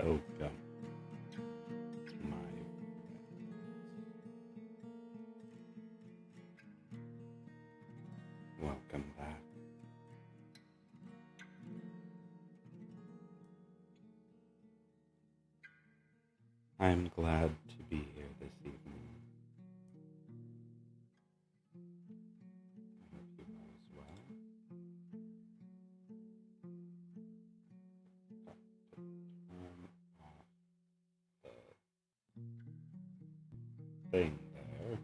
Oh, God. Welcome back. I'm glad to be here this evening. I hope you guys well. Turn off the thing there.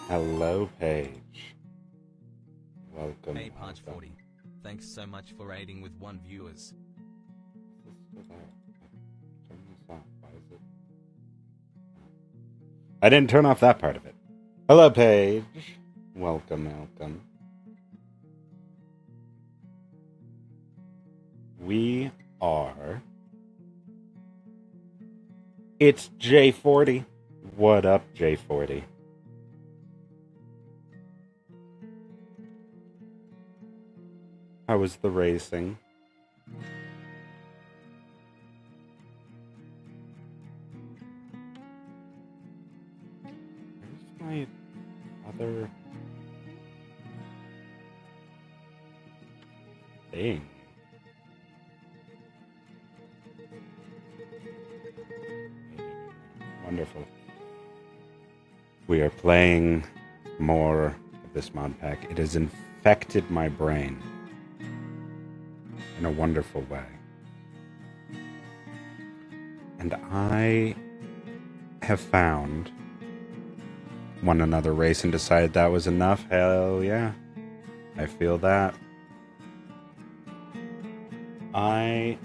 Hello, Paige. Welcome. Hey, Punch 40. Thanks so much for aiding with 1 viewers. Turn this off. Why is it? I didn't turn off that part of it. Hello, Paige. Welcome. We are... It's J40. What up, J40? How was the racing? Where's my other thing? Wonderful. We are playing more of this mod pack. It has infected my brain in a wonderful way. And I have found one another race and decided that was enough. Hell yeah. I feel that. I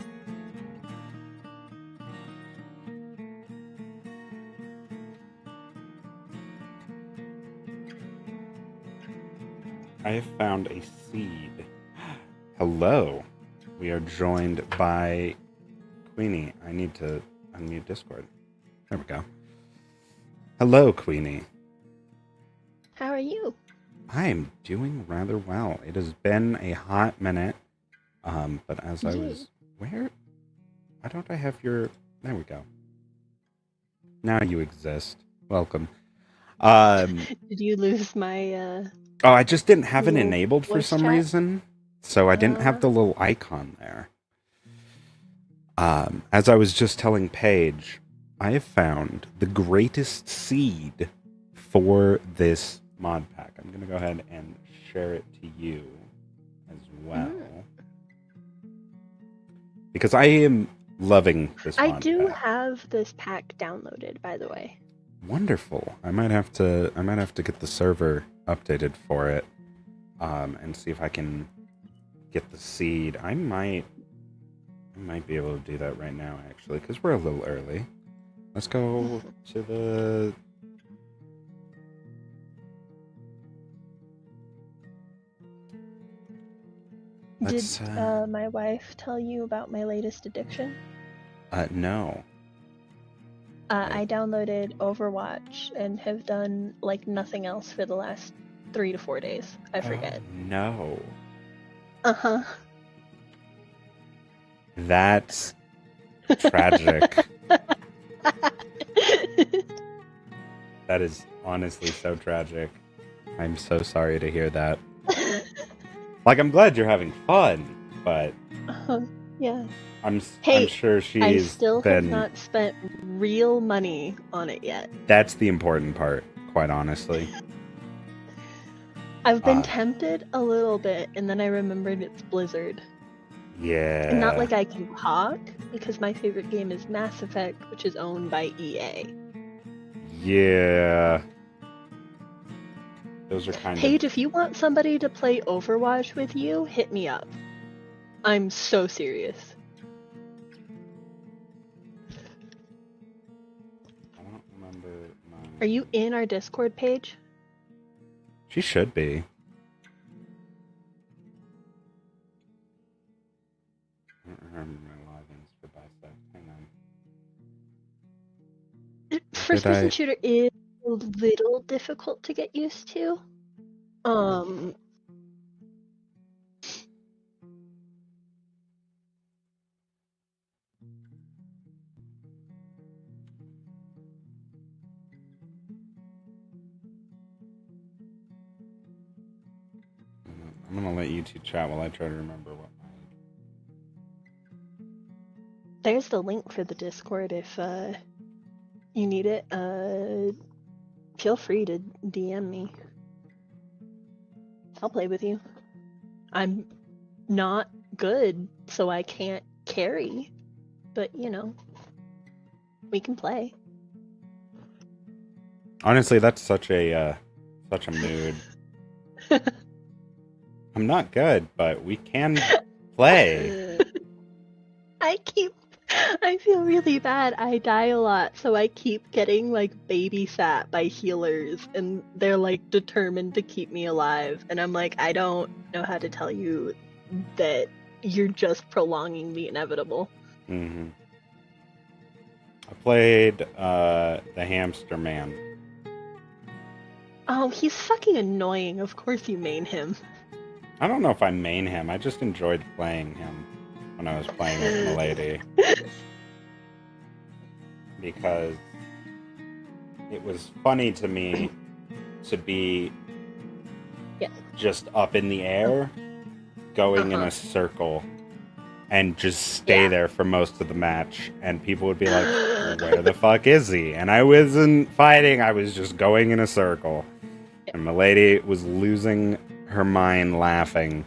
have found a seed. Hello. We are joined by Queenie. I need to unmute Discord. There we go. Hello, Queenie. How are you? I am doing rather well. It has been a hot minute. But as I was... Where? Why don't I have your... There we go. Now you exist. Welcome. Did you lose my... Oh, I just didn't have it enabled for some chat? reason. So I didn't have the little icon there. As I was just telling Paige, I have found the greatest seed for this mod pack. I'm going to go ahead and share it to you as well. Because I am loving this mod I do pack. have this pack downloaded, by the way. Wonderful. I might have to get the server updated for it. And see if I can get the seed. I might be able to do that right now, actually, because we're a little early. Let's go to the... Did my wife tell you about my latest addiction? No. I downloaded Overwatch and have done, like, nothing else for the last 3 to 4 days. I forget. No. Uh-huh. That's tragic. That is honestly so tragic. I'm so sorry to hear that. Like, I'm glad you're having fun, but yeah. I'm Hey, sure she's I still been... have not spent real money on it yet. That's the important part, quite honestly. I've been tempted a little bit, and then I remembered it's Blizzard. Yeah. And not like I can talk, because my favorite game is Mass Effect, which is owned by EA. Yeah. Those are kind of... Paige, if you want somebody to play Overwatch with you, hit me up. I'm so serious. I don't remember my... Are you in our Discord page? She should be. I don't remember my logins for Bisect. Hang on. First person shooter is a little difficult to get used to. I'm gonna let you two chat while I try to remember what my... There's the link for the Discord if you need it. Feel free to DM me. I'll play with you. I'm not good, so I can't carry. But, you know, we can play. Honestly, that's such a mood. I'm not good, but we can play. I feel really bad. I die a lot, so I keep getting like babysat by healers, and they're like determined to keep me alive. And I'm like, I don't know how to tell you that you're just prolonging the inevitable. Mm-hmm. I played the Hamster Man. Oh, he's fucking annoying. Of course you main him. I don't know if I main him. I just enjoyed playing him when I was playing with Milady. Because it was funny to me to be just up in the air, going in a circle, and just stay there for most of the match. And people would be like, where the fuck is he? And I wasn't fighting, I was just going in a circle. And Milady was losing her mind laughing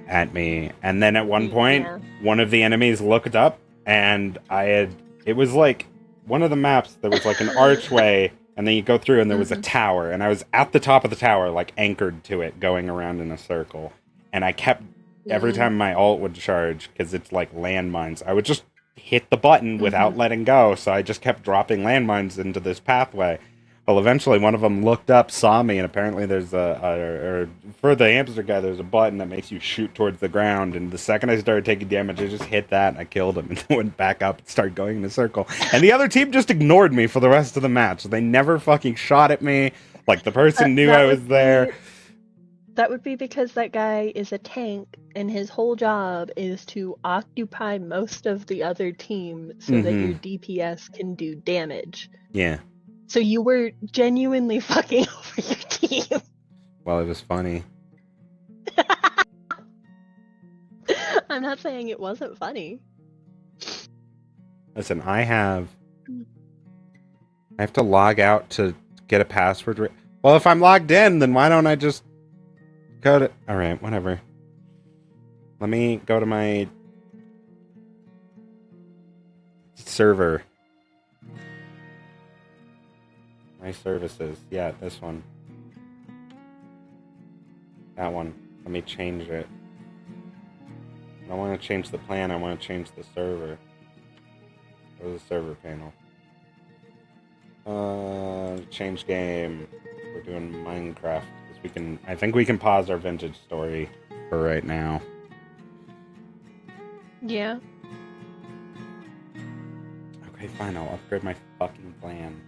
at me. And then at one point, one of the enemies looked up, and it was like one of the maps, there was like an archway, and then you go through and there was a tower, and I was at the top of the tower, like anchored to it, going around in a circle. And I kept, every time my ult would charge, because it's like landmines, I would just hit the button without letting go, so I just kept dropping landmines into this pathway. Well, eventually one of them looked up, saw me, and apparently there's for the hamster guy, there's a button that makes you shoot towards the ground, and the second I started taking damage, I just hit that, and I killed him, and then went back up and started going in a circle. And the other team just ignored me for the rest of the match. They never fucking shot at me, like the person knew I was there. That would be because that guy is a tank, and his whole job is to occupy most of the other team so that your DPS can do damage. Yeah. So you were genuinely fucking over your team. Well, it was funny. I'm not saying it wasn't funny. Listen, I have to log out to get a password. Well, if I'm logged in, then why don't I just go to... Alright, whatever. Let me go to my server. My services. Yeah, this one. That one. Let me change it. I don't want to change the plan, I want to change the server. Go to the server panel. Change game. We're doing Minecraft. I think we can pause our vintage story for right now. Yeah. Okay, fine, I'll upgrade my fucking plan.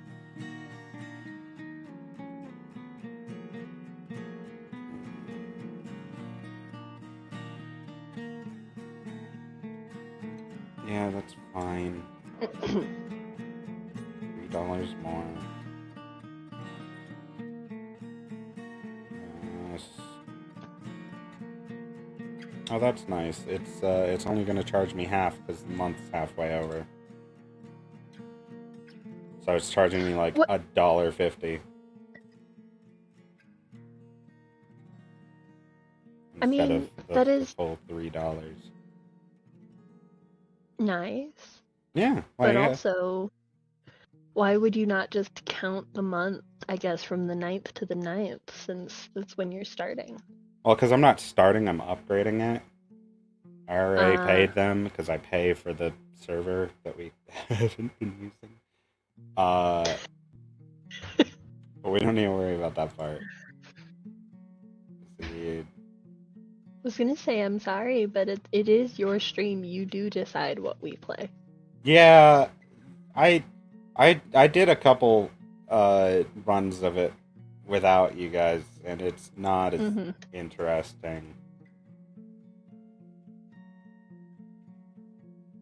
Yeah, that's fine. $3 more. Oh, that's nice. It's only going to charge me half because the month's halfway over. So it's charging me like $1.50. I mean, instead of the full $3. Nice. Yeah, But also, why would you not just count the month, I guess, from the 9th to the 9th, since that's when you're starting? well, because I'm not starting, I'm upgrading it. I already paid them because I pay for the server that we haven't been using. But we don't need to worry about that part. See, I was gonna say I'm sorry, but it is your stream. You do decide what we play. yeah, I I did a couple runs of it without you guys, and it's not as Mm-hmm. interesting.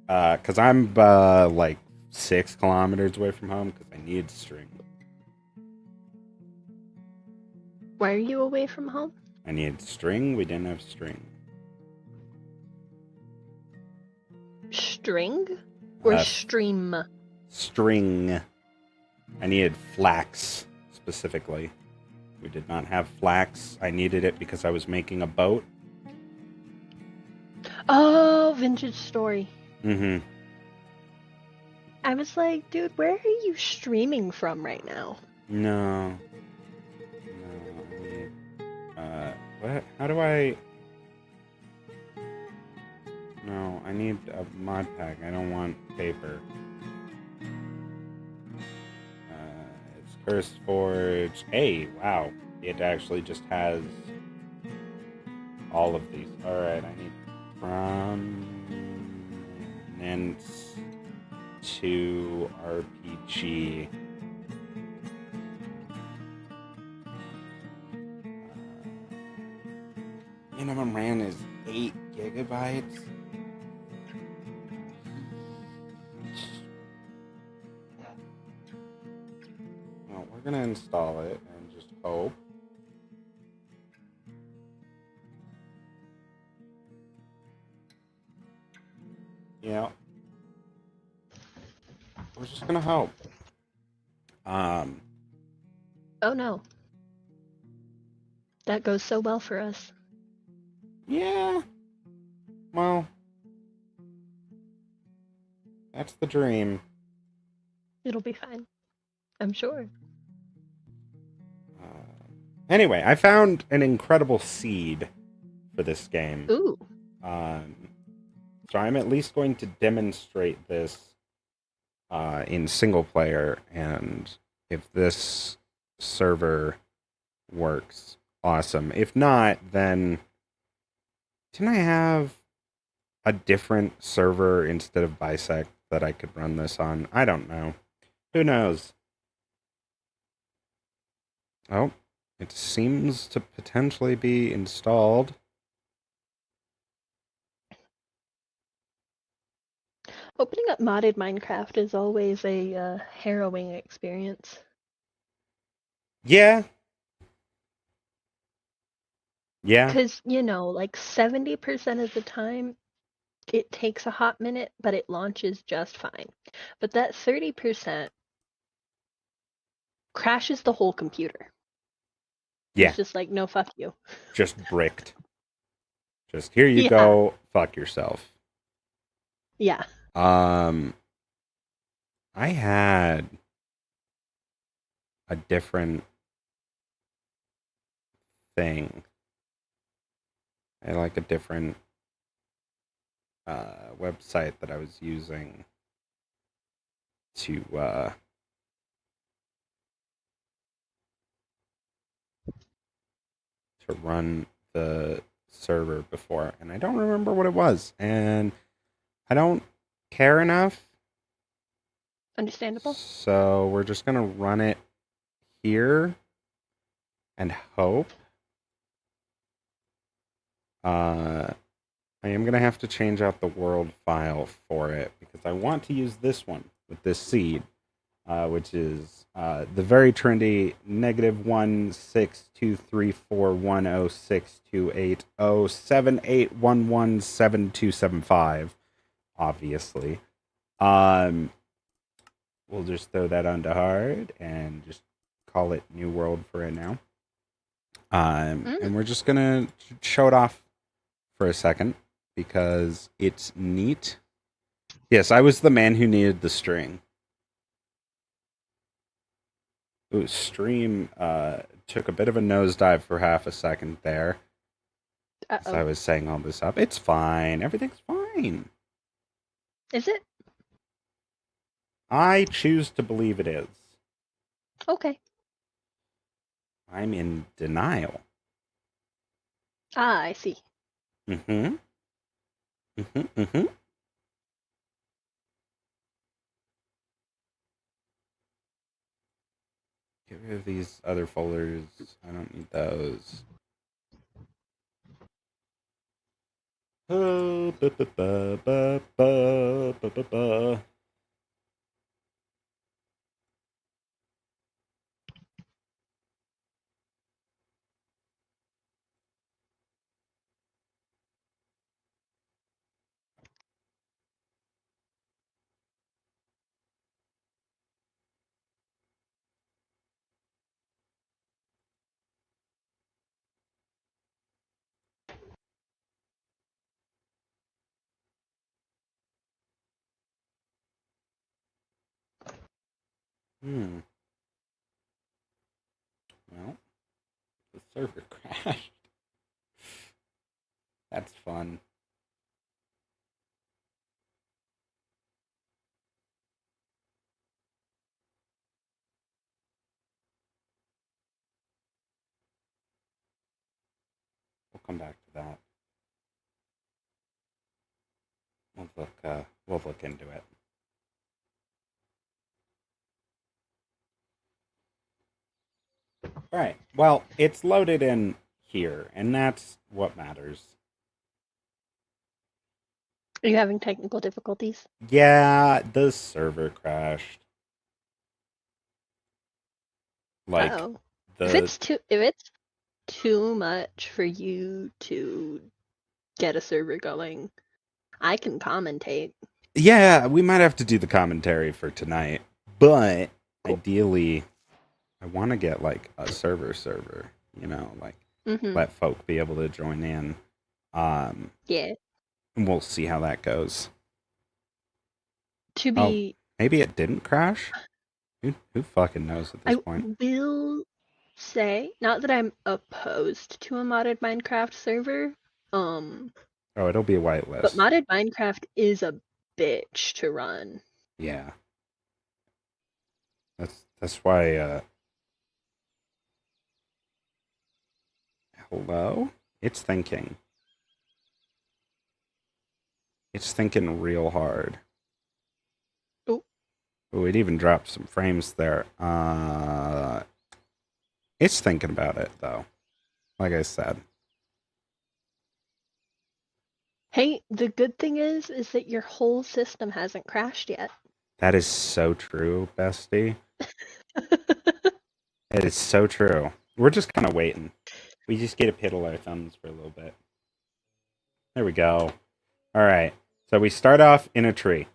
Cause I'm like 6 kilometers away from home because I need string. Why are you away from home? I needed string. We didn't have string. String or stream? String. I needed flax specifically. We did not have flax. I needed it because I was making a boat. Oh, vintage story. Mm-hmm. I was like, dude, where are you streaming from right now? No. No. What? How do I? No, I need a mod pack. I don't want paper. It's Cursed Forge. Hey, wow. It actually just has all of these. Alright, I need prominence to RPG. Minimum RAM is 8 gigabytes. Well, we're gonna install it and just hope. Yeah. We're just gonna hope. Oh no. That goes so well for us. Yeah. Well, that's the dream. It'll be fine. I'm sure. Anyway, I found an incredible seed for this game. Ooh. So I'm at least going to demonstrate this in single player, and if this server works, awesome. If not, then can I have a different server instead of Bisect that I could run this on? I don't know. Who knows? Oh, it seems to potentially be installed. Opening up modded Minecraft is always a harrowing experience. Yeah. Yeah. Because, like 70% of the time, it takes a hot minute, but it launches just fine. But that 30% crashes the whole computer. Yeah. It's just like, no, fuck you. Just bricked. Just here you Yeah. go. Fuck yourself. Yeah. I had a different thing. I had like a different website that I was using to run the server before, and I don't remember what it was, and I don't care enough. Understandable. So we're just gonna run it here and hope. I am gonna have to change out the world file for it because I want to use this one with this seed, which is the very trendy -1634106280781172775. Obviously, we'll just throw that onto hard and just call it New World for it now. And we're just gonna show it off for a second because it's neat. Yes, I was the man who needed the string. Ooh, stream took a bit of a nosedive for half a second there. As I Uh-oh. was saying all this up. It's fine. Everything's fine. Is it? I choose to believe it is. Okay. I'm in denial. Ah, I see. Mm-hmm. Mm-hmm. Mm-hmm. Get rid of these other folders. I don't need those. Oh, ba, ba, ba, ba, ba, ba, ba, ba. Hmm. Well, the server crashed. That's fun. We'll come back to that. We'll look into it. All right. Well, it's loaded in here, and that's what matters. Are you having technical difficulties? Yeah, the server crashed. Like Uh-oh. the If it's too much for you to get a server going, I can commentate. yeah, we might have to do the commentary for tonight, but Cool. ideally, I want to get like a server. You know, like Mm-hmm. let folk be able to join in. Um, Yeah. and we'll see how that goes. To Oh, be, maybe it didn't crash. Who fucking knows at this I point? will say, not that I'm opposed to a modded Minecraft server, um, Oh, it'll be a but whitelist. modded Minecraft is a bitch to run. Yeah, that's why. Hello, it's thinking. It's thinking real hard. Oh, Oh, it even dropped some frames there. It's thinking about it though. Like I said, hey, the good thing is that your whole system hasn't crashed yet. that is so true, bestie. It is so true. We're just kind of waiting. We just get to piddle our thumbs for a little bit. There we go. All right. So we start off in a tree.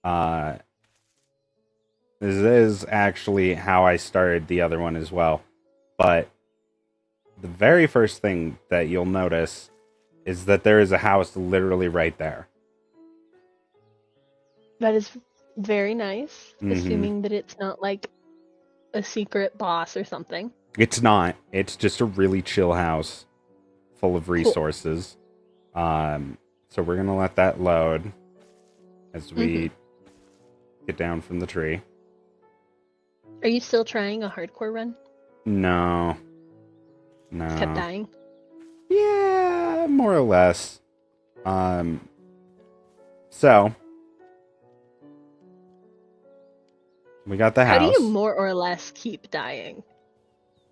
Uh, this is actually how I started the other one as well. But the very first thing that you'll notice is that there is a house literally right there. That is very nice, Mm-hmm. assuming that it's not like a secret boss or something. It's not. It's just a really chill house full of Cool. resources. So we're gonna let that load as we get down from the tree. Are you still trying a hardcore run? No, Kept no. dying. Yeah, more or less. So we got the How do you house. more or less keep dying?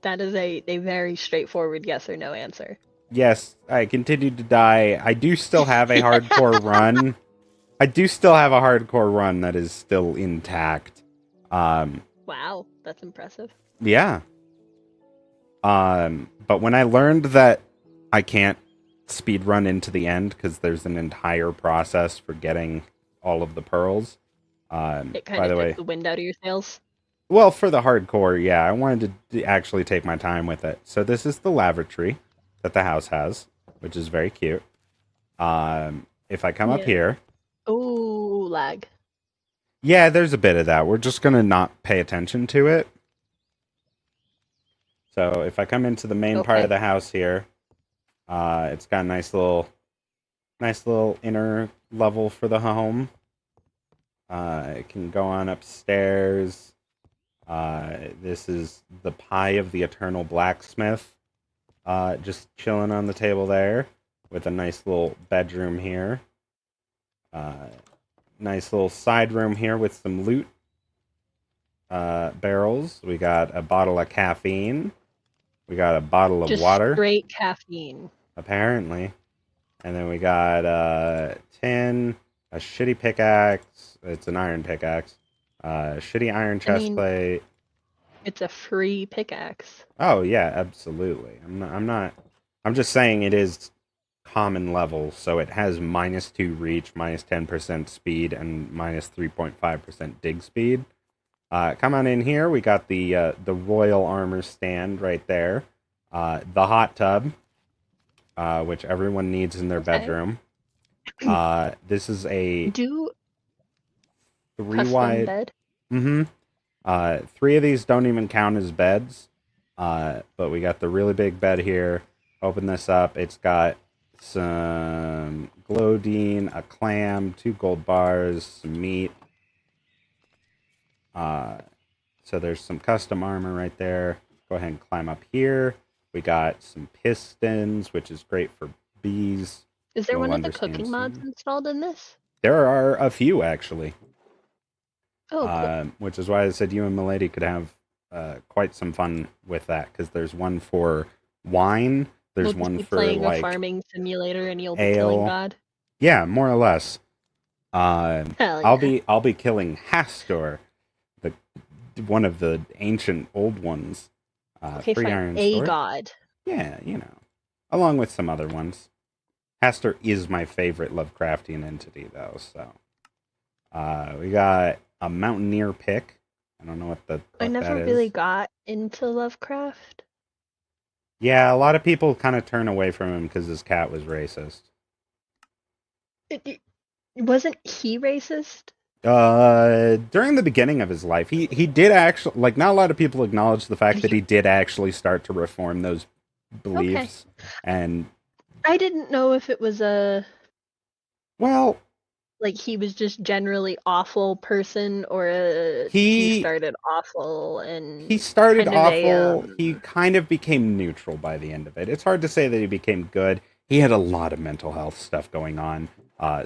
That is a very straightforward yes or no answer. Yes, I continued to die. I do still have a hardcore run. I do still have a hardcore run that is still intact. Wow, that's impressive. Yeah. But when I learned that I can't speed run into the end because there's an entire process for getting all of the pearls. It kind By of the took way, the wind out of your sails. well, for the hardcore, yeah, I wanted to actually take my time with it. So this is the lavatory that the house has, which is very cute. If I come up Yeah. here, lag. Yeah, there's a bit of that. We're just gonna not pay attention to it. So if I come into the main part Okay. of the house here, it's got a nice little inner level for the home. It can go on upstairs. This is the pie of the eternal blacksmith. Just chilling on the table there with a nice little bedroom here. Nice little side room here with some loot barrels. We got a bottle of caffeine. We got a bottle of Just water, straight caffeine. apparently. And then we got tin, a shitty pickaxe. It's an iron pickaxe. Shitty iron chest plate. It's a free pickaxe. Oh yeah, absolutely. I'm just saying it is common level, so it has -2 reach, -10% speed, and -3.5% dig speed. Come on in here. We got the royal armor stand right there. The hot tub, which everyone needs in their bedroom. This is a Do 3 custom wide. bed? Mm-hmm. 3 of these don't even count as beds. But we got the really big bed here. Open this up. It's got some glowdine, a clam, 2 gold bars, some meat. So there's some custom armor right there. Go ahead and climb up here. We got some pistons, which is great for bees. Is there You'll one of the understand cooking mods soon. installed in this? There are a few, actually. Oh, cool. Which is why I said you and Milady could have quite some fun with that, because there's one for wine, there's We'll just one be for playing a like farming simulator and you'll be killing ale. God. Yeah, more or less. Hell I'll yeah. be killing Hastor, the one of the ancient old ones. Okay, Free fine. iron A sword. god. Yeah, along with some other ones. Hastor is my favorite Lovecraftian entity, though. So, we got a mountaineer pick. I don't know what I that never is. really got into Lovecraft. Yeah, a lot of people kind of turn away from him because his cat was racist. Wasn't he racist? During the beginning of his life, he did actually, like, not a lot of people acknowledge the fact Did that he- he did actually start to reform those beliefs. And I didn't know if it was well, like he was just generally awful person or he he started awful and he started kind of awful. He kind of became neutral by the end of it. It's hard to say that he became good. He had a lot of mental health stuff going on,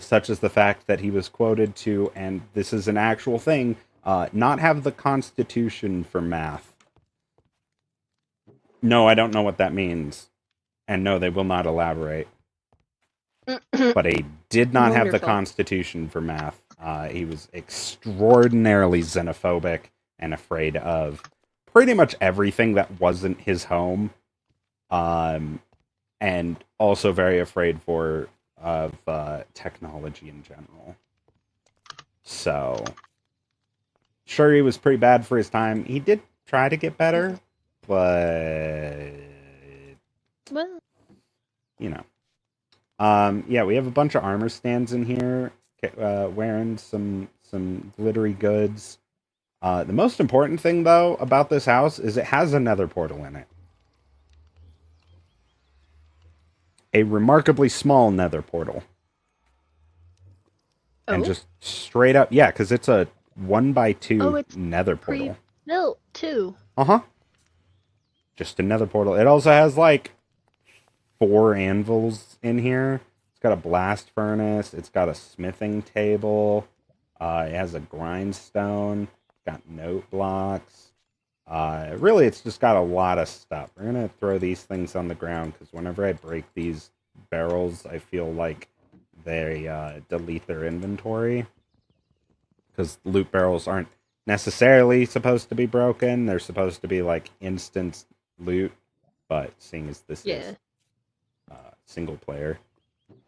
such as the fact that he was quoted to, and this is an actual thing, not have the Constitution for math. No, I don't know what that means. And no, they will not elaborate. But he did not have the Wonderful. Constitution for math. He was extraordinarily xenophobic and afraid of pretty much everything that wasn't his home. And also very afraid of technology in general. So, sure, he was pretty bad for his time. He did try to get better, but Well, yeah, we have a bunch of armor stands in here, wearing some glittery goods. The most important thing, though, about this house is it has a nether portal in it. A remarkably small nether portal. And just straight up, yeah, because it's a 1x2 it's nether portal. Built too. Uh-huh. Just a nether portal. It also has, like, 4 anvils in here. It's got a blast furnace. It's got a smithing table. It has a grindstone. It's got note blocks. Really, it's just got a lot of stuff. We're going to throw these things on the ground because whenever I break these barrels, I feel like they delete their inventory. Because loot barrels aren't necessarily supposed to be broken. They're supposed to be, like, instant loot. But seeing as this is single player,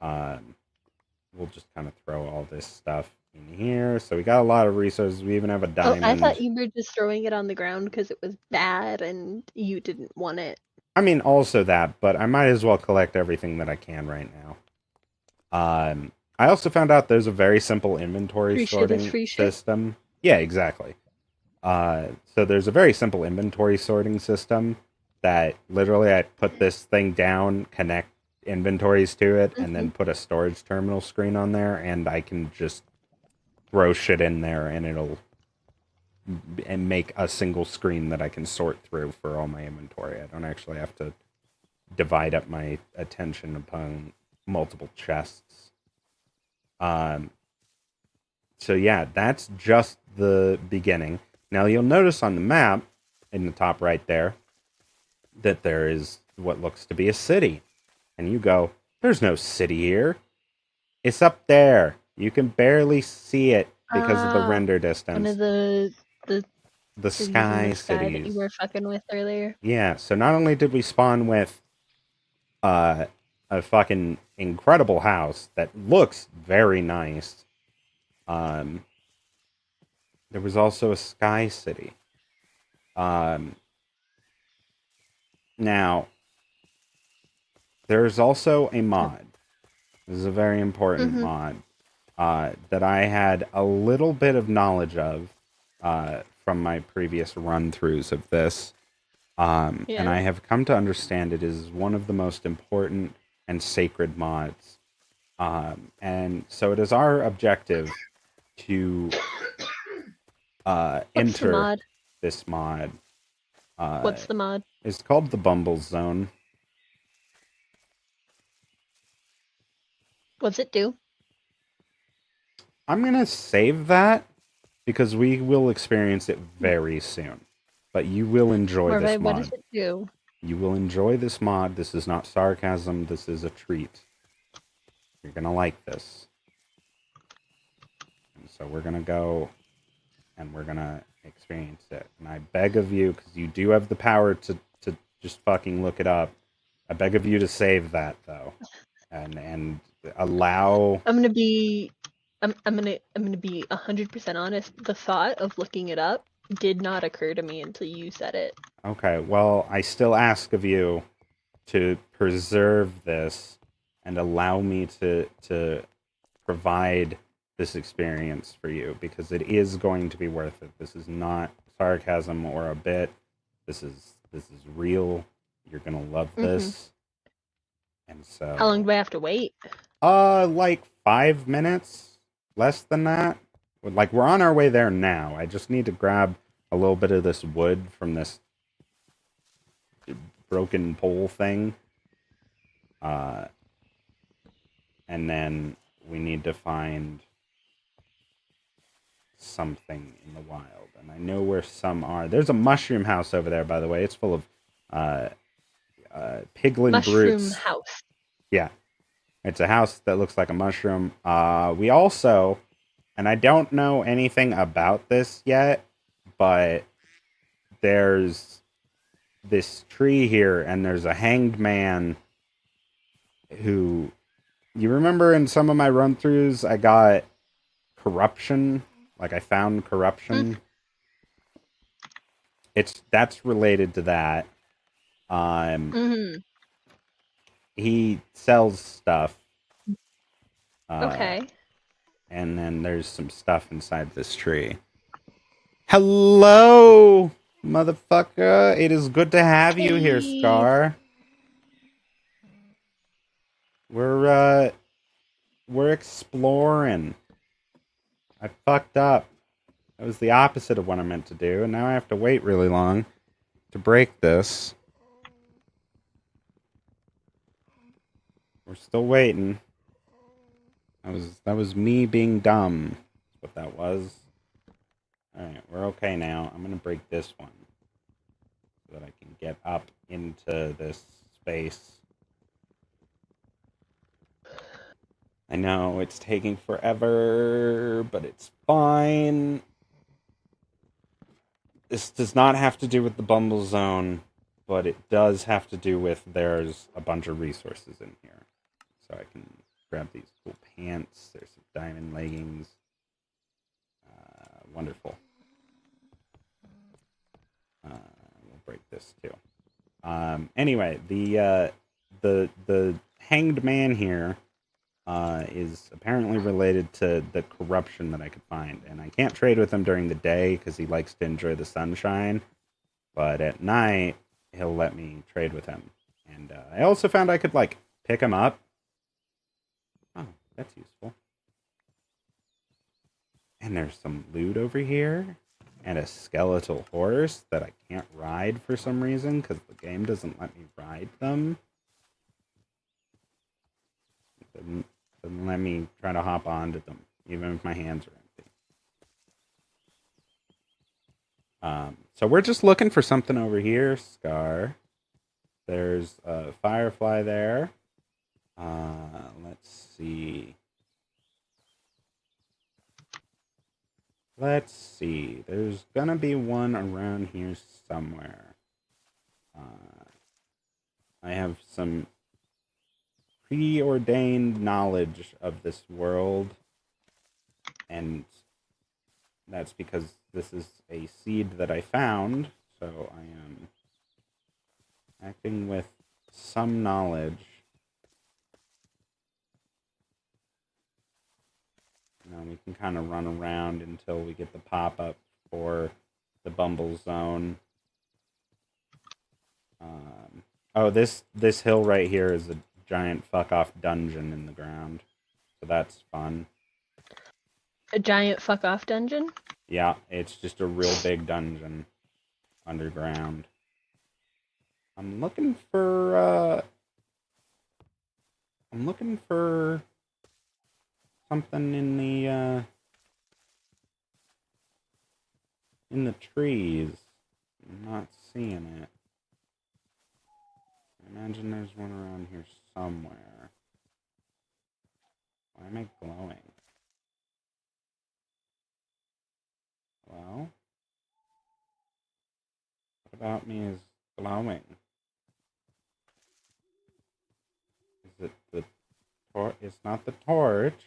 we'll just kind of throw all this stuff in here. So we got a lot of resources. We even have a diamond. I thought you were just throwing it on the ground because it was bad and you didn't want it. I mean, also that, but I might as well collect everything that I can right now. I also found out there's a very simple inventory Free shit is sorting free shit. system. Yeah, exactly. So there's a very simple inventory sorting system that literally I put this thing down, connect inventories to it, and then put a storage terminal screen on there, and I can just throw shit in there, and it'll and make a single screen that I can sort through for all my inventory. I don't actually have to divide up my attention upon multiple chests. Um, so yeah, that's just the beginning. Now you'll notice on the map in the top right there that there is what looks to be a city. And you go, there's no city here. It's up there. You can barely see it because of the render One distance. of the The cities in sky the sky that you cities. were fucking with earlier. Yeah, so not only did we spawn with a fucking incredible house that looks very nice, there was also a sky city. Now, there's also a mod. This is a very important mod that I had a little bit of knowledge of from my previous run-throughs of this. And I have come to understand it is one of the most important and sacred mods. And so it is our objective to What's the enter mod? this mod. What's the mod? It's called the Bumble Zone. What's it do? I'm going to save that because we will experience it very soon. But you will enjoy this Marvin, mod. what does it do? You will enjoy this mod. This is not sarcasm. This is a treat. You're going to like this. And so we're going to go and we're going to experience it. And I beg of you, because you do have the power to just fucking look it up, I beg of you to save that, though. And allow... I'm gonna be 100% honest. The thought of looking it up did not occur to me until you said it. Okay, well, I still ask of you to preserve this and allow me to provide this experience for you, because it is going to be worth it. This is not sarcasm or a bit. This is real. You're gonna love this. And so How long do I have to wait? like 5 minutes, less than that. Like, we're on our way there now. I just need to grab a little bit of this wood from this broken pole thing. And then we need to find something in the wild. And I know where some are. There's a mushroom house over there, by the way. It's full of piglin Mushroom brutes. house. Yeah. It's a house that looks like a mushroom. We also, and I don't know anything about this yet, but there's this tree here, and there's a hanged man who... You remember in some of my run-throughs, I got corruption? Like, I found corruption? That's related to that. He sells stuff. Okay. And then there's some stuff inside this tree. Hello, motherfucker. It is good to have you here, Scar. We're exploring. I fucked up. That was the opposite of what I meant to do, and now I have to wait really long to break this. We're still waiting. That was me being dumb. That's what that was. Alright, we're okay now. I'm gonna break this one so that I can get up into this space. I know it's taking forever, but it's fine. This does not have to do with the Bumble Zone, but it does have to do with there's a bunch of resources in here. So I can grab these cool pants. There's some diamond leggings. Wonderful. We'll break this too. Anyway, the hanged man here is apparently related to the corruption that I could find. And I can't trade with him during the day because he likes to enjoy the sunshine. But at night, he'll let me trade with him. And I also found I could, like, pick him up. Oh, that's useful. And there's some loot over here. And a skeletal horse that I can't ride for some reason because the game doesn't let me ride them. It doesn't let me try to hop onto them, even if my hands are empty. So we're just looking for something over here, Scar. There's a firefly there. Let's see. Let's see. There's gonna be one around here somewhere. I have some preordained knowledge of this world, and that's because this is a seed that I found, so I am acting with some knowledge. We can kind of run around until we get the pop-up for the Bumble Zone. Oh, this hill right here is a giant fuck-off dungeon in the ground. So that's fun. A giant fuck-off dungeon? Yeah, it's just a real big dungeon underground. I'm looking for something in the trees. I'm not seeing it. I imagine there's one around here somewhere. Why am I glowing? Well, what about me is glowing? Is it the torch? It's not the torch.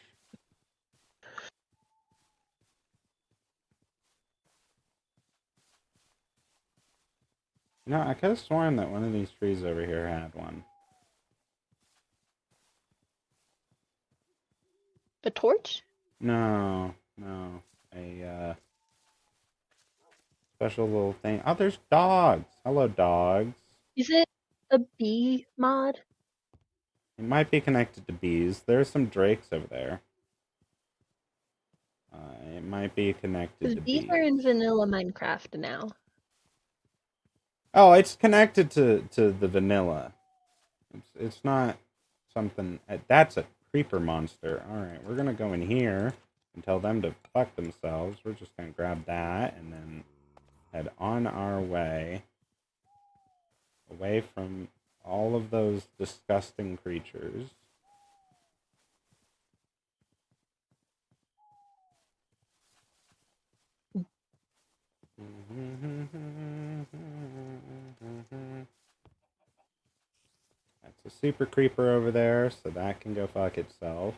No, I could have sworn that one of these trees over here had one. A torch? No. A special little thing. Oh, there's dogs. Hello, dogs. Is it a bee mod? It might be connected to bees. There's some drakes over there. It might be connected to Because bees bees. are in vanilla Minecraft now. Oh, it's connected to the vanilla. It's not something. That's a creeper monster. All right, we're gonna go in here and tell them to fuck themselves. We're just gonna grab that and then head on our way, away from all of those disgusting creatures. That's a super creeper over there, so that can go fuck itself.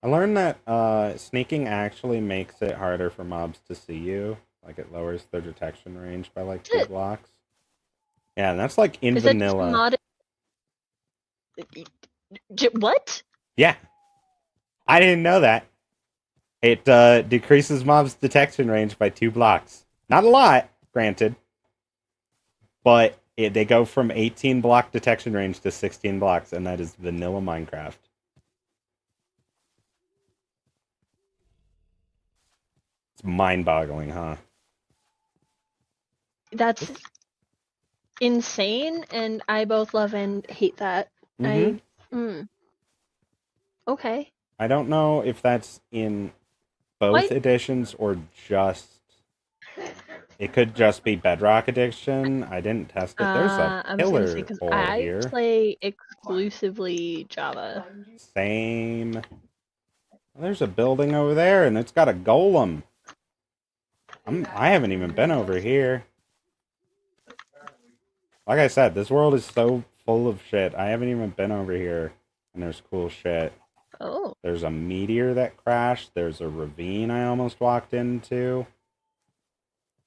I learned that sneaking actually makes it harder for mobs to see you. Like, it lowers their detection range by like 2 blocks. Yeah, and that's like in Is vanilla. What? Yeah. I didn't know that. It decreases mobs' detection range by 2 blocks. Not a lot, granted. But they go from 18 block detection range to 16 blocks, and that is vanilla Minecraft. It's mind-boggling, huh? That's insane, and I both love and hate that. Okay. I don't know if that's in both editions or just... It could just be Bedrock Edition. I didn't test it. There's a pillar hole here. I play exclusively Java. Same. There's a building over there, and it's got a golem. I haven't even been over here. Like I said, this world is so full of shit. I haven't even been over here, and there's cool shit. Oh. There's a meteor that crashed. There's a ravine I almost walked into.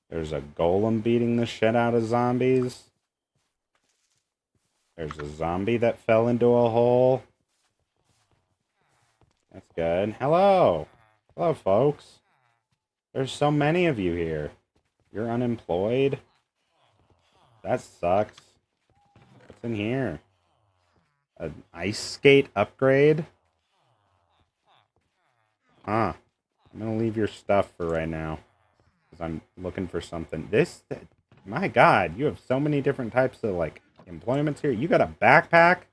There's a golem beating the shit out of zombies. There's a zombie that fell into a hole. That's good. Hello. Hello, folks. There's so many of you here. You're unemployed? That sucks. What's in here? An ice skate upgrade? Huh. I'm gonna leave your stuff for right now. Because I'm looking for something. My god, you have so many different types of, like, employments here. You got a backpack?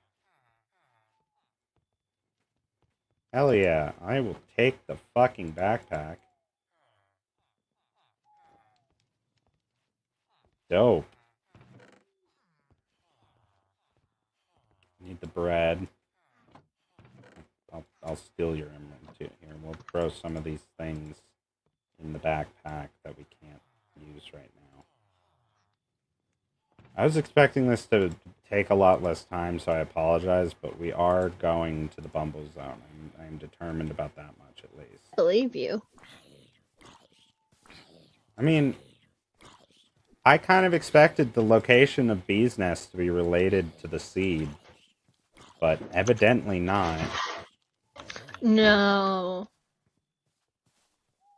Hell yeah, I will take the fucking backpack. Dope. Need the bread. I'll steal your emerald too. Here, we'll throw some of these things in the backpack that we can't use right now. I was expecting this to take a lot less time, so I apologize, but we are going to the Bumble Zone. I'm determined about that much, at least. I believe you. I mean, I kind of expected the location of Bee's Nest to be related to the seed, but evidently not. No.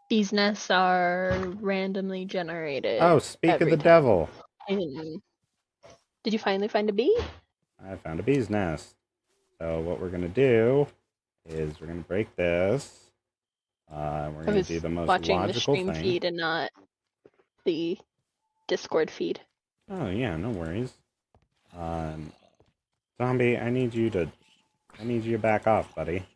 These nests are randomly generated. Oh, speak of every the time. devil. Did you finally find a bee? I found a bee's nest. So what we're going to do is we're going to break this. We're going to do the most watching logical the stream thing. feed and not the Discord feed. Oh, yeah, no worries. Zombie, I need you to back off, buddy.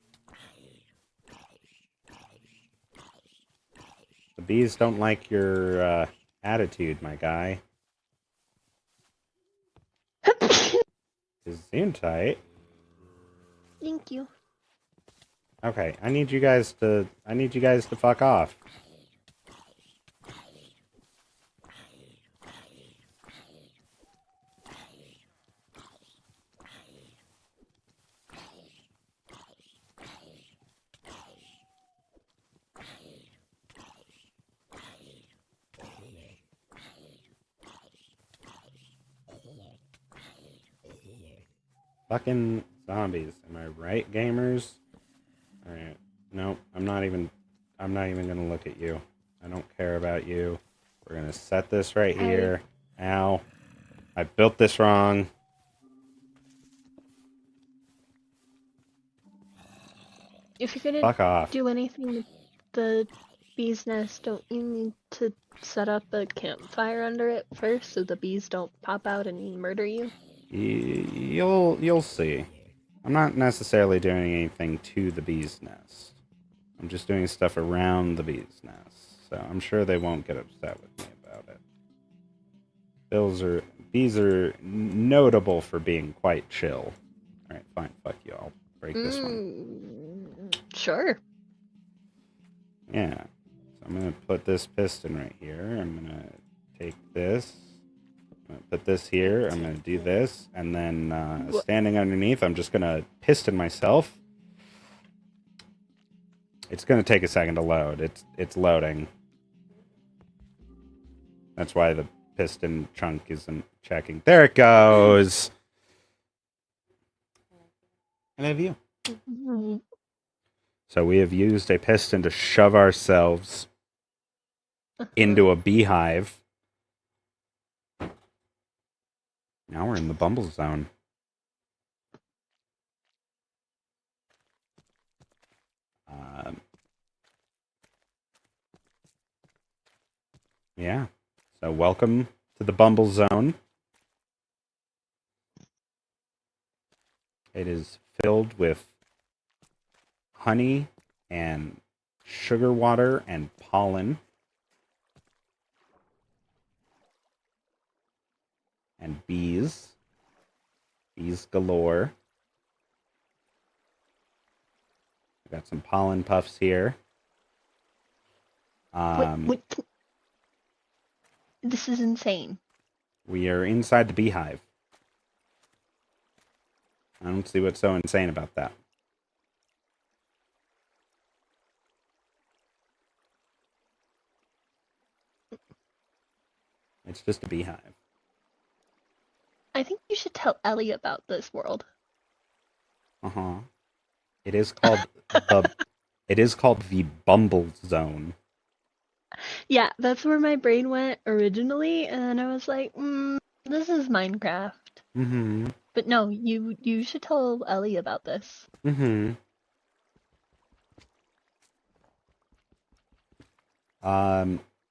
The bees don't like your attitude, my guy. Is tight. Thank you. Okay, I need you guys to fuck off. Fucking zombies. Am I right, gamers? Alright. Nope, I'm not even gonna look at you. I don't care about you. We're gonna set this right here. Ow. I built this wrong. If you're gonna Fuck off. do anything with the bee's nest, don't you need to set up a campfire under it first so the bees don't pop out and murder you? You'll see. I'm not necessarily doing anything to the bee's nest. I'm just doing stuff around the bee's nest. So I'm sure they won't get upset with me about it. Bees are notable for being quite chill. Alright, fine, fuck you. I'll break this one. Sure. Yeah. So I'm gonna put this piston right here. I'm gonna take this. I'm gonna put this here. I'm gonna do this, and then standing underneath, I'm just gonna piston myself. It's gonna take a second to load. It's loading. That's why the piston chunk isn't checking. There it goes. I love you. So we have used a piston to shove ourselves into a beehive. Now we're in the Bumble Zone. Yeah. So welcome to the Bumble Zone. It is filled with honey and sugar water and pollen. And bees. Bees galore. We've got some pollen puffs here. This is insane. We are inside the beehive. I don't see what's so insane about that. It's just a beehive. I think you should tell Ellie about this world. Uh-huh. It is called the Bumble Zone. Yeah, that's where my brain went originally, and I was like, this is Minecraft. Mm-hmm. But no, you should tell Ellie about this. Mm-hmm.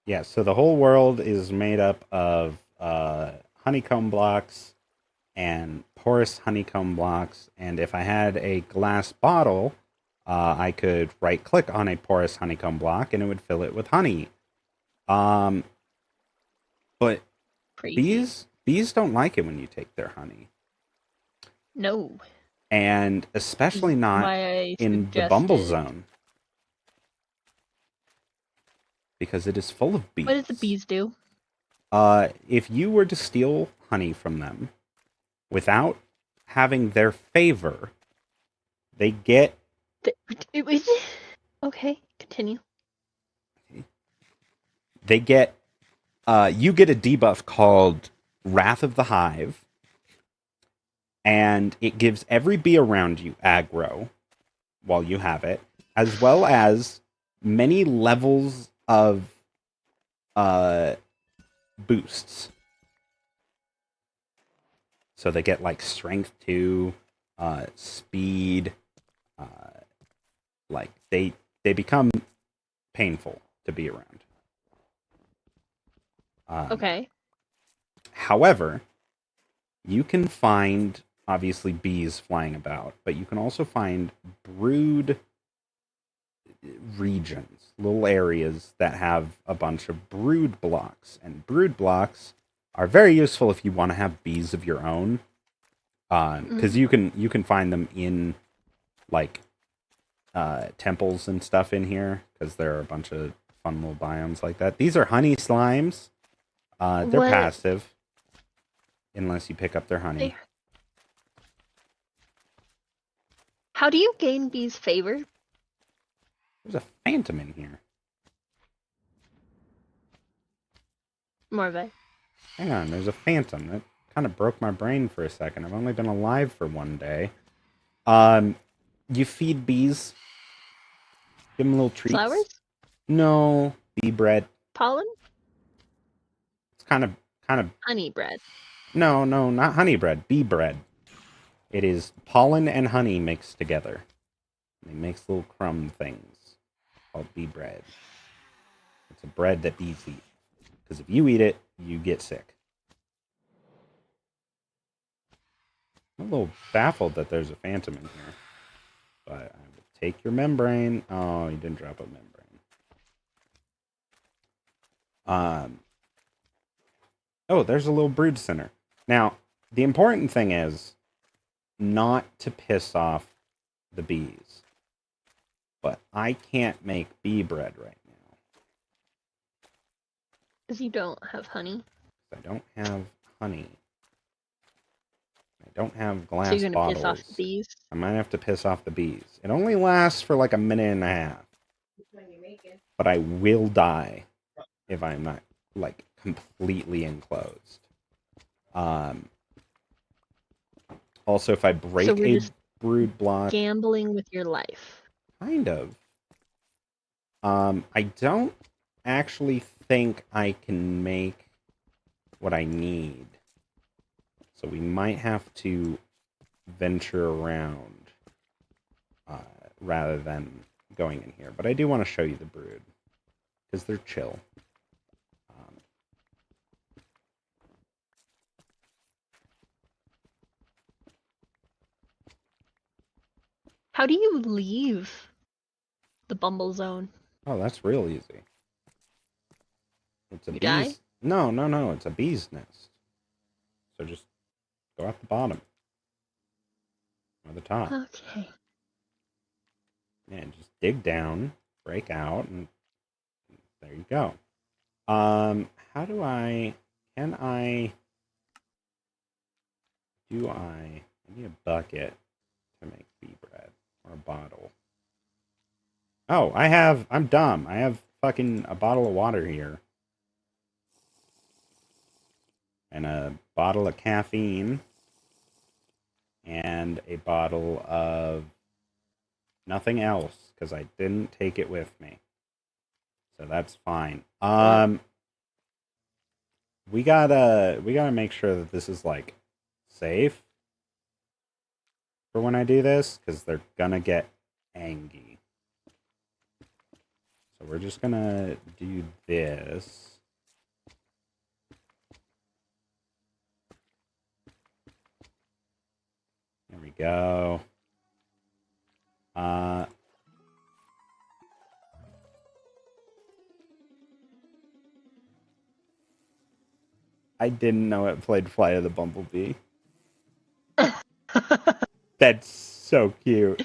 Yeah, so the whole world is made up of honeycomb blocks and porous honeycomb blocks, and if I had a glass bottle, I could right-click on a porous honeycomb block and it would fill it with honey. Um, but Crazy. bees don't like it when you take their honey, No. and especially not Why I in the Bumble suggested. Zone because it is full of bees. What did the bees do? If you were to steal honey from them without having their favor, they get Okay, continue. you get a debuff called Wrath of the Hive, and it gives every bee around you aggro while you have it, as well as many levels of boosts. So they get like strength 2, speed, like they become painful to be around. Okay. However, you can find obviously bees flying about, but you can also find brood regions, little areas that have a bunch of brood blocks, and brood blocks are very useful if you want to have bees of your own, because you can find them in like temples and stuff in here, because there are a bunch of fun little biomes like that. These are honey slimes. They're What? passive unless you pick up their honey. How do you gain bees' favor? There's a phantom in here. Morve. Hang on, there's a phantom. That kind of broke my brain for a second. I've only been alive for one day. You feed bees. Give them little treats. Flowers? No, bee bread. Pollen? It's kind of Honey bread. No, not honey bread. Bee bread. It is pollen and honey mixed together. It makes little crumb things called bee bread. It's a bread that bees eat. Because if you eat it, you get sick. I'm a little baffled that there's a phantom in here. But I will take your membrane. Oh, you didn't drop a membrane. Oh, there's a little brood center. Now, the important thing is not to piss off the bees. But I can't make bee bread right now. Because you don't have honey. I don't have honey. I don't have glass So you're gonna bottles. piss off the bees? I might have to piss off the bees. It only lasts for like a minute and a half. But I will die if I'm not like completely enclosed. Also, if I break So we're a just brood block, gambling with your life. kind of. I don't actually think I can make what I need. So we might have to venture around rather than going in here. But I do want to show you the brood because they're chill. How do you leave the Bumble Zone? Oh, that's real easy. It's a You bee's. die? No. It's a bee's nest. So just go at the bottom or the top. Okay. Yeah, just dig down, break out, and there you go. How do I? Can I? Do I need a bucket to make bee bread or a bottle? Oh, I'm dumb. I have fucking a bottle of water here. and a bottle of caffeine, and a bottle of nothing else, because I didn't take it with me. So that's fine. We gotta make sure that this is like safe for when I do this, because they're gonna get angry. So we're just gonna do this. There we go. I didn't know it played Flight of the Bumblebee. That's so cute.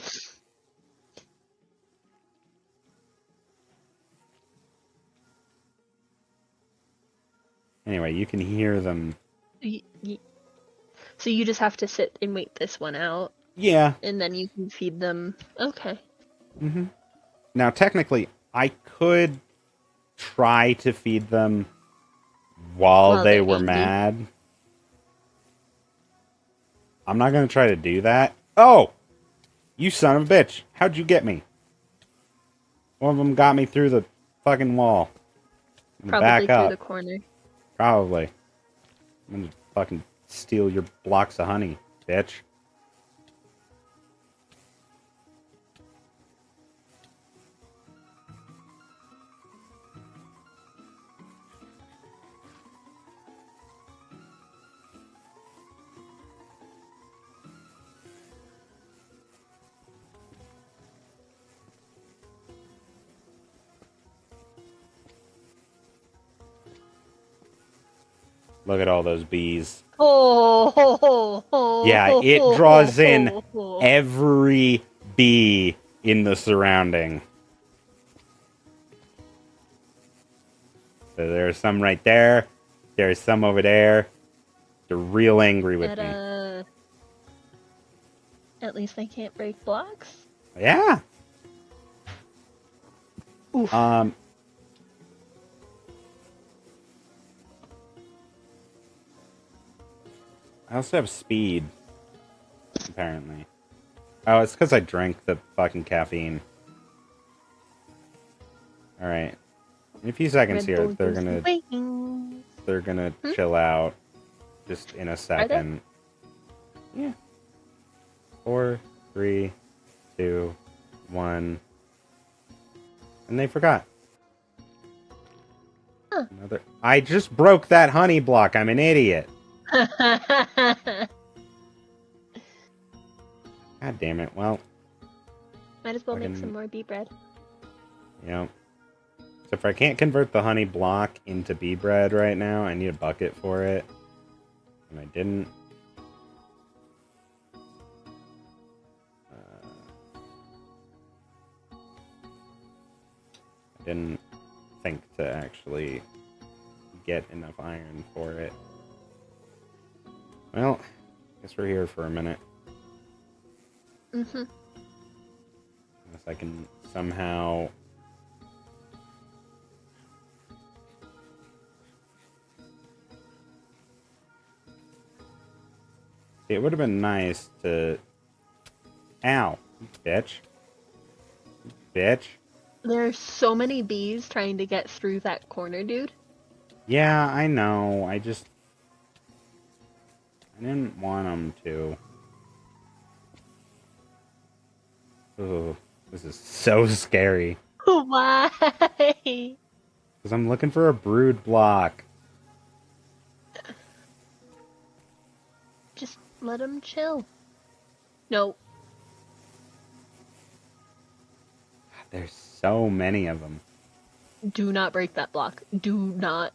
Anyway, you can hear them. So you just have to sit and wait this one out, Yeah. and then you can feed them. Okay. Mm-hmm. Now, technically, I could try to feed them while they were angry. mad. I'm not going to try to do that. Oh! You son of a bitch. How'd you get me? One of them got me through the fucking wall. I'm gonna Probably back up. through the corner. Probably. I'm gonna fucking steal your blocks of honey, bitch. Look at all those bees. Yeah, it draws in every bee in the surrounding. So there's some right there. There's some over there. They're real angry with me. At least they can't break blocks. Yeah. Oof. I also have speed, apparently. Oh, it's because I drank the fucking caffeine. Alright. In a few seconds here, they're gonna chill out. Just in a second. Yeah. 4, 3, 2, 1. And they forgot. Huh. I just broke that honey block. I'm an idiot. God damn it. Well. Might as well make some more bee bread. Yeah. Except for I can't convert the honey block into bee bread right now. I need a bucket for it. And I didn't. I didn't think to actually get enough iron for it. Well, guess we're here for a minute. Mm-hmm. Unless I can somehow... It would have been nice to... Ow, bitch. Bitch. There's so many bees trying to get through that corner, dude. Yeah, I know. I didn't want them to. Ooh, this is so scary. Why? Because I'm looking for a brood block. Just let them chill. No. There's so many of them. Do not break that block. Do not.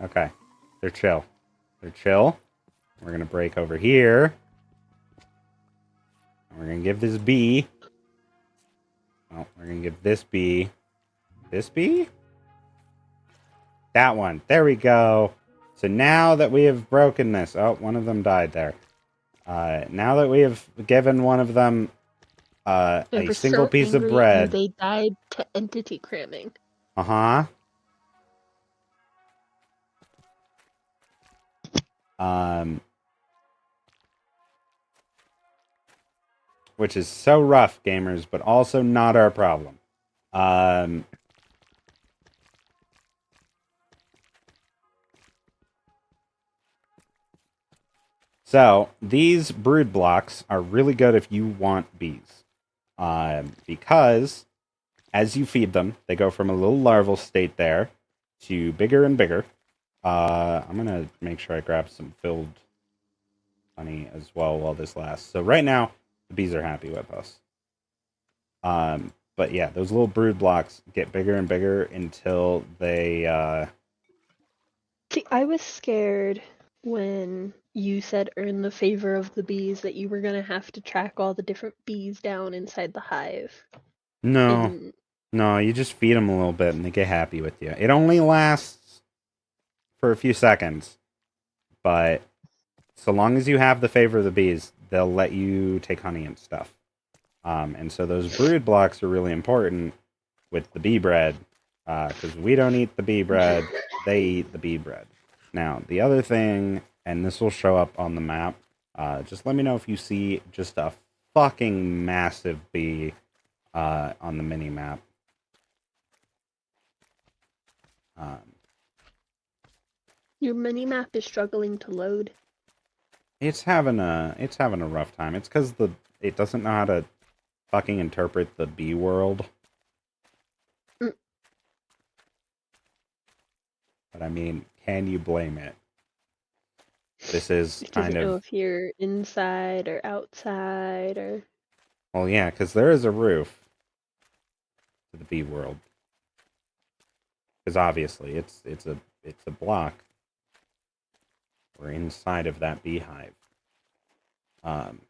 Okay. They're chill. They're chill. We're going to break over here. And we're going to give this bee... Well, we're going to give this bee... This bee? That one. There we go. So now that we have broken this... Oh, one of them died there. Now that we have given one of them a single piece of bread... They died to entity cramming. Uh-huh. Um, which is so rough, gamers, but also not our problem. Um, so these brood blocks are really good if you want bees, because as you feed them, they go from a little larval state there to bigger and bigger. I'm gonna make sure I grab some filled honey as well while this lasts. So right now, the bees are happy with us. But yeah, those little brood blocks get bigger and bigger until they. See, I was scared when you said earn the favor of the bees that you were gonna have to track all the different bees down inside the hive. No, And no, you just feed them a little bit and they get happy with you. It only lasts for a few seconds, but so long as you have the favor of the bees, they'll let you take honey and stuff. And so those brood blocks are really important with the bee bread, because we don't eat the bee bread, they eat the bee bread. Now, the other thing, and this will show up on the map, just let me know if you see just a fucking massive bee on the mini map. your mini map is struggling to load. It's having a rough time. It's because it doesn't know how to fucking interpret the bee world. Mm. But I mean, can you blame it? This is It kind doesn't know of, if you're inside or outside or. well, yeah, because there is a roof to the bee world. Because obviously, it's a block. We're inside of that beehive. And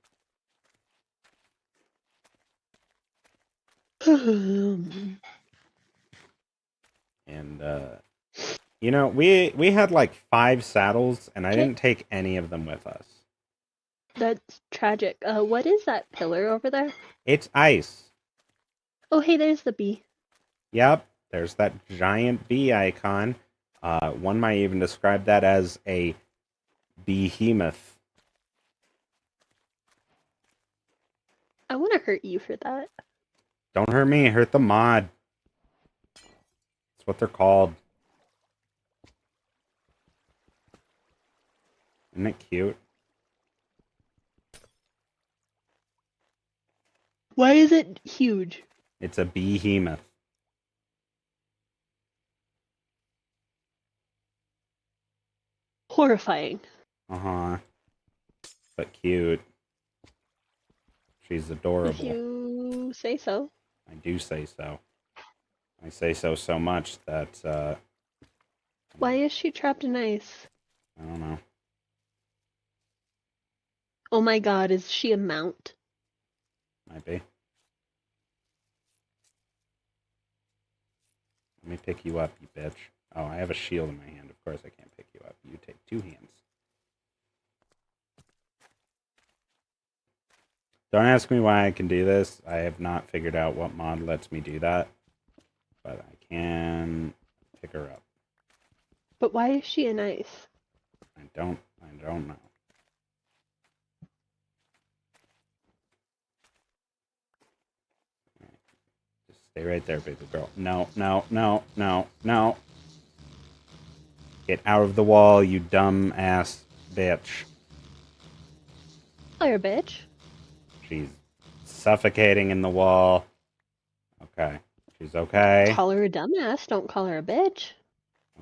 you know, we had like 5 saddles, and I Okay, didn't take any of them with us. that's tragic. What is that pillar over there? It's ice. Oh, hey, there's the bee. Yep, there's that giant bee icon. One might even describe that as a behemoth. I want to hurt you for that. Don't hurt me, hurt the mod. That's what they're called. Isn't it cute? Why is it huge? It's a behemoth. Horrifying. Uh-huh. But cute. She's If adorable. you say so. I do say so. I say so much that, Why is she trapped in ice? I don't know. Oh my god, is she a mount? Might be. Let me pick you up, you bitch. Oh, I have a shield in my hand. Of course I can't pick you up. You take 2 hands. Don't ask me why I can do this. I have not figured out what mod lets me do that. But I can pick her up. But why is she in ice? I don't know. Just stay right there, baby girl. No, no, no, no, no. Get out of the wall, you dumb ass bitch. Oh, you're a bitch. She's suffocating in the wall. Okay. She's okay. Call her a dumbass, don't call her a bitch.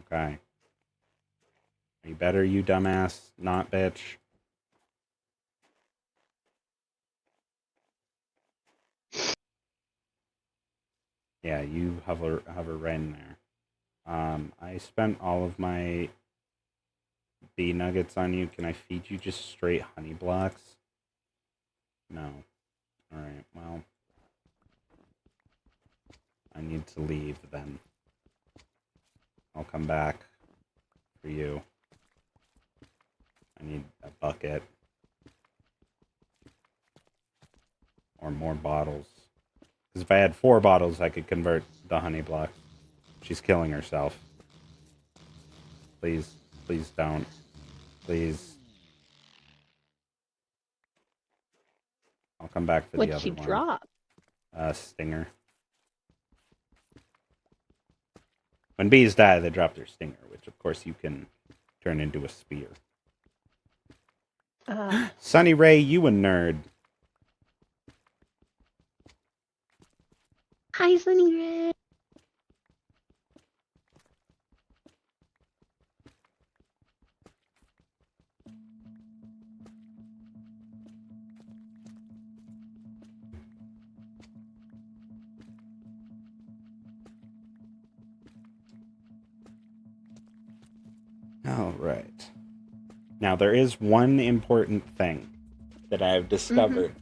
Okay. Are you better, you dumbass? Not bitch. Yeah, you hover right in there. I spent all of my bee nuggets on you. Can I feed you just straight honey blocks? No. Alright, well. I need to leave then. I'll come back for you. I need a bucket. Or more bottles. Because if I had 4 bottles, I could convert the honey blocks. She's killing herself. Please. Please don't. Please. I'll come back for the What'd other she one. drop? Stinger. When bees die, they drop their stinger, which of course you can turn into a spear. Sunny Ray, you a nerd. Hi, Sunny Ray. All right. Now, there is one important thing that I've discovered.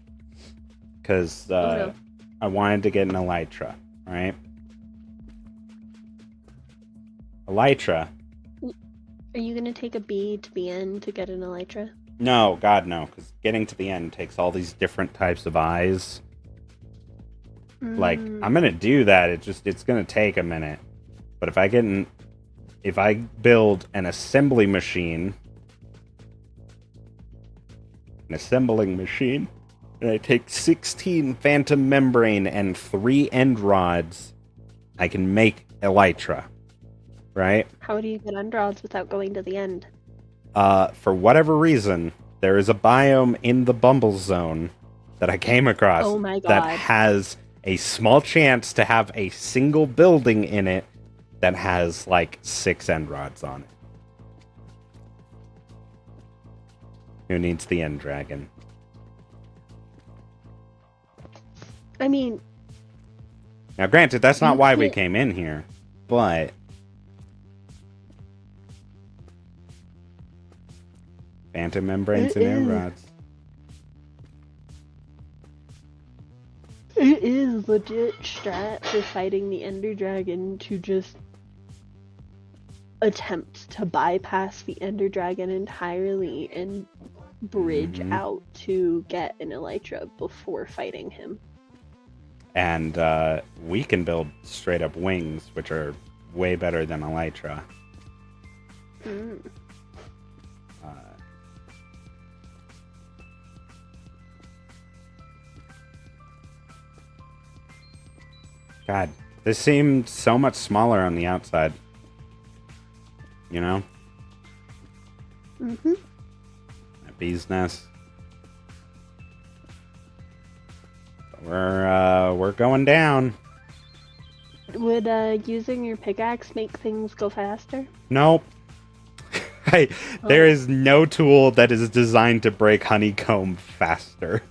Because no. I wanted to get an elytra, right? Elytra. Are you gonna take a bee to the end to get an elytra? No, God, no. Because getting to the end takes all these different types of eyes. Like, I'm going to do that. It's going to take a minute. But if I build an assembly machine, an assembling machine, and I take 16 phantom membrane and 3 end rods, I can make elytra. Right? How do you get end rods without going to the end? For whatever reason, there is a biome in the Bumble Zone that I came across Oh my God. that has a small chance to have a single building in it that has like 6 end rods on it. Who needs the end dragon? I mean... Now granted, that's not why we came in here, but... Phantom membranes and end rods. It is legit strat for fighting the Ender Dragon to just attempt to bypass the Ender Dragon entirely and bridge out to get an elytra before fighting him. And we can build straight up wings, which are way better than elytra. God, this seemed so much smaller on the outside. You know? That bee's nest. We're going down. Would using your pickaxe make things go faster? Nope. There is no tool that is designed to break honeycomb faster.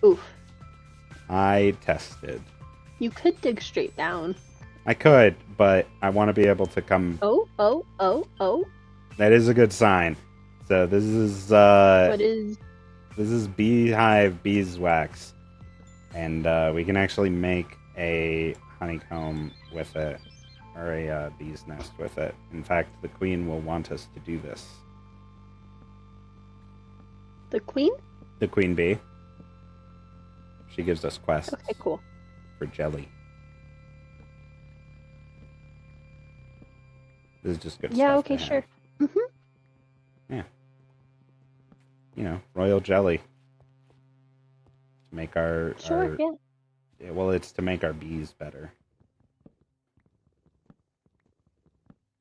Oof. I tested. You could dig straight down. I could, but I want to be able to come... Oh. That is a good sign. So this is... What is... This is beehive beeswax. And we can actually make a honeycomb with it. Or a bee's nest with it. In fact, the queen will want us to do this. The queen? The queen bee. She gives us quests. Okay, cool. For jelly. This is just good stuff. Yeah, okay, sure. Yeah. You know, royal jelly. To make our... Sure, yeah. Well, it's to make our bees better.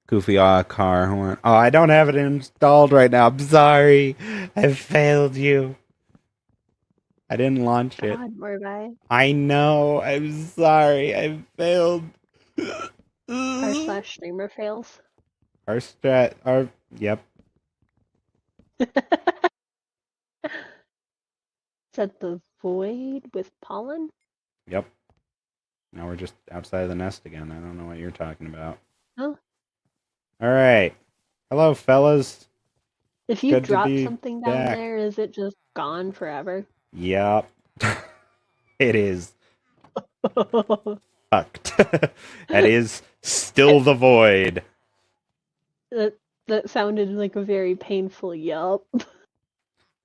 Goofy car. Oh, I don't have it installed right now. I'm sorry. I failed you. I didn't launch it. God, Morbi. I know. I'm sorry. I failed. R/streamer fails. Yep. Is that the void with pollen? Yep. Now we're just outside of the nest again. I don't know what you're talking about. Oh. All right. Hello, fellas. If you drop something down there, is it just gone forever? Yep. It is. Fucked. That is still the void. That sounded like a very painful yup.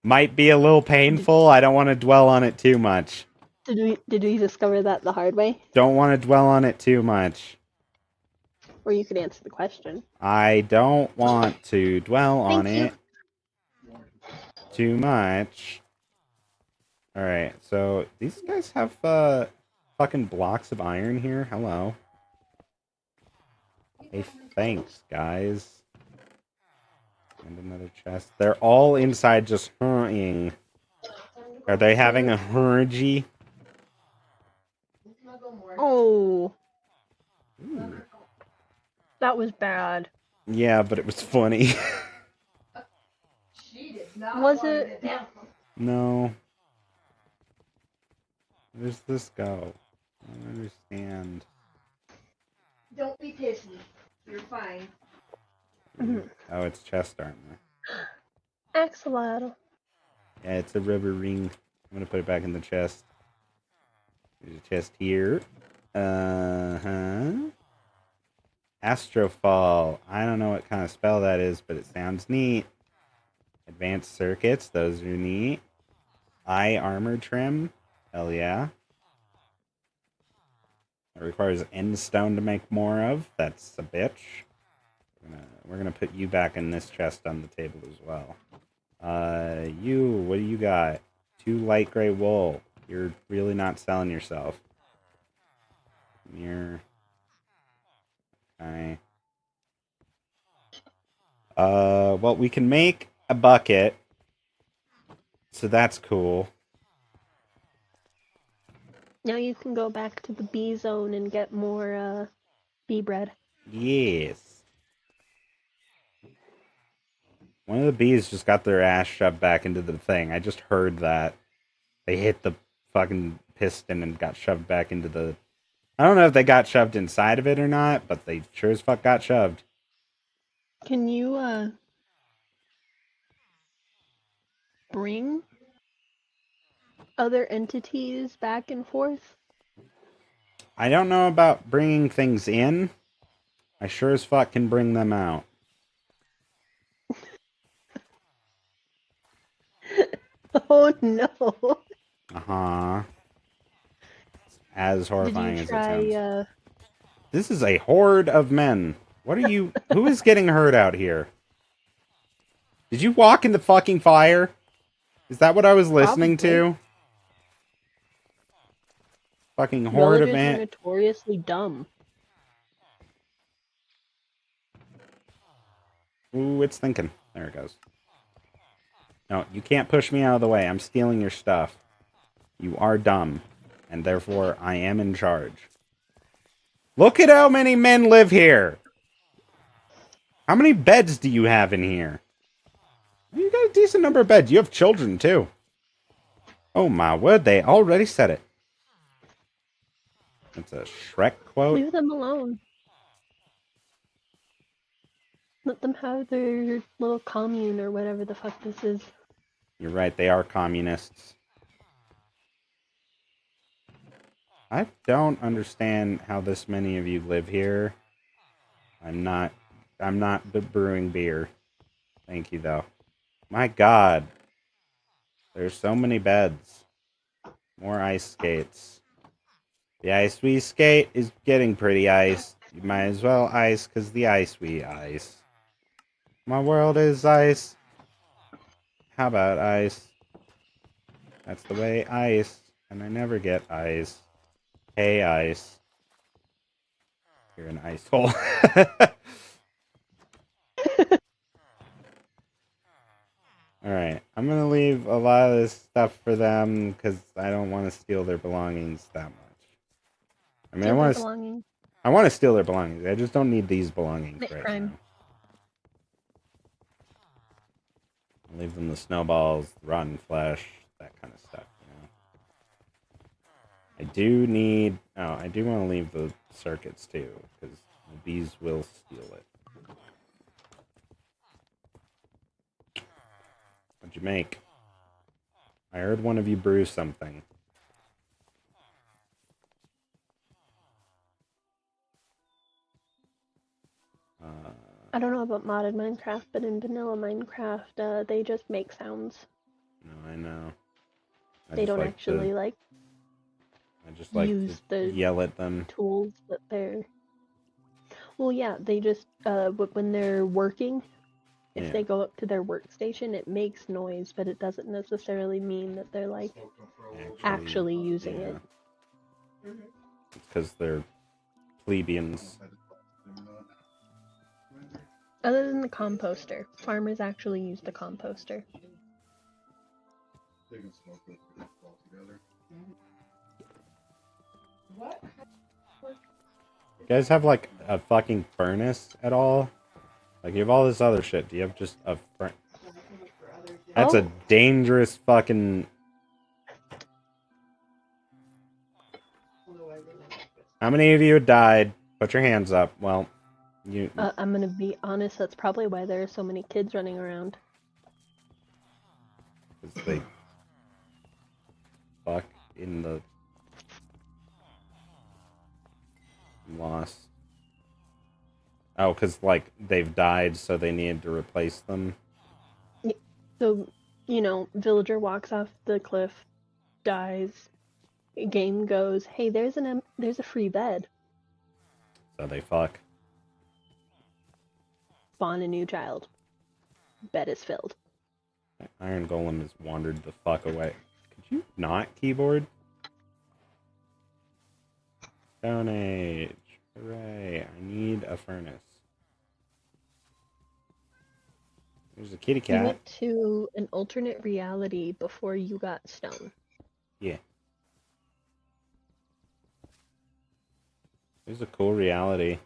Might be a little painful. I don't want to dwell on it too much. Did we discover that the hard way? Don't want to dwell on it too much. Or you could answer the question. I don't want to dwell on Thank you. it too much. Alright, so these guys have fucking blocks of iron here. Hello. Hey, thanks, guys. And another chest. They're all inside just hurrying. Are they having a hurgy? Oh, Ooh. that was bad. Yeah, but it was funny. Was it? No. Where's this go? I don't understand. Don't be pissy. You're fine. Oh, it's chest armor. Axolotl. Yeah, it's a rubber ring. I'm gonna put it back in the chest. There's a chest here. Uh-huh. Astrofall. I don't know what kind of spell that is, but it sounds neat. Advanced circuits. Those are neat. Eye armor trim. Hell yeah. It requires end stone to make more of. That's a bitch. We're gonna put you back in this chest on the table as well. You, what do you got? 2 light gray wool. You're really not selling yourself. Mirror. Okay. Well, we can make a bucket. So that's cool. Now you can go back to the bee zone and get more bee bread. Yes. One of the bees just got their ass shoved back into the thing. I just heard that. They hit the fucking piston and got shoved back into the... I don't know if they got shoved inside of it or not, but they sure as fuck got shoved. Can you bring other entities back and forth? I don't know about bringing things in. I sure as fuck can bring them out. Oh no. Uh-huh. As horrifying Did you as it sounds. try This is a horde of men. What are you... Who is getting hurt out here? Did you walk in the fucking fire? Is that what I was listening to? Fucking horde of villagers are men. notoriously dumb. Ooh, it's thinking. There it goes. No, you can't push me out of the way. I'm stealing your stuff. You are dumb. And therefore, I am in charge. Look at how many men live here! How many beds do you have in here? You got a decent number of beds. You have children, too. Oh my word, they already said it. That's a Shrek quote. Leave them alone. Let them have their little commune or whatever the fuck this is. You're right, they are communists. I don't understand how this many of you live here. I'm not brewing beer. Thank you, though. My god. There's so many beds. More ice skates. The ice we skate is getting pretty iced. You might as well ice, because the ice we ice. My world is ice. How about ice? That's the way ice. And I never get ice. Hey, ice. You're an ice hole. Alright, I'm gonna leave a lot of this stuff for them, because I don't want to steal their belongings that much. I mean, I want to steal their belongings. I just don't need these belongings right now. I'll leave them the snowballs, rotten flesh, that kind of stuff, you know. I do need... Oh, I do want to leave the circuits, too, because the bees will steal it. What'd you make? I heard one of you brew something. I don't know about modded Minecraft, but in vanilla Minecraft, they just make sounds. No, I know. They don't actually, like, I just like use to the yell at them. tools that they're. Well, yeah, they just when they're working, if Yeah. they go up to their workstation, it makes noise, but it doesn't necessarily mean that they're like actually using yeah. it. It's because they're plebeians. Other than the composter, farmers actually use the composter. They can smoke it all together. What? You guys have like a fucking furnace at all? Like you have all this other shit. Do you have just a furnace? That's a Oh. dangerous fucking. How many of you have died? Put your hands up. Well, you. I'm gonna be honest, that's probably why there are so many kids running around. 'Cause they fuck in the lost. Oh, because like they've died, so they need to replace them. So, villager walks off the cliff, dies. Game goes, hey, there's a free bed. So they fuck. Spawn a new child. Bed is filled. Iron Golem has wandered the fuck away. Could you not keyboard? Stone Age. Hooray. I need a furnace. There's a kitty You cat. went to an alternate reality before you got stone. Yeah. There's a cool reality.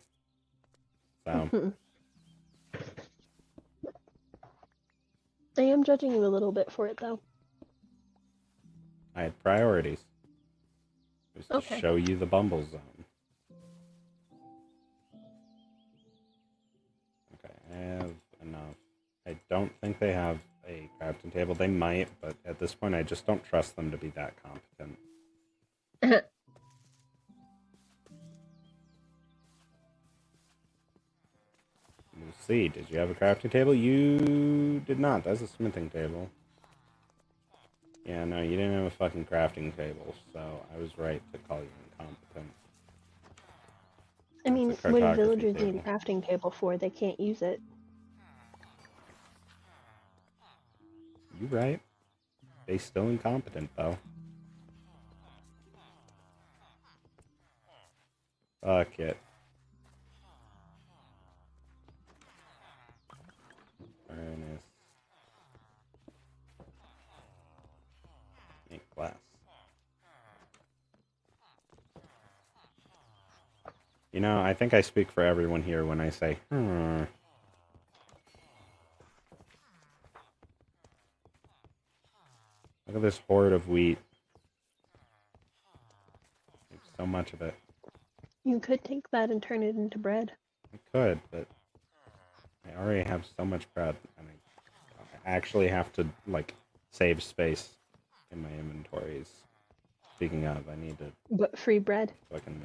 So, I am judging you a little bit for it, though. I had priorities. It was to Okay. show you the Bumble Zone. Okay, I have enough. I don't think they have a crafting table. They might, but at this point I just don't trust them to be that competent. We'll see. Did you have a crafting table? You did not. That's a smithing table. Yeah, no, you didn't have a fucking crafting table, so I was right to call you incompetent. I mean, It's a what do cartography villagers need a table. crafting table for? They can't use it. You right. They still incompetent, though. Fuck it. Furnace. Make glass. You know, I think I speak for everyone here when I say, Look at this horde of wheat. There's so much of it. You could take that and turn it into bread. I could, but I already have so much bread, and I actually have to, like, save space in my inventories. Speaking of, I need to But free bread. fucking...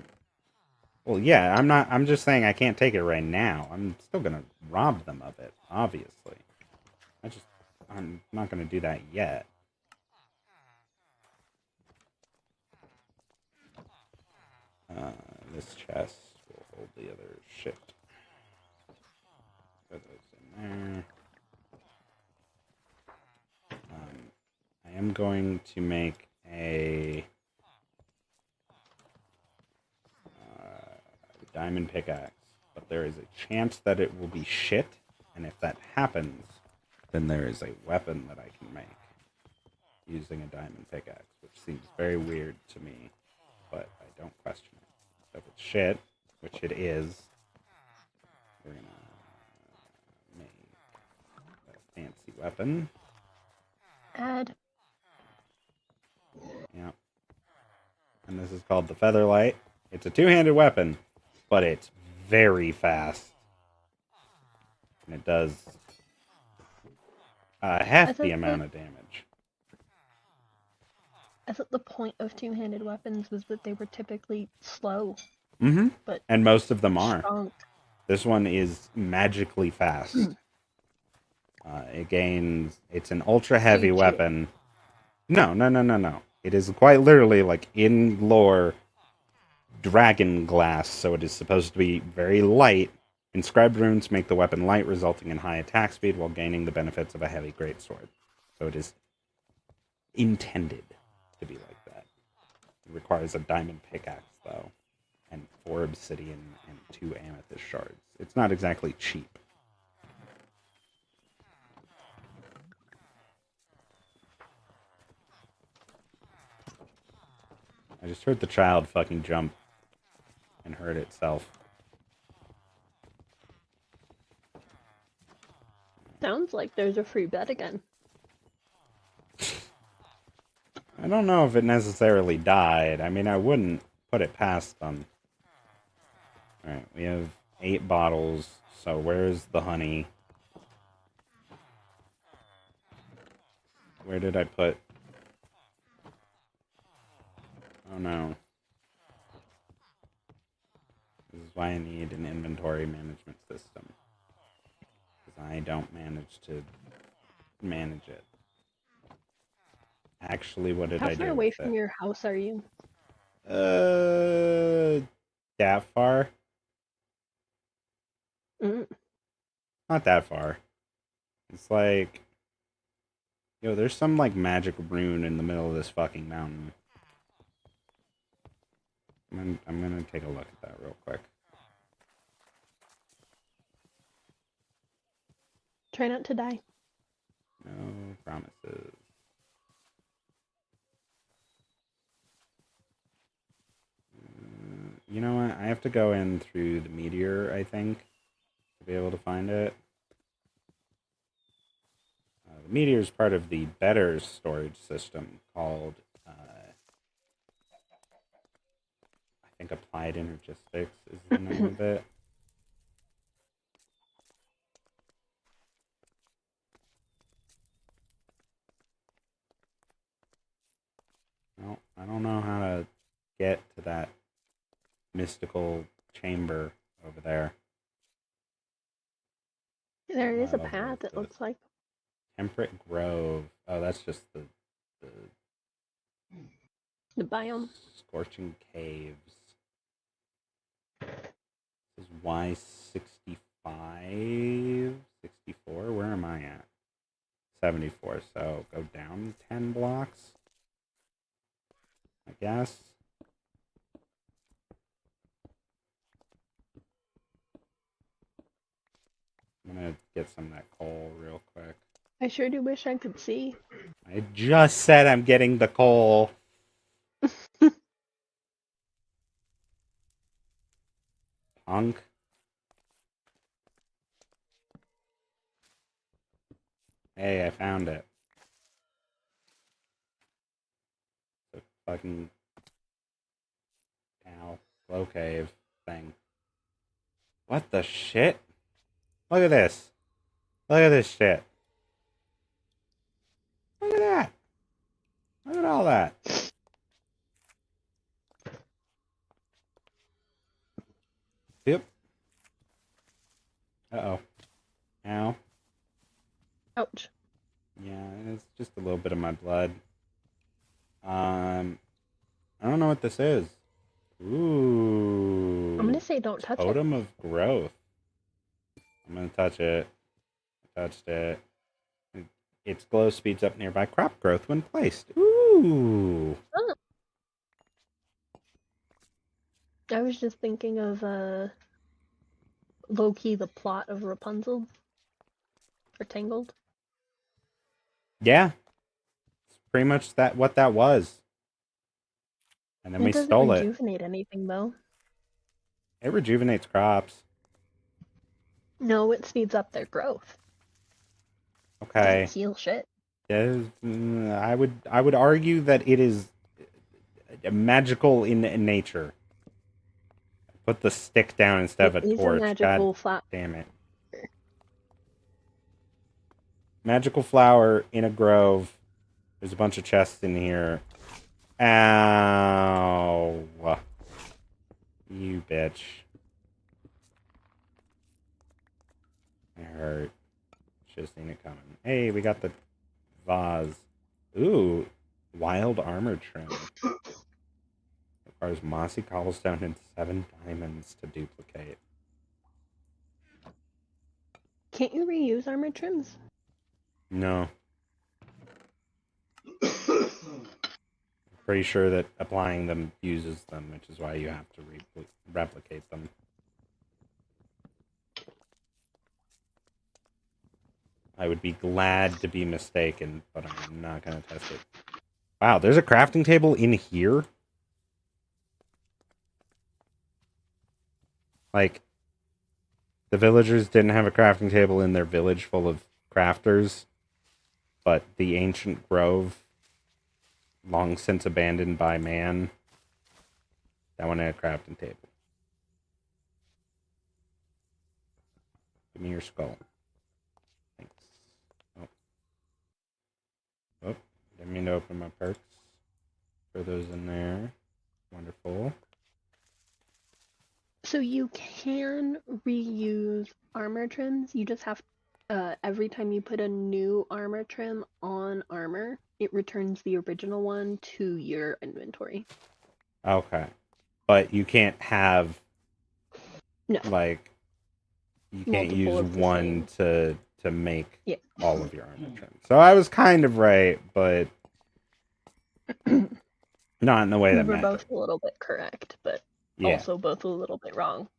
Well, yeah, I'm just saying I can't take it right now. I'm still gonna rob them of it, obviously. I'm not gonna do that yet. This chest will hold the other shit. Put those in there. I am going to make a diamond pickaxe, but there is a chance that it will be shit, and if that happens, then there is a weapon that I can make using a diamond pickaxe, which seems very weird to me, but I don't question it. So if it's shit, which it is, we're gonna make a fancy weapon. Add. Yeah. And this is called the Featherlight. It's a two-handed weapon, but it's very fast. And it does half the amount of damage. I thought the point of two-handed weapons was that they were typically slow. Mm-hmm. But and most of them are. strong. This one is magically fast. It's an ultra heavy weapon. No. It is quite literally, like, in lore, dragon glass, so it is supposed to be very light. Inscribed runes make the weapon light, resulting in high attack speed while gaining the benefits of a heavy greatsword. So it is intended to be like that. It requires a diamond pickaxe, though, and 4 obsidian and 2 amethyst shards. It's not exactly cheap. I just heard the child fucking jump and hurt itself. Sounds like there's a free bed again. I don't know if it necessarily died. I mean, I wouldn't put it past them. Alright, we have 8 bottles, so where's the honey? Where did I put... Oh no. This is why I need an inventory management system. Because I don't manage to manage it. Actually, what did I do? How far away with from it? your house are you? That far? Mm. Not that far. It's like... Yo, there's some, like, magic rune in the middle of this fucking mountain. I'm gonna take a look at that real quick. Try not to die. No promises. You know what? I have to go in through the meteor, I think, to be able to find it. The meteor is part of the better storage system called, I think, Applied Energistics is the name of it. No, I don't know how to get to that mystical chamber over there. There is a Wow, path, it the- looks like. Temperate Grove. Oh, that's just the The biome. Scorching Caves. This is Y65? 64? Where am I at? 74. So go down 10 blocks, I guess. I'm gonna get some of that coal real quick. I sure do wish I could see. I just said I'm getting the coal. Punk. Hey, I found it. The fucking slow cave thing. What the shit? Look at this. Look at this shit. Look at that. Look at all that. Yep. Uh-oh. Ow. Ouch. Yeah, it's just a little bit of my blood. I don't know what this is. Ooh. I'm gonna say don't touch it. Totem of Growth. I'm gonna touch it. I touched it. Its glow speeds up nearby crop growth when placed. Ooh. Oh. I was just thinking of low-key the plot of Rapunzel. Or Tangled. Yeah. It's pretty much what that was. And then we stole It it. doesn't rejuvenate anything, though. It rejuvenates crops. No, it speeds up their growth. Okay. Doesn't heal shit. I would argue that it is magical in nature. Put the stick down instead of a It is torch. a magical God flower. damn it. Magical flower in a grove. There's a bunch of chests in here. Ow. You bitch. I hurt. Should have seen it coming. Hey, we got the vase. Ooh. Wild armor trim. Requires mossy cobblestone and 7 diamonds to duplicate. Can't you reuse armor trims? No. Pretty sure that applying them uses them, which is why you have to replicate them. I would be glad to be mistaken, but I'm not going to test it. Wow, there's a crafting table in here? Like, the villagers didn't have a crafting table in their village full of crafters, but the ancient grove, long since abandoned by man, that one had a crafting table. Give me your skull. Thanks. Oh, didn't mean to open my perks. Throw those in there. Wonderful. So you can reuse armor trims. You just have every time you put a new armor trim on armor, it returns the original one to your inventory. Okay. But you can't have, No. like, you can't Multiple use of the one to make Yeah. all of your armor trims. So I was kind of right, but not in the way We that were mattered. both a little bit correct, but Yeah. also both a little bit wrong.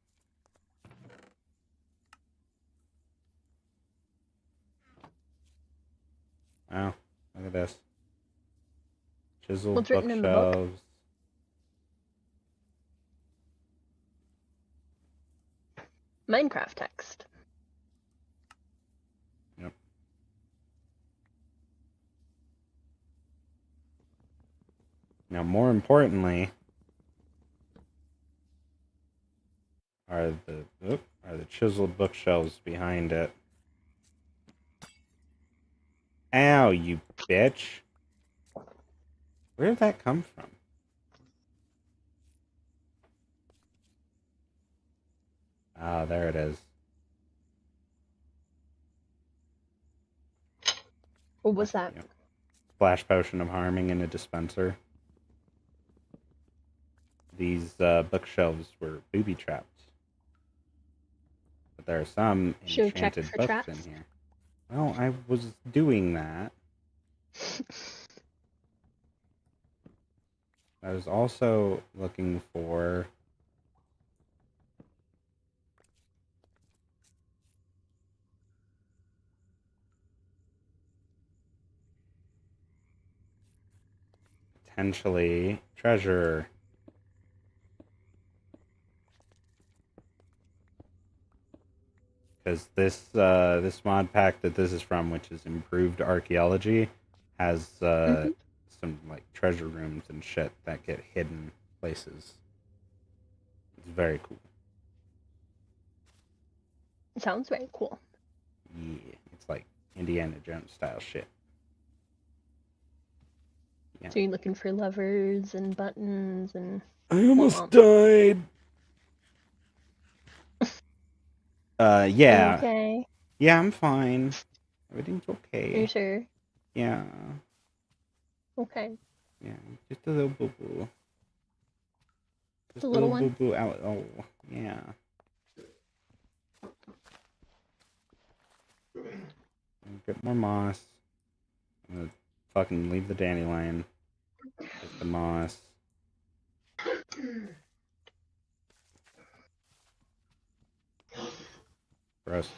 Wow. Look at this. Chiseled What's written in the book? bookshelves. Minecraft text. Yep. Now, more importantly, are the chiseled bookshelves behind it. Ow, you bitch. Where did that come from? Ah, there it is. What was that? Yep. Splash potion of harming in a dispenser. These bookshelves were booby trapped. But there are some Should check enchanted for books traps? in here. Well, I was doing that. I was also looking for potentially treasure. Because this mod pack that this is from, which is improved archaeology, has some like treasure rooms and shit that get hidden places. It's very cool. It sounds very cool. Yeah, it's like Indiana Jones style shit. Yeah. So you're looking for levers and buttons and I almost whatnot. died. Yeah. Okay. Yeah, I'm fine. Everything's Are okay. you sure? Yeah. Okay. Yeah, just a little boo boo. Just a little one? boo boo out. Oh, yeah. Get more moss. I'm gonna fucking leave the dandelion. Get the moss. Gross.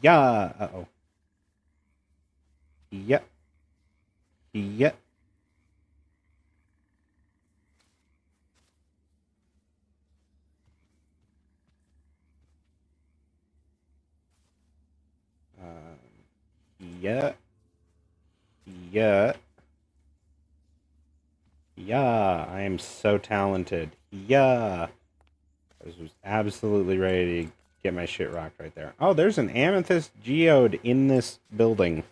Yeah. Uh-oh. Yep. Yep. Yeah. Yeah. Yeah. I am so talented. Yeah. I was absolutely ready to get my shit rocked right there. Oh, there's an amethyst geode in this building.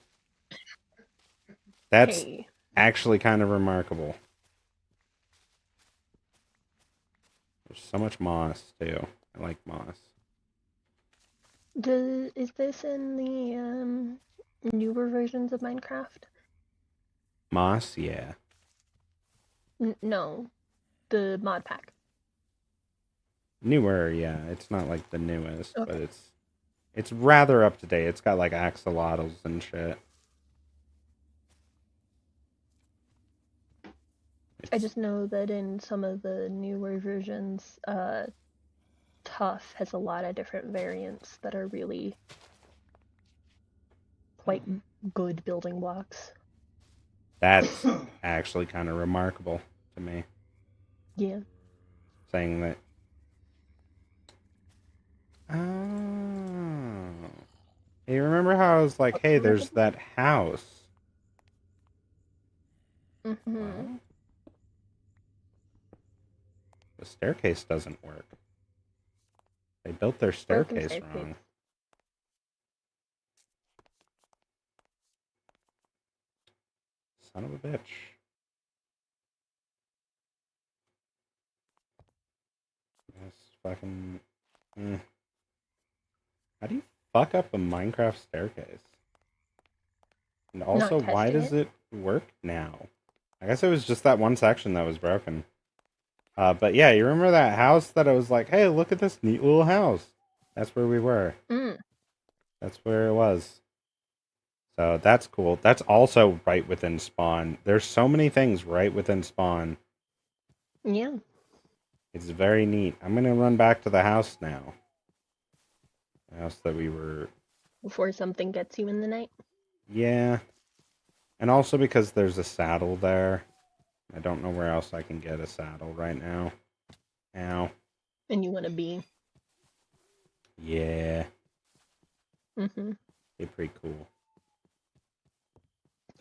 That's Hey. actually kind of remarkable. There's so much moss, too. I like moss. Is this in the newer versions of Minecraft? Moss, yeah. No, the mod pack. Newer, yeah. It's not like the newest, but Okay. it's rather up to date. It's got like axolotls and shit. I just know that in some of the newer versions, Tough has a lot of different variants that are really quite good building blocks. That's actually kind of remarkable to me. Yeah. Saying that. Oh. Hey, remember how I was like, hey, there's that house? Mm-hmm. Well, the staircase doesn't work. They built their Broken staircase staircase. wrong. Son of a bitch. Yes, fucking. How do you fuck up a Minecraft staircase? And also, Not why testing does it. it work now? I guess it was just that one section that was broken. But yeah, you remember that house that I was like, hey, look at this neat little house? That's where we were. Mm. That's where it was. So that's cool. That's also right within spawn. There's so many things right within spawn. Yeah. It's very neat. I'm gonna run back to the house now. The house that we were. Before something gets you in the night. Yeah. And also because there's a saddle there. I don't know where else I can get a saddle right now. Ow. And you want to be. Yeah. Mm-hmm. They're pretty cool.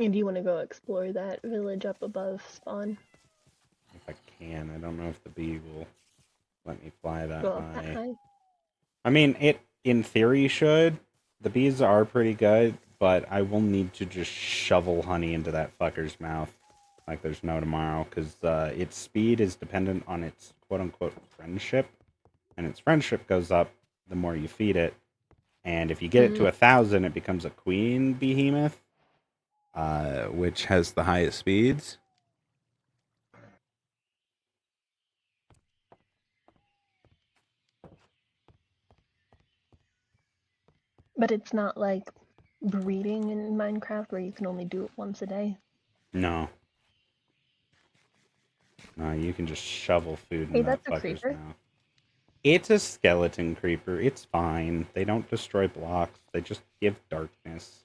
And you want to go explore that village up above spawn. If I can. I don't know if the bee will let me fly that Go up that high. high. I mean, it in theory should. The bees are pretty good, but I will need to just shovel honey into that fucker's mouth like there's no tomorrow, because its speed is dependent on its quote-unquote friendship, and its friendship goes up the more you feed it, and if you get it to 1,000, it becomes a queen behemoth, which has the highest speeds. But it's not like breeding in Minecraft where you can only do it once a day. No. No, you can just shovel food Hey, in that that's a fucker's creeper. mouth. It's a skeleton creeper. It's fine. They don't destroy blocks. They just give darkness.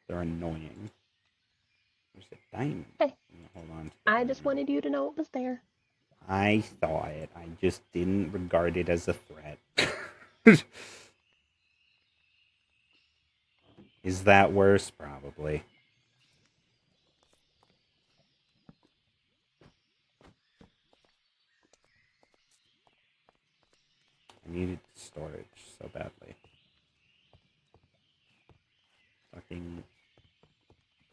They're annoying. There's a diamond. Hey. Hold on to the I diamond. just wanted you to know it was there. I saw it. I just didn't regard it as a threat. Is that worse? Probably. I needed storage so badly. Fucking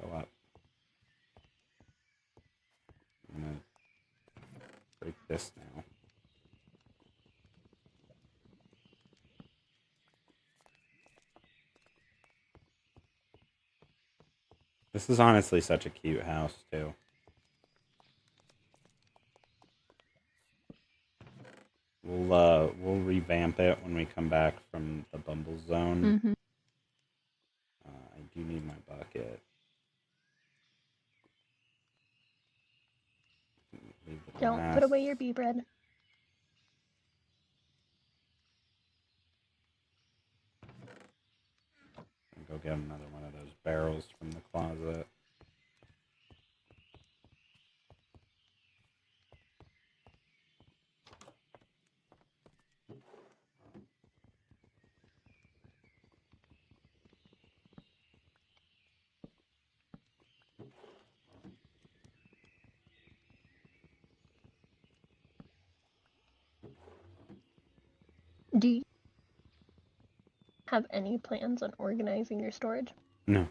go up. I'm gonna break this now. This is honestly such a cute house, too. We'll revamp it when we come back from the Bumble Zone. Mm-hmm. I do need my bucket. Leave the Don't glass. put away your bee bread. And go get another one of those barrels from the closet. Do you have any plans on organizing your storage? No.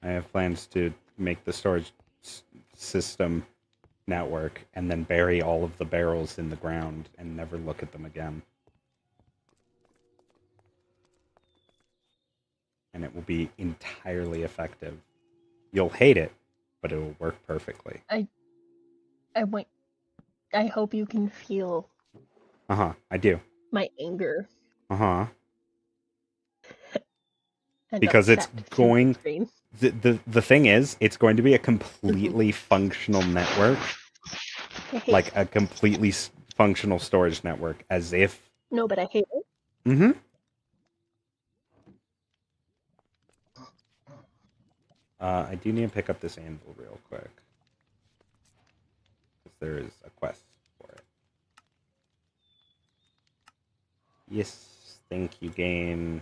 I have plans to make the storage system network and then bury all of the barrels in the ground and never look at them again. and it will be entirely effective. You'll hate it, but it will work perfectly. I hope you can feel I do. my anger and Because it's upset through the going... screen. The thing is, it's going to be a completely functional network. I hate Like it. a completely functional storage network, as if... No, but I hate it. Mm-hmm. I do need to pick up this anvil real quick. Because there is a quest for it. Yes, thank you, game.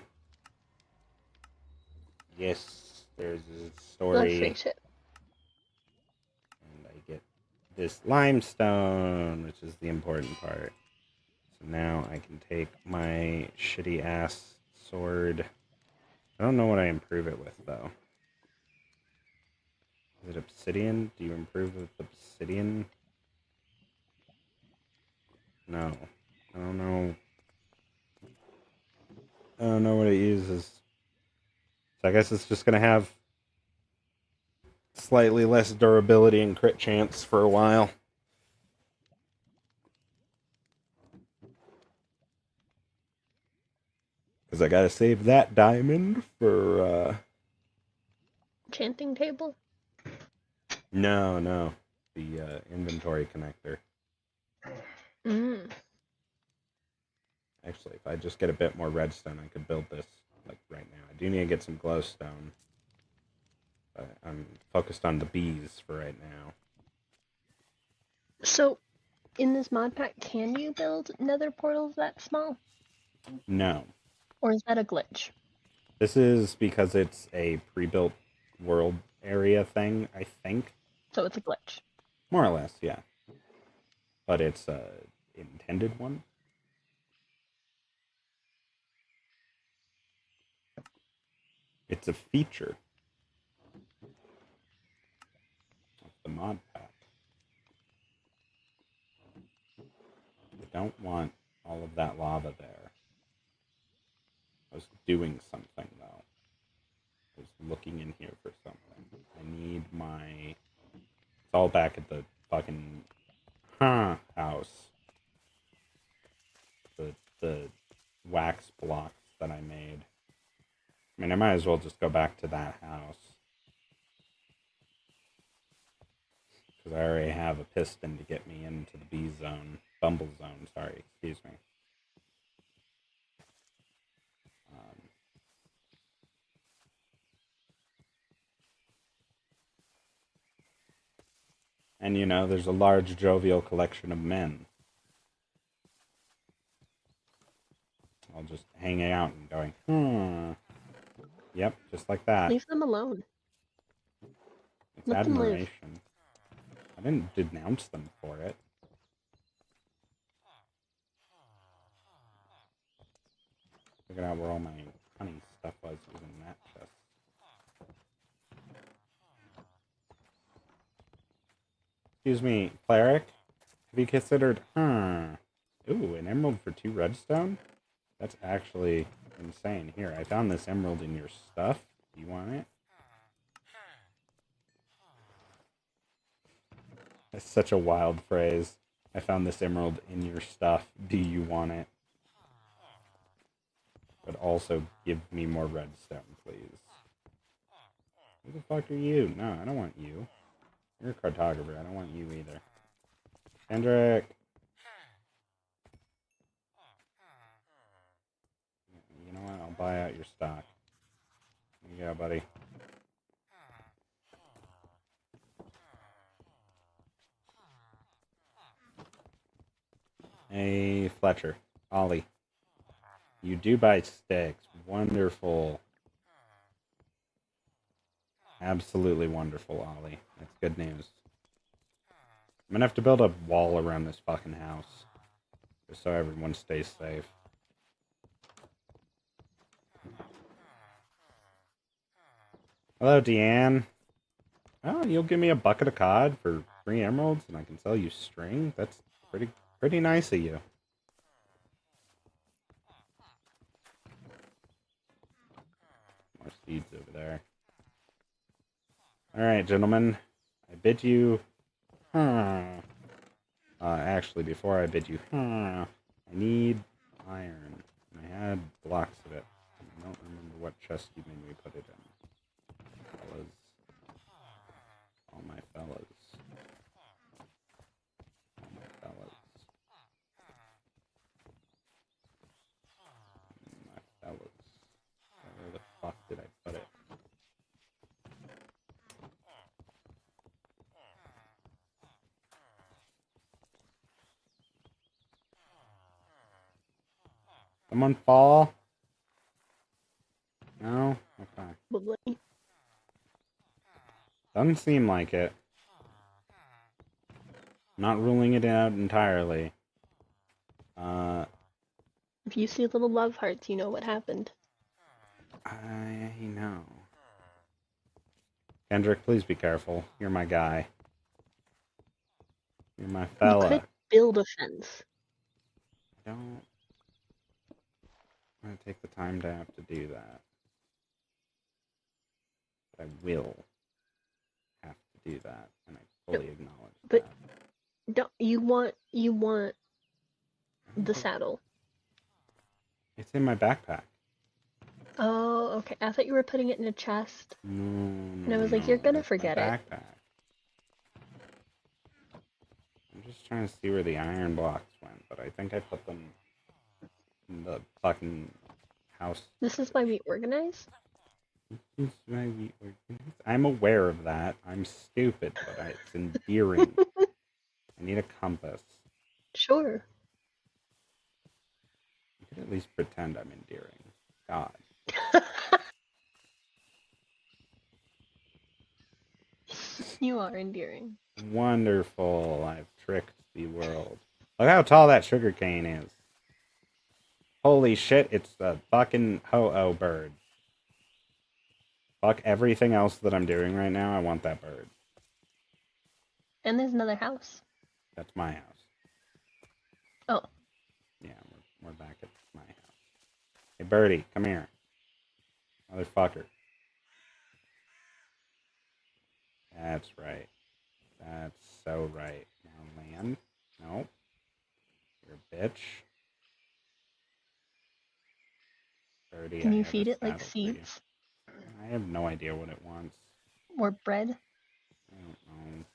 Yes, there's a story. Let's finish it. And I get this limestone, which is the important part. So now I can take my shitty ass sword. I don't know what I improve it with, though. Is it obsidian? Do you improve with obsidian? No. I don't know. I don't know what it uses. So I guess it's just gonna have slightly less durability and crit chance for a while. Because I gotta save that diamond for, Chanting table? No. The, inventory connector. Actually, if I just get a bit more redstone, I could build this, like, right now. I do need to get some glowstone. But I'm focused on the bees for right now. So, in this mod pack, can you build nether portals that small? No. Or is that a glitch? This is because it's a pre-built world area thing, I think. So it's a glitch. More or less, yeah. But it's a intended one. It's a feature of the mod pack. I don't want all of that lava there. I was doing something, though. I was looking in here for something. I need my... It's all back at the fucking... house. The wax blocks that I made. I mean, I might as well just go back to that house. Because I already have a piston to get me into the bee zone. Bumble zone, sorry, excuse me. And you know, there's a large jovial collection of men. All just hanging out and going, Yep, just like that. Leave them alone. It's Let them live. admiration. I didn't denounce them for it. Figured out where all my honey stuff was using that chest. Excuse me, cleric? Have you considered, Ooh, an emerald for 2 redstone? That's actually insane. Here, I found this emerald in your stuff. Do you want it? That's such a wild phrase. I found this emerald in your stuff. Do you want it? But also give me more redstone, please. Who the fuck are you? No, I don't want you. You're a cartographer. I don't want you either. Hendrik! You know what? I'll buy out your stock. Here you go, buddy. Hey, Fletcher. Ollie. You do buy sticks. Wonderful. Absolutely wonderful, Ollie. That's good news. I'm gonna have to build a wall around this fucking house. Just so everyone stays safe. Hello, Deanne. Oh, you'll give me a bucket of cod for 3 emeralds and I can sell you string? That's pretty nice of you. There's seeds over there. Alright, gentlemen. I bid you... actually, before I bid you... I need iron. I had blocks of it. I don't remember what chest you made me put it in. Fellas. All my fellas. All my fellas. My fellas. Where the fuck did I put it? Someone fall? No? Okay. Probably. Doesn't seem like it. Not ruling it out entirely. If you see little love hearts, you know what happened. I know. Kendrick, please be careful. You're my guy. You're my You fella. could build a fence. I don't want to take the time to have to do that. But I will have to do that, and I fully acknowledge But that. don't you want the saddle? It's in my backpack. Oh, okay. I thought you were putting it in a chest. No, And I was like, you're gonna forget it. backpack. I'm just trying to see where the iron blocks went, but I think I put them in the fucking house. This is why we organize? This is why we organize. I'm aware of that. I'm stupid, but it's endearing. I need a compass. Sure. You could at least pretend I'm endearing. God. You are endearing. Wonderful. I've tricked the world. Look how tall that sugar cane is. Holy shit, it's a fucking ho-oh bird. Fuck everything else that I'm doing right now, I want that bird. And there's another house. That's my house. Oh. Yeah, we're back at my house. Hey, birdie, come here. Motherfucker. That's right. That's so right. Now land. Nope. You're a bitch. Birdie, Can I you have feed a it like saddle for you. seeds? I have no idea what it wants. Or bread? I don't know.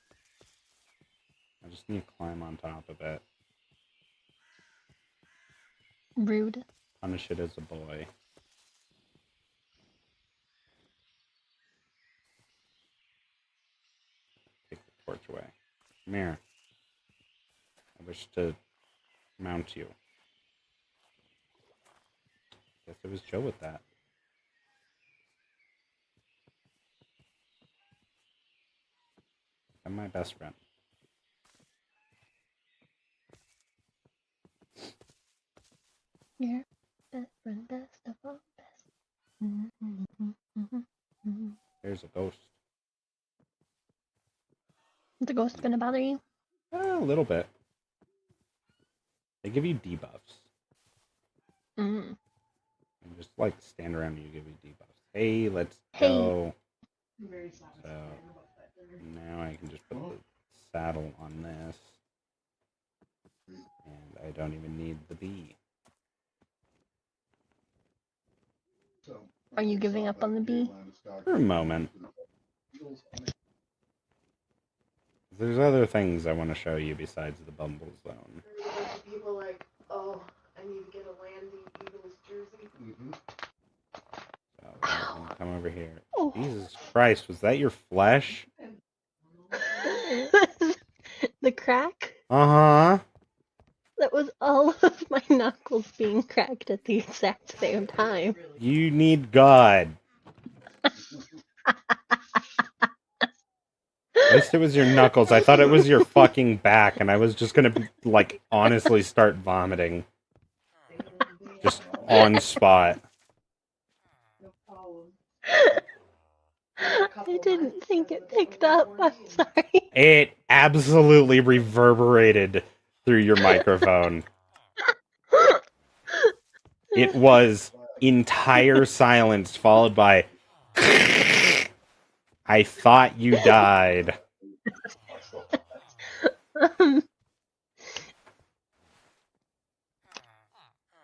I just need to climb on top of it. Rude. Punish it as a boy. Take the torch away. Come here. I wish to mount you. Guess it was Joe with that. I'm my best friend. Yeah. Best friend, best of all best. There's a ghost. Is the ghost gonna bother you? A little bit. They give you debuffs. Mm. And just like stand around and you give you debuffs. Hey, let's Hey. go. I'm very So satisfied about that dinner. now I can just put the saddle on this. And I don't even need the bee. So, Are you giving up on the bee? For a moment. There's other things I want to show you besides the Bumble Zone. There's a bunch of people like, oh, I need to get a Landing Eagles jersey. Mm-hmm. So I'm gonna come over here. Oh. Jesus Christ, was that your flesh? The crack? Uh-huh. That was all of my knuckles being cracked at the exact same time. You need God. At least it was your knuckles. I thought it was your fucking back, and I was just gonna, like, honestly start vomiting. Just on spot. No problem. I didn't think it picked up. I'm sorry. It absolutely reverberated through your microphone. It was entire silence followed by I thought you died.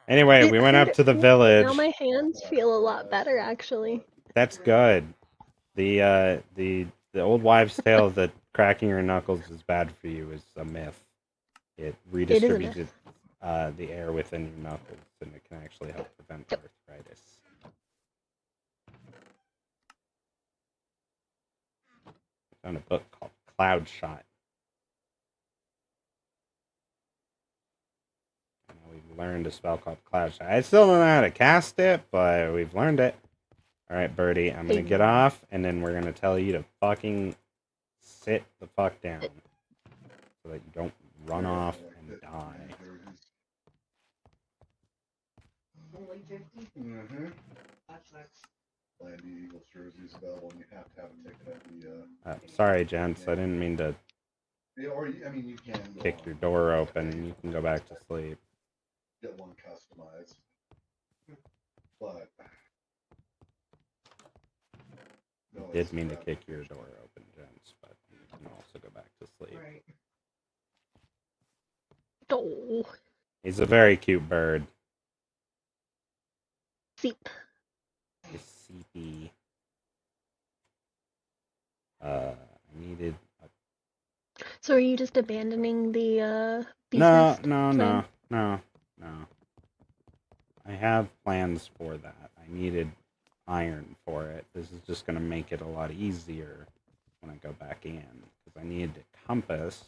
Anyway, It we went up hurt. to the Now village. my hands feel a lot better, actually. That's good. The old wives' tale that cracking your knuckles is bad for you is a myth. It It is a redistributes myth. the air within your knuckles, and it can actually help prevent Yep. arthritis. I found a book called Cloud Shot. And we've learned a spell called Cloud Shot. I still don't know how to cast it, but we've learned it. All right, Birdie, I'm gonna get off, and then we're gonna tell you to fucking sit the fuck down, so that you don't run off and die. Only 50? Mm-hmm. That's nice. Land Eagles jerseys available, and you have to have a ticket at the. Sorry, gents. I didn't mean to Or I mean, you can go kick on your door and open, and you can go back to sleep. get one customized, but no, Did mean to kick your door open, gents, but you can also go back to sleep. Right. Oh, He's a very cute bird. seep. He's sleepy. I needed a... So are you just abandoning the bee's No, nest plan? no. I have plans for that. I needed iron for it. This is just going to make it a lot easier when I go back in, because I need a compass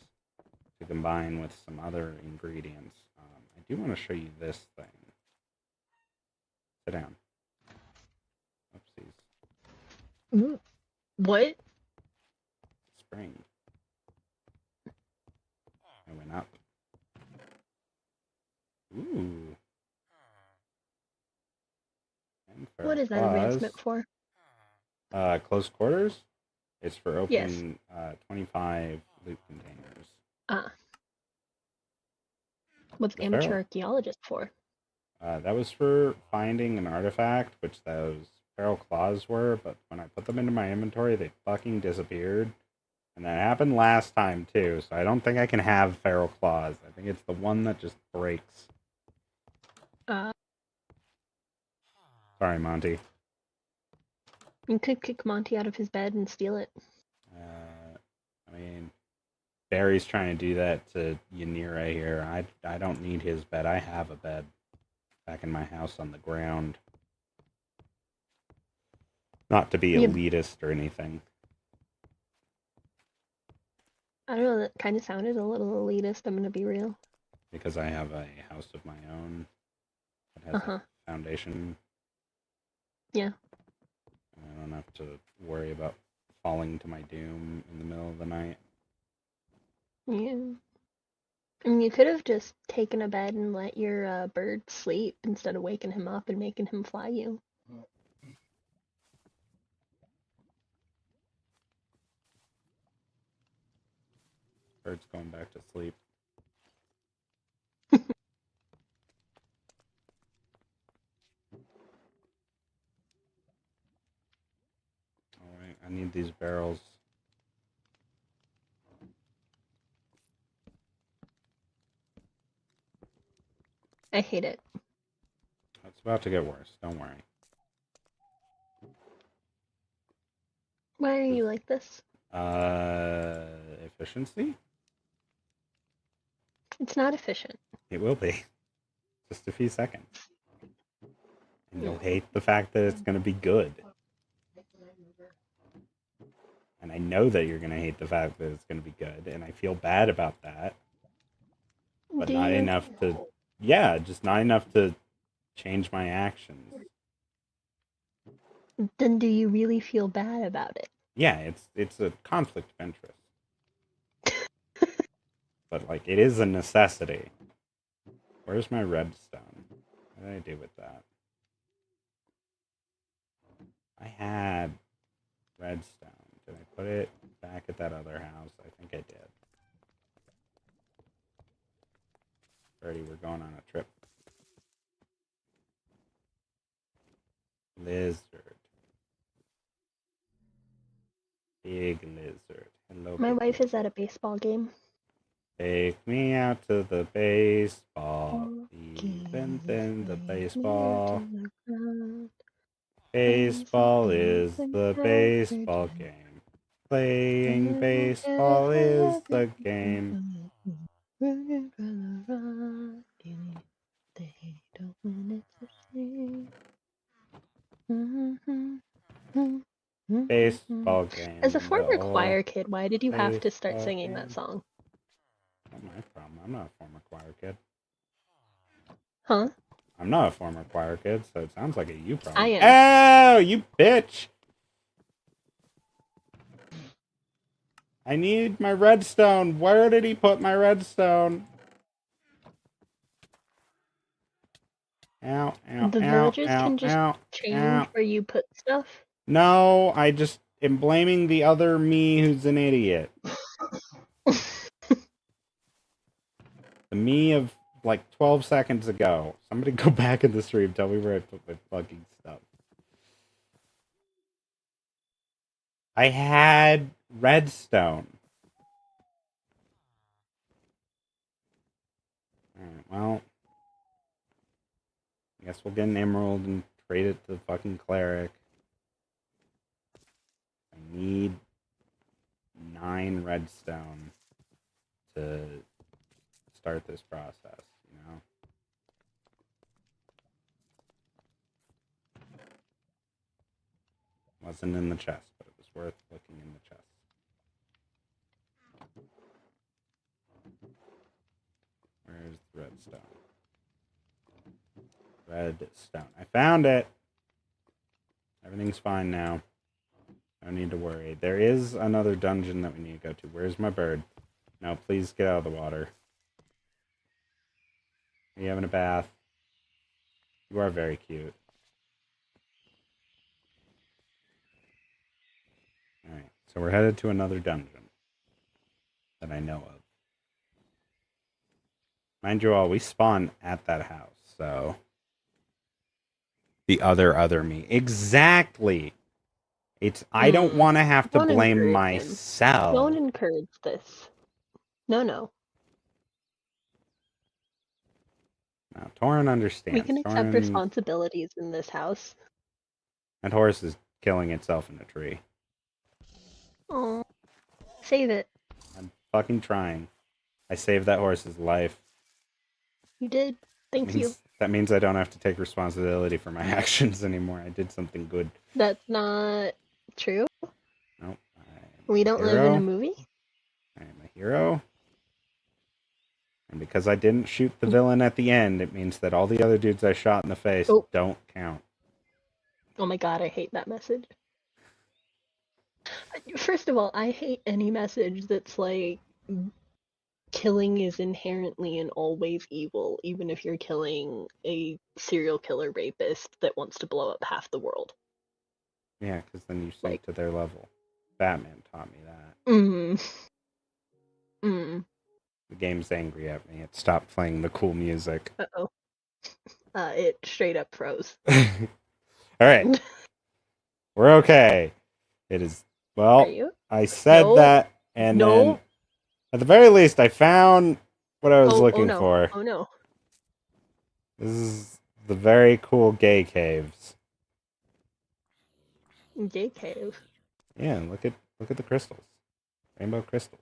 to combine with some other ingredients. I do want to show you this thing. Sit down. Oopsies. Ooh. What? Spring. I went up. Ooh. And What is that claws. advancement for? Close quarters. It's for Yes. opening 25 loot containers. What's The amateur feral. archaeologist for? That was for finding an artifact, which those feral claws were, but when I put them into my inventory, they fucking disappeared. And that happened last time, too, so I don't think I can have feral claws. I think it's the one that just breaks. Sorry, Monty. You could kick Monty out of his bed and steal it. I mean, Barry's trying to do that to Yanira here. I don't need his bed. I have a bed back in my house on the ground. Not to be elitist or anything. I don't know, that kind of sounded a little elitist, I'm gonna be real. Because I have a house of my own that has a foundation. Yeah. I don't have to worry about falling to my doom in the middle of the night. Yeah. I mean, you could have just taken a bed and let your bird sleep instead of waking him up and making him fly you. Bird's going back to sleep. Alright, I need these barrels. I hate it. It's about to get worse, don't worry. Why are you like this? Efficiency? It's not efficient. It will be. Just a few seconds. And you'll hate the fact that it's going to be good. And I know that you're going to hate the fact that it's going to be good, and I feel bad about that. But Do not you? enough to... Yeah, just not enough to change my actions. Then do you really feel bad about it? Yeah, it's a conflict of interest. But, like, it is a necessity. Where's my redstone? What did I do with that? I had redstone. Did I put it back at that other house? I think I did. Already, we're going on a trip. Lizard. life is at a baseball game. Take me out to the baseball, Walking even with then the me baseball. to the ground. Baseball is the baseball game. Playing baseball is the game. They don't want it to sing. Baseball game. As a the former whole choir kid, why did you have to start baseball singing that game. song? Not my problem. I'm not a former choir kid. Huh? I'm not a former choir kid, so it sounds like a you problem. I am. Oh, you bitch! I need my redstone. Where did he put my redstone? Ow, ow, The ow, villagers ow, can just ow, change ow. where you put stuff. No, I just am blaming the other me who's an idiot. The me of like 12 seconds ago. Somebody go back in the stream. Tell me where I put my fucking stuff. I had redstone. Alright, well. I guess we'll get an emerald and trade it to the fucking cleric. I need 9 redstone to start this process, you know? Wasn't in the chest, but it was worth looking in the chest. Where's the redstone? Redstone. I found it! Everything's fine now. No need to worry. There is another dungeon that we need to go to. Where's my bird? No, please get out of the water. Are you having a bath? You are very cute. Alright, so we're headed to another dungeon that I know of. Mind you all, we spawn at that house, so... The other me. Exactly! I don't want to have to Don't blame encourage him. myself. Don't encourage this. No. No, Torin understands. We can accept responsibilities in this house. That horse is killing itself in a tree. Oh, save it. I'm fucking trying. I saved that horse's life. You did. Thank you. That means I don't have to take responsibility for my actions anymore. I did something good. That's not true. Nope. We don't live in a movie. I am a hero. And because I didn't shoot the villain at the end, it means that all the other dudes I shot in the face don't count. Oh my god, I hate that message. First of all, I hate any message that's like, killing is inherently and always evil, even if you're killing a serial killer rapist that wants to blow up half the world. Yeah, because then you sink to their level. Batman taught me that. The game's angry at me. It stopped playing the cool music. Uh-oh. It straight up froze. Alright. We're okay. It is... Well, I said that, and then... At the very least, I found what I was looking for. Oh no. This is the very cool gay caves. Gay cave? Yeah, look at the crystals. Rainbow crystals.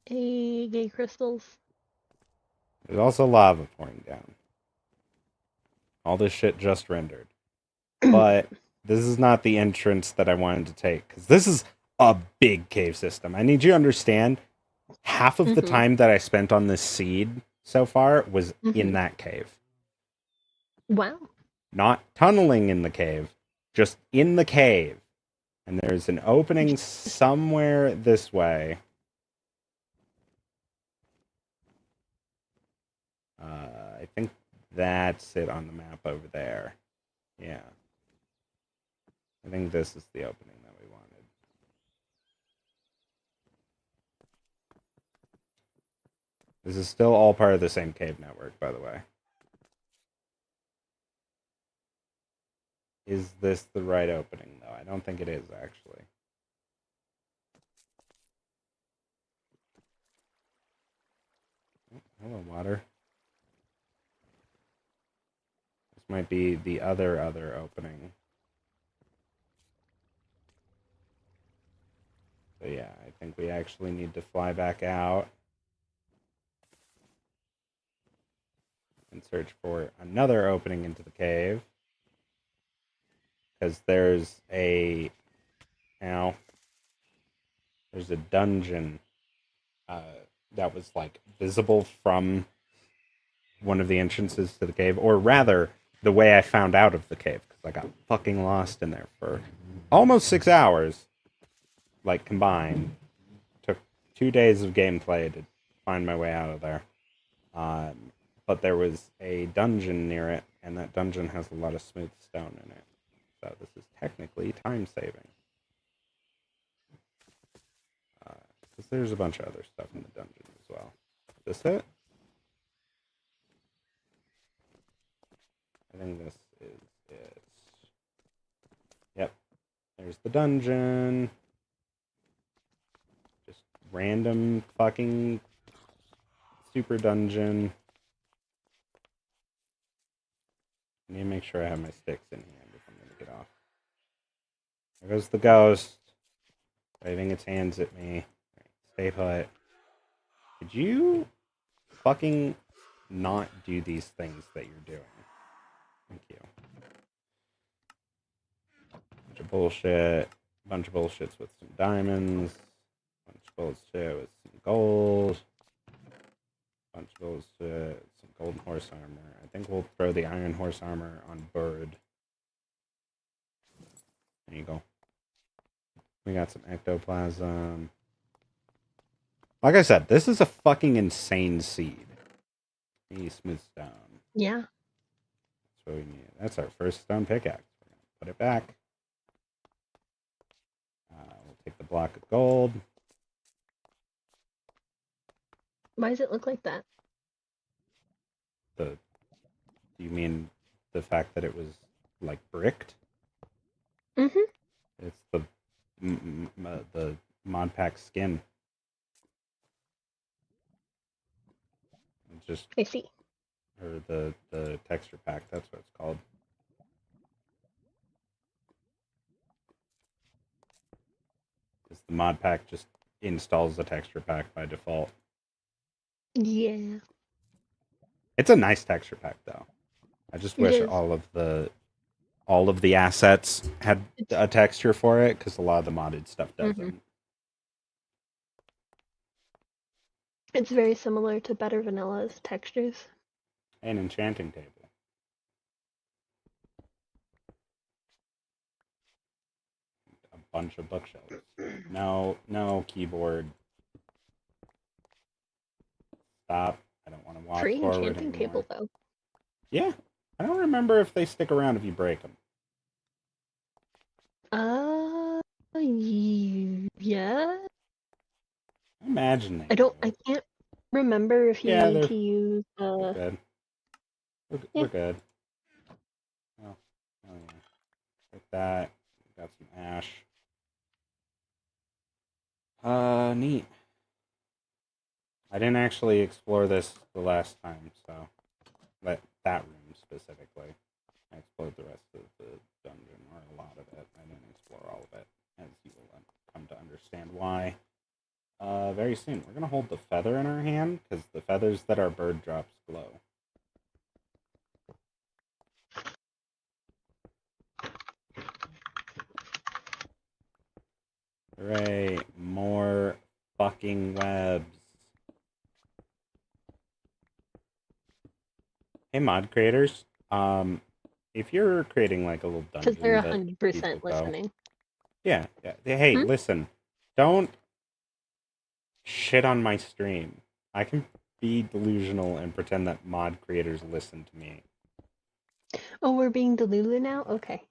Hey, gay crystals. There's also lava pouring down. All this shit just rendered. But this is not the entrance that I wanted to take, because this is a big cave system. I need you to understand, half of the time that I spent on this seed so far was in that cave. Wow. Not tunneling in the cave, just in the cave. And there's an opening somewhere this way. I think that's it on the map over there. Yeah. I think this is the opening that we wanted. This is still all part of the same cave network, by the way. Is this the right opening, though? I don't think it is, actually. Hello, water. This might be the other opening. So yeah, I think we actually need to fly back out and search for another opening into the cave. Because there's a there's a dungeon that was like visible from one of the entrances to the cave, or rather, the way I found out of the cave, because I got fucking lost in there for almost 6 hours, like combined. Took 2 days of gameplay to find my way out of there. But there was a dungeon near it, and that dungeon has a lot of smooth stone in it. So this is technically time saving. Because there's a bunch of other stuff in the dungeon as well. Is this it? I think this is it. Yep. There's the dungeon. Just random fucking super dungeon. I need to make sure I have my sticks in hand if I'm going to get off. There goes the ghost. Waving its hands at me. Right, stay put. Could you fucking not do these things that you're doing? Thank you. Bunch of bullshit. Bunch of bullshits with some diamonds. Bunch of bullshit with some gold. Bunch of bullshit. Some golden horse armor. I think we'll throw the iron horse armor on Bird. There you go. We got some ectoplasm. Like I said, this is a fucking insane seed. We need smooth stone. Yeah. That's what we need. That's our first stone pickaxe. We're going to put it back. We'll take the block of gold. Why does it look like that? Do you mean the fact that it was like bricked? Mm-hmm. It's the mod pack skin. It's just, I see. or the texture pack. That's what it's called. Because the mod pack just installs the texture pack by default. Yeah. It's a nice texture pack though. I just It wish is. all of the assets had a texture for it, because a lot of the modded stuff doesn't. It's very similar to Better Vanilla's textures. An enchanting table. A bunch of bookshelves. No keyboard. Stop. I don't want to walk Free forward enchanting anymore. table, though. Yeah. I don't remember if they stick around if you break them. Yeah. I imagine they I can't remember if you need to use, We're good. We're good. Oh yeah. Like that. Got some ash. Neat. I didn't actually explore this the last time, so that room specifically. I explored the rest of the dungeon, or a lot of it. I didn't explore all of it, as you will come to understand why. Very soon. We're gonna hold the feather in our hand, because the feathers that our bird drops glow. Hooray, more fucking webs. Hey, mod creators. If you're creating like a little dungeon, because they're that 100% people go, listening. yeah. Hey, listen. Don't shit on my stream. I can be delusional and pretend that mod creators listen to me. Oh, we're being Delulu now? Okay.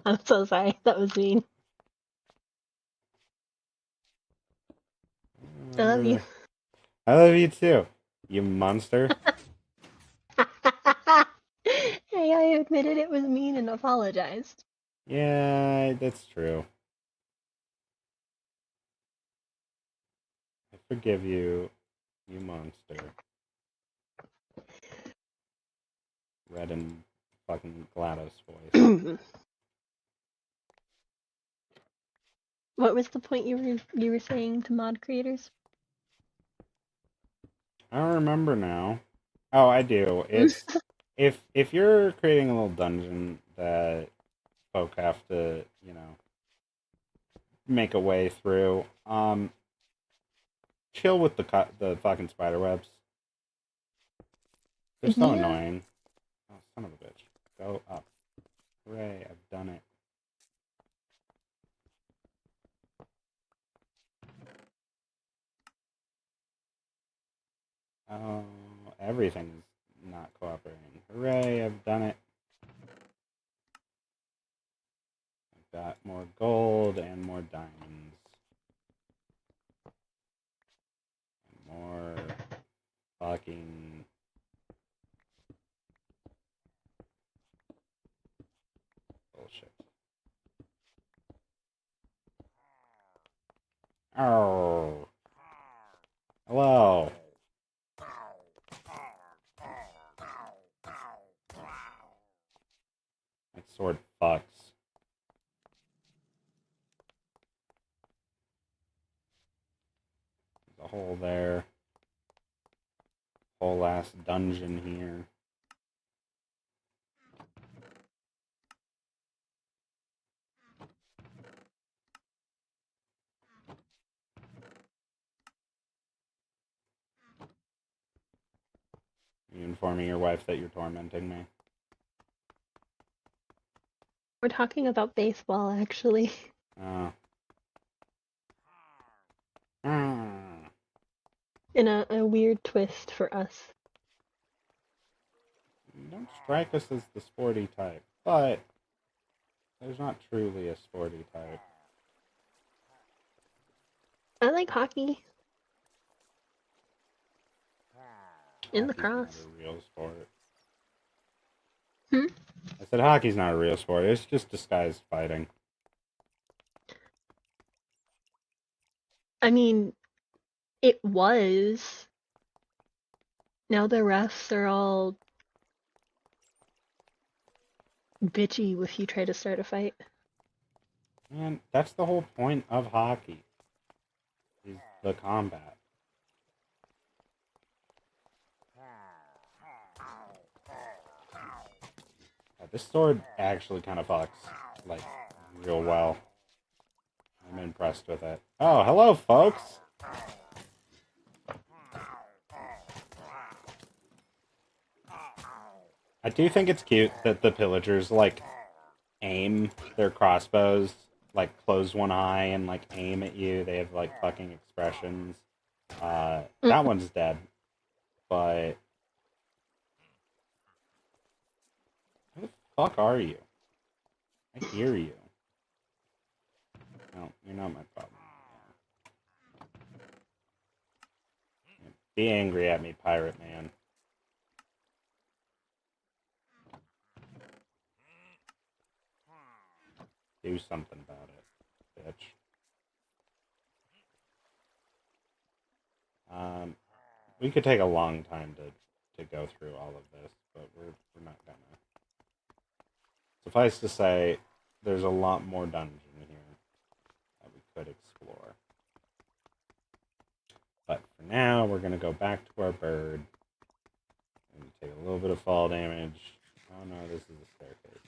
I'm so sorry. That was mean. I love you. I love you too, you monster. Hey, I admitted it was mean and apologized. Yeah, that's true. forgive you, you monster. Red and fucking GLaDOS voice. What was the point you were saying to mod creators? I don't remember now. Oh, I do. It's if you're creating a little dungeon that folk have to, make a way through, chill with the fucking spider webs. They're so Yeah. annoying. Oh, son of a bitch. Go up. Hooray, I've done it. Oh, everything's not cooperating. Hooray, I've done it. I've got more gold and more diamonds. And more fucking... bullshit. Oh. Hello. That sword fucks. There's a hole there. Whole ass dungeon here. You informing your wife that you're tormenting me? We're talking about baseball, actually. Oh. In a weird twist for us. Don't strike us as the sporty type, but there's not truly a sporty type. I like hockey. In the Hockey's cross. not a real sport. Hmm? I said hockey's not a real sport. It's just disguised fighting. I mean, it was. Now the refs are all bitchy if you try to start a fight. Man, that's the whole point of hockey. Is the combat. Yeah, this sword actually kind of fucks, like, real well. I'm impressed with it. Oh, hello, folks! I do think it's cute that the pillagers, like, aim their crossbows, like, close one eye and, like, aim at you. They have, like, fucking expressions. That one's dead. But... who the fuck are you? I hear you. No, you're not my problem. Be angry at me, pirate man. Do something about it, bitch. We could take a long time to go through all of this, but we're not gonna. Suffice to say, there's a lot more dungeon here that we could explore. But for now, we're gonna go back to our bird and take a little bit of fall damage. Oh no, this is a staircase.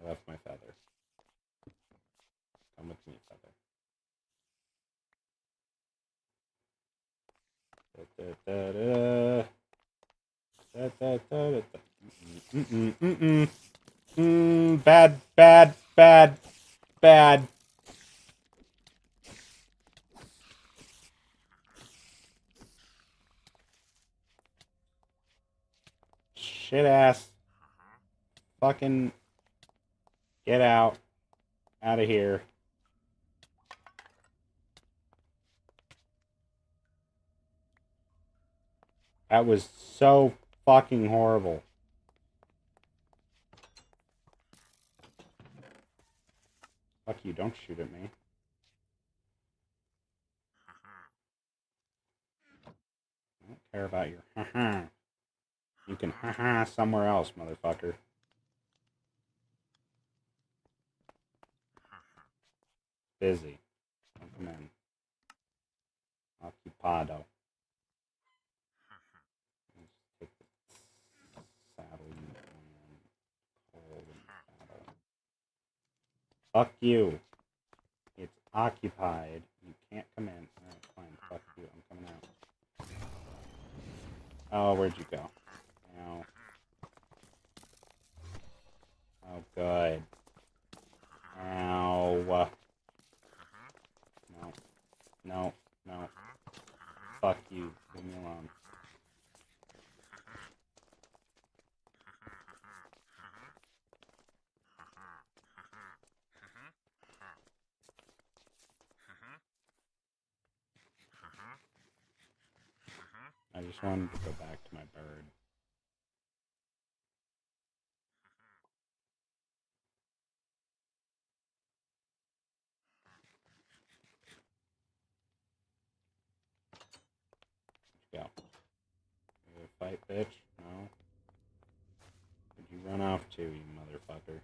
I left my feather. Come with me, feather. Bad, bad, bad, bad. Shit ass. Fucking get out. Out of here. That was so fucking horrible. Fuck you, don't shoot at me. care about your haha. You can haha somewhere else, motherfucker. Busy. Don't come in. Occupado. Let's take the saddle and hold and saddle. Fuck you. It's occupied. You can't come in. Alright, fine. Fuck you. I'm coming out. Oh, where'd you go? Ow. Oh, good. Ow. No. No. No. Fuck you. Leave me alone. I just wanted to go back to my bird. Let's go. You gonna fight, bitch? No? Where'd you run off to, you motherfucker?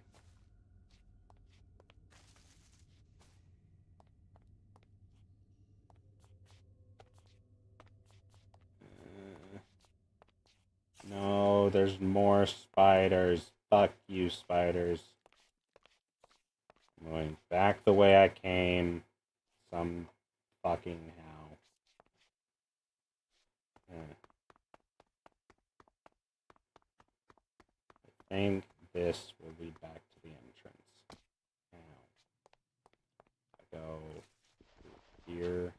No, there's more spiders. Fuck you, spiders. I'm going back the way I came. Some fucking how. I think this will lead back to the entrance. Now, I go here.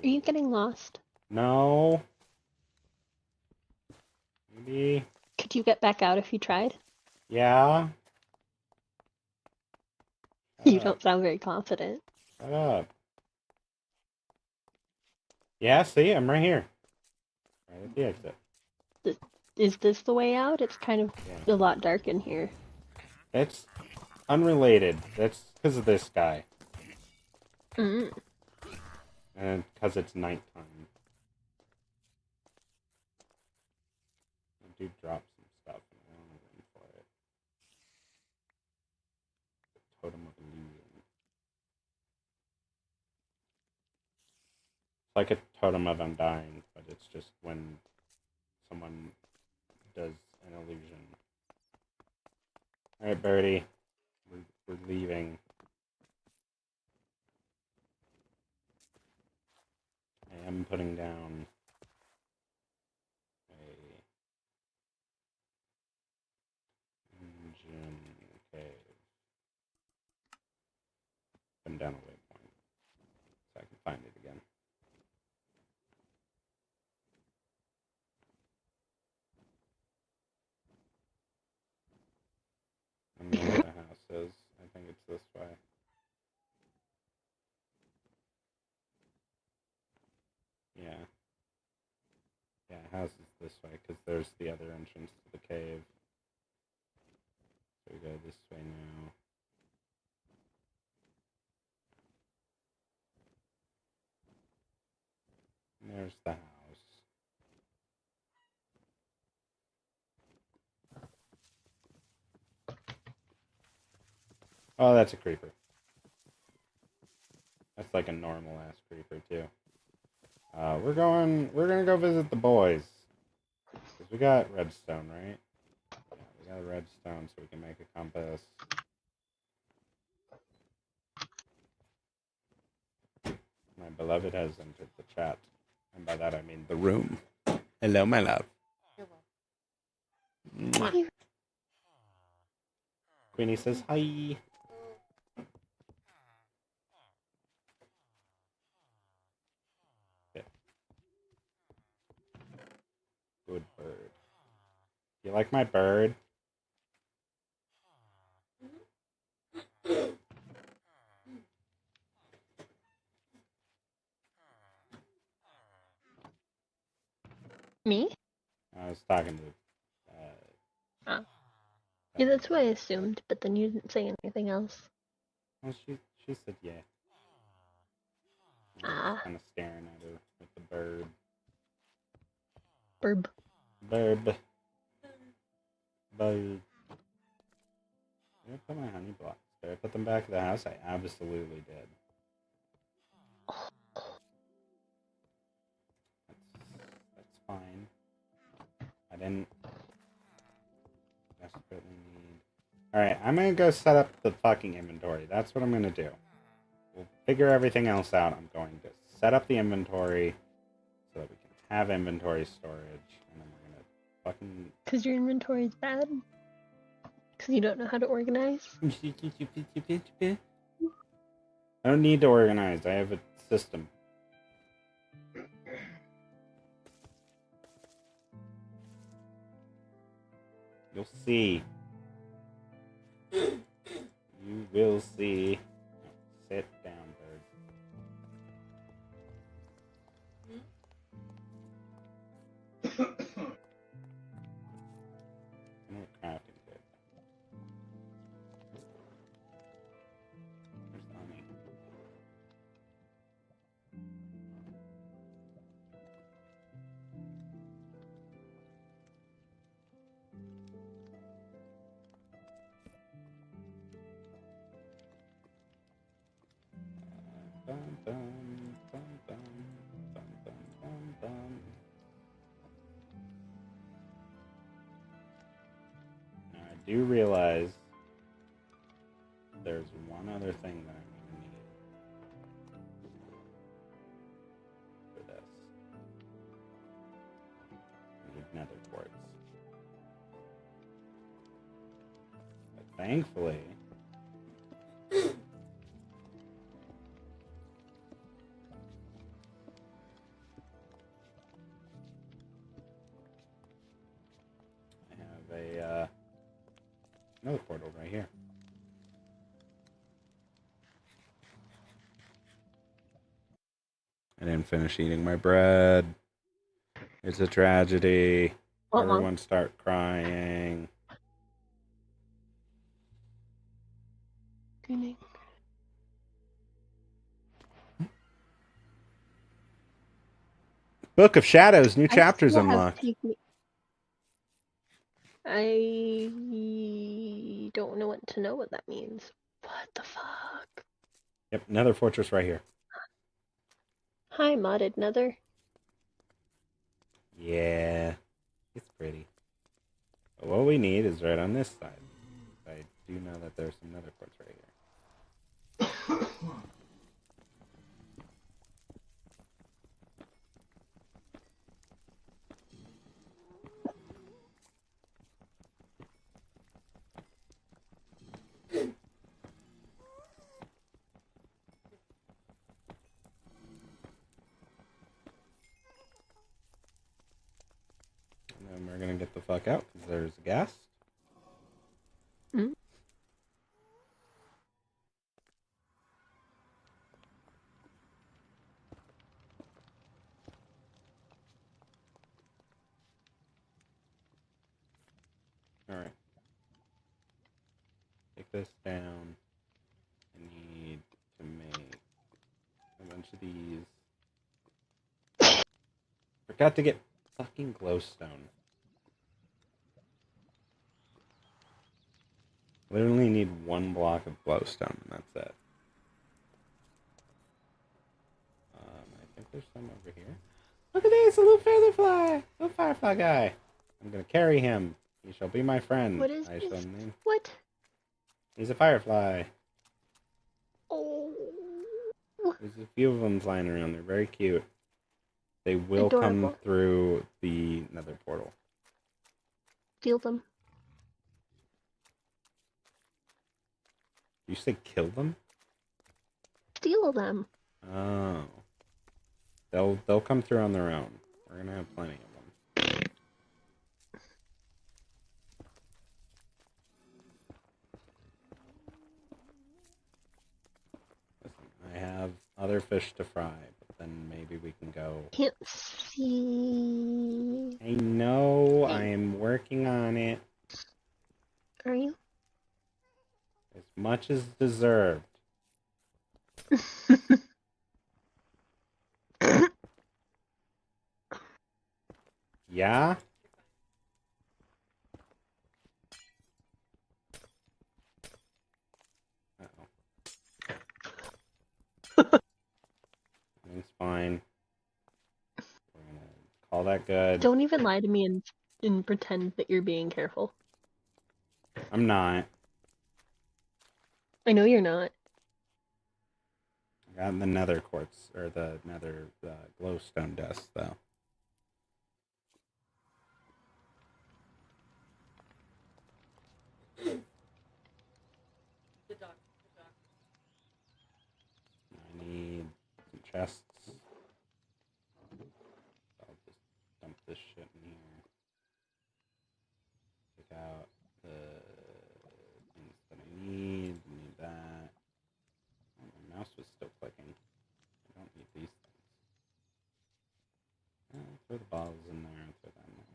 Are you getting lost? No. Maybe. Could you get back out if you tried? Yeah. You don't sound very confident. Shut up. Yeah, see, I'm right here. Right at the exit. Is this the way out? It's kind of a lot dark in here. It's unrelated. That's because of this guy. Mm. And because it's nighttime. I do drop some stuff and I don't have room for it. The totem of illusion. It's like a totem of undying, but it's just when someone does an illusion. Alright, Birdie. We're leaving. I am putting down a engine cave. Putting down a waypoint so I can find it again. I don't know where the house is. I think it's this way. Yeah. Yeah, house is this way, because there's the other entrance to the cave. So we go this way now. And there's the house. Oh, that's a creeper. That's like a normal ass creeper too. We're gonna go visit the boys. Cause we got redstone, right? Yeah, we got redstone so we can make a compass. My beloved has entered the chat. And by that I mean the room. Hello, my love. Mwah. Queenie says hi. Okay. Good bird. You like my bird? Me? I was talking to. Oh. Yeah, that's what I assumed, but then you didn't say anything else. Well, she said yeah. I was Ah. kind of staring at her with the bird. Burb. Bird. Bird. Did I put my honey blocks? Did I put them back at the house? I absolutely did. That's fine. I didn't desperately need. Alright, I'm gonna go set up the fucking inventory. That's what I'm gonna do. We'll figure everything else out. I'm going to set up the inventory so that we can have inventory storage. And then we're gonna fucking. Because your inventory is bad? Because you don't know how to organize? I don't need to organize. I have a system. You'll see. You will see. Sit down, bird. No crafting good. Where's the honey? Bum, bum, bum, bum, bum, bum, bum, bum. Now I do realize there's one other thing that I'm gonna need for this. I need nether quartz. But thankfully, I have another portal right here. I didn't finish eating my bread. It's a tragedy. Everyone start crying. Screaming. Book of Shadows, new chapters unlocked. I don't know what to know what that means. What the fuck? Yep, Nether Fortress right here. Hi, modded Nether. Yeah, it's pretty. But what we need is right on this side. I do know that there's some Nether quartz right here. And then we're gonna get the fuck out because there's a ghast. Mm. Alright. Take this down. I need to make a bunch of these. Forgot to get fucking glowstone. Literally need one block of glowstone, and that's it. I think there's some over here. Look at this, a little featherfly! Little firefly guy. I'm gonna carry him. He shall be my friend. What is I this? shall name. What? He's a firefly. Oh. There's a few of them flying around. They're very cute. They will Adorable. come through the nether portal. Steal them. You say kill them? Steal them. Oh. They'll come through on their own. We're gonna have plenty of them. Listen, I have other fish to fry, but then maybe we can go. Can't see. I know. I am working on it Are you? as much as deserved. Yeah? Uh-oh. It's fine. We're gonna call that good. Don't even lie to me and pretend that you're being careful. I'm not. I know you're not. I got the nether quartz, or the nether glowstone dust, though. I need some chests. I'll just dump this shit in here. Take out the things that I need. Need that. Oh, my mouse was still clicking. I don't need these things. Throw the bottles in there. Throw that in there.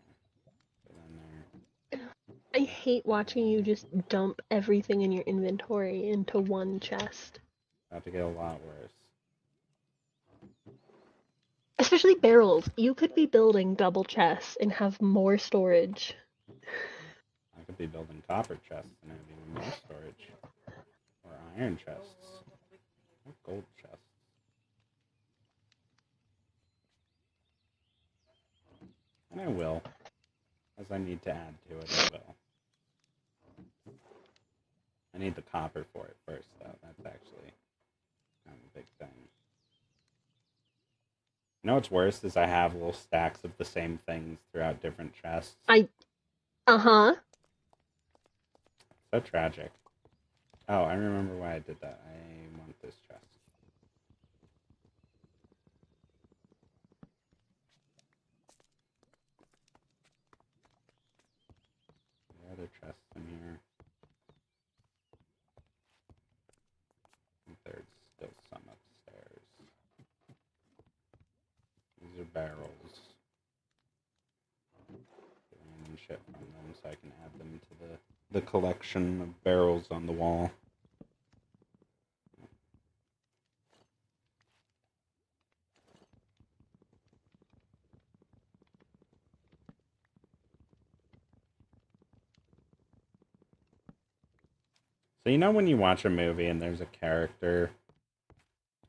Throw that in there. I hate watching you just dump everything in your inventory into one chest. About to get a lot worse. Especially barrels. You could be building double chests and have more storage. I could be building copper chests and have even more storage. Or iron chests. Or gold chests. And I will. As I need to add to it, I will. I need the copper for it first, though. That's actually kind of a big thing. You know what's worse is I have little stacks of the same things throughout different chests. Uh-huh. So tragic. Oh, I remember why I did that. I want this chest. The other chests in here. I think there's still some upstairs. These are barrels. Get random shit from them so I can add them to the collection of barrels on the wall. So you know when you watch a movie and there's a character,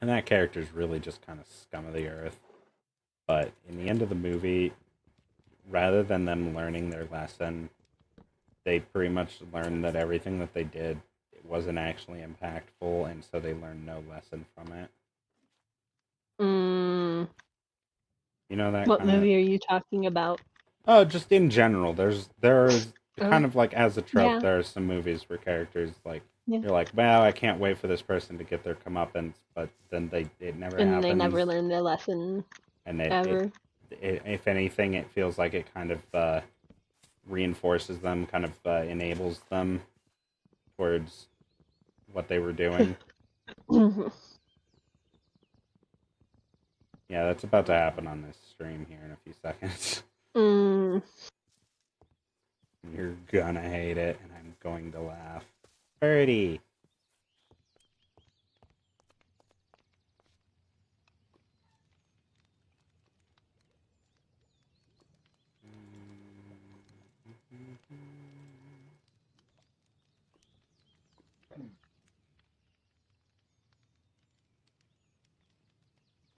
and that character's really just kind of scum of the earth, but in the end of the movie, rather than them learning their lesson, they pretty much learned that everything that they did wasn't actually impactful, and so they learned no lesson from it. You know that What kind of... movie are you talking about? Oh, just in general. There's kind of like as a trope, Yeah. there are some movies where characters like Yeah. you're like, well, I can't wait for this person to get their comeuppance, but then it never And happens. they never learn their lesson And ever. if anything, it feels like it kind of reinforces them, kind of enables them towards what they were doing. Yeah, that's about to happen on this stream here in a few seconds. You're gonna hate it, and I'm going to laugh. Birdie!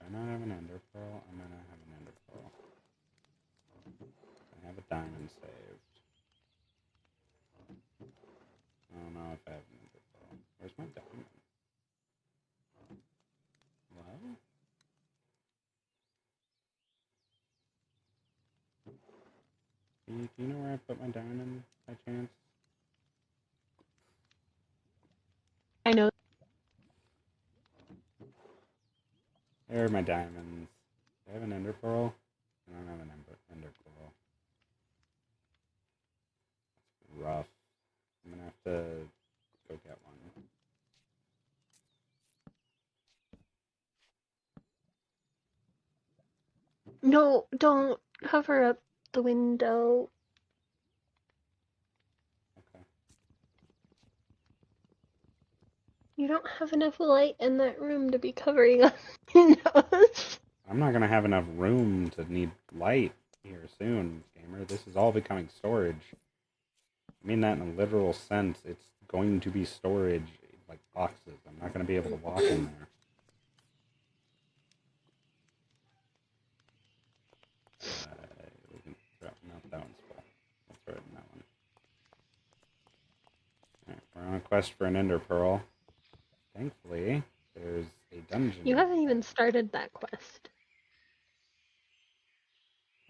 If I not have an ender pearl, I'm gonna have an ender pearl. I have a diamond saved. I don't know if I have an ender pearl. Where's my diamond? Hello? Do you know where I put my diamond by chance? I know. There are my diamonds. Do I have an ender pearl? I don't have an ender pearl. It's rough. I'm gonna have to go get one. No, don't cover up the window. Okay. You don't have enough light in that room to be covering up windows. I'm not gonna have enough room to need light here soon, gamer. This is all becoming storage. I mean that in a literal sense. It's going to be storage, like boxes. I'm not gonna be able to walk in there. We can throw, no, that one's full. We'll throw it in that one. Alright, we're on a quest for an ender pearl. Thankfully, there's a dungeon. You haven't even started that quest.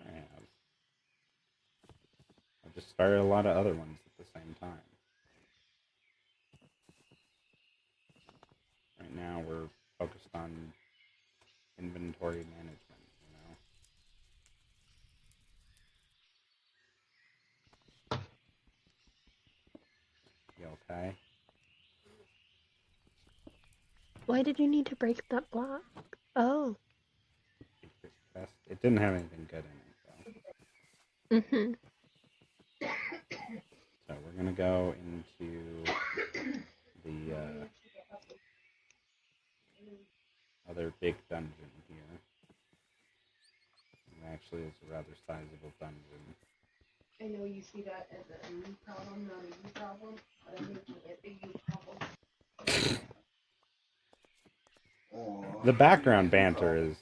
I have. I've just started a lot of other ones at the same time. Right now, we're focused on inventory management, You okay? Why did you need to break that block? Oh. It didn't have anything good in it, Mm-hmm. so we're gonna go into the other big dungeon here. It actually is a rather sizable dungeon. I know you see that as a me problem, not a you problem, but I'm making it a you problem. The background banter is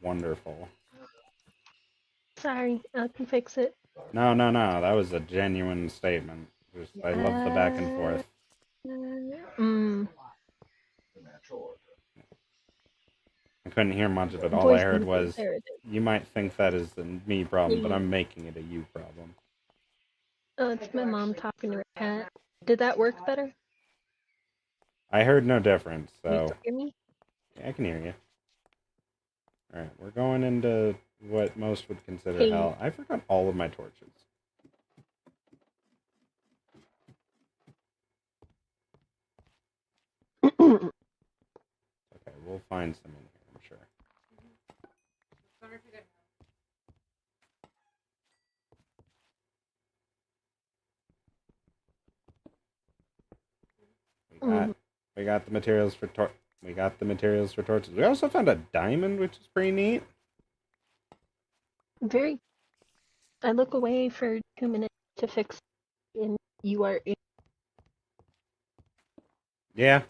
wonderful. Sorry, I can fix it. No, that was a genuine statement. I love the back and forth. I couldn't hear much of it. All I heard was, you might think that is a me problem, but I'm making it a you problem. Oh, it's my mom talking to her cat. Did that work better? I heard no difference, You so... still hear me? Yeah, I can hear you. Alright, we're going into what most would consider Hey. hell. I forgot all of my torches. Okay, we'll find some in here, I'm sure. We got the materials for torches. We also found a diamond, which is pretty neat. Very. I look away for 2 minutes to fix it, and you are in. Yeah.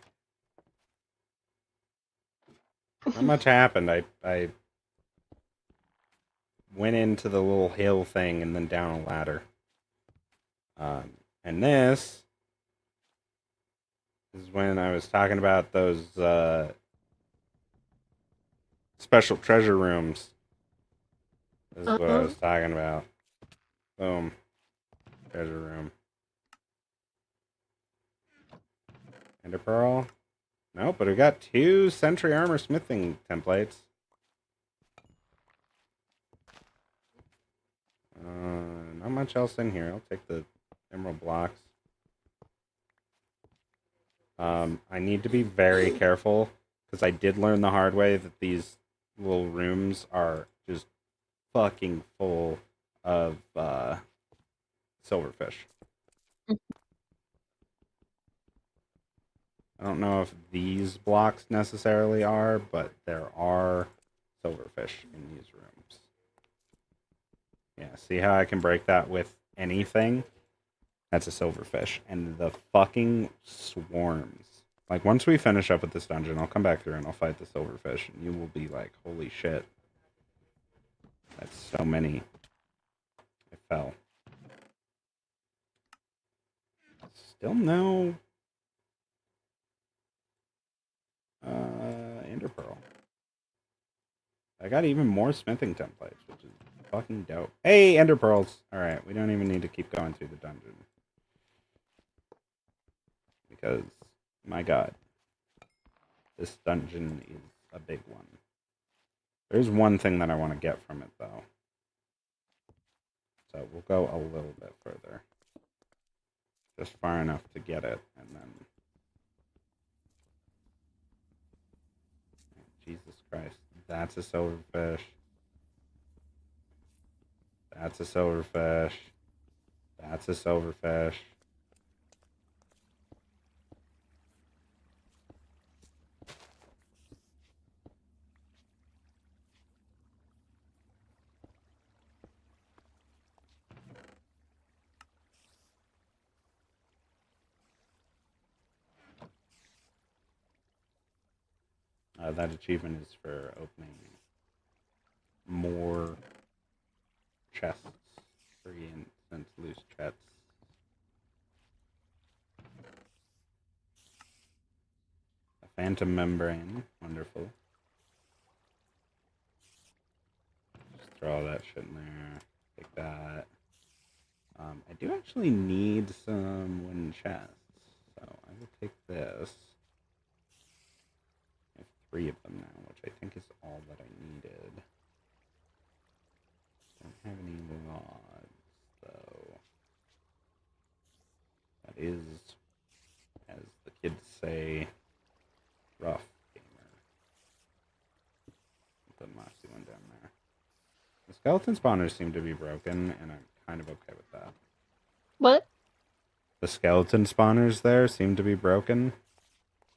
Not much happened. I went into the little hill thing and then down a ladder. And this is when I was talking about those special treasure rooms. This is what I was talking about. Boom. Treasure room. Ender pearl. Nope, but we got 2 Sentry Armor smithing templates. Not much else in here. I'll take the emerald blocks. I need to be very careful, because I did learn the hard way that these little rooms are just fucking full of silverfish. I don't know if these blocks necessarily are, but there are silverfish in these rooms. Yeah, see how I can break that with anything? That's a silverfish. And the fucking swarms. Like, once we finish up with this dungeon, I'll come back through and I'll fight the silverfish, and you will be like, holy shit. That's so many. I fell. Still no... Ender Pearl. I got even more smithing templates, which is fucking dope. Hey, Ender Pearls! Alright, we don't even need to keep going through the dungeon. Because, my god. This dungeon is a big one. There's one thing that I want to get from it, though. So we'll go a little bit further. Just far enough to get it, and then... Jesus Christ. That's a silverfish. That's a silverfish. That's a silverfish. That achievement is for opening more chests, free and loose chests. A phantom membrane, wonderful. Just throw all that shit in there. Take that. I do actually need some wooden chests, so I will take this. I have 3 of them now, which I think is all that I needed. Don't have any logs, though. That is, as the kids say, rough gamer. Put the mossy one down there. The skeleton spawners seem to be broken, and I'm kind of okay with that. What? The skeleton spawners there seem to be broken.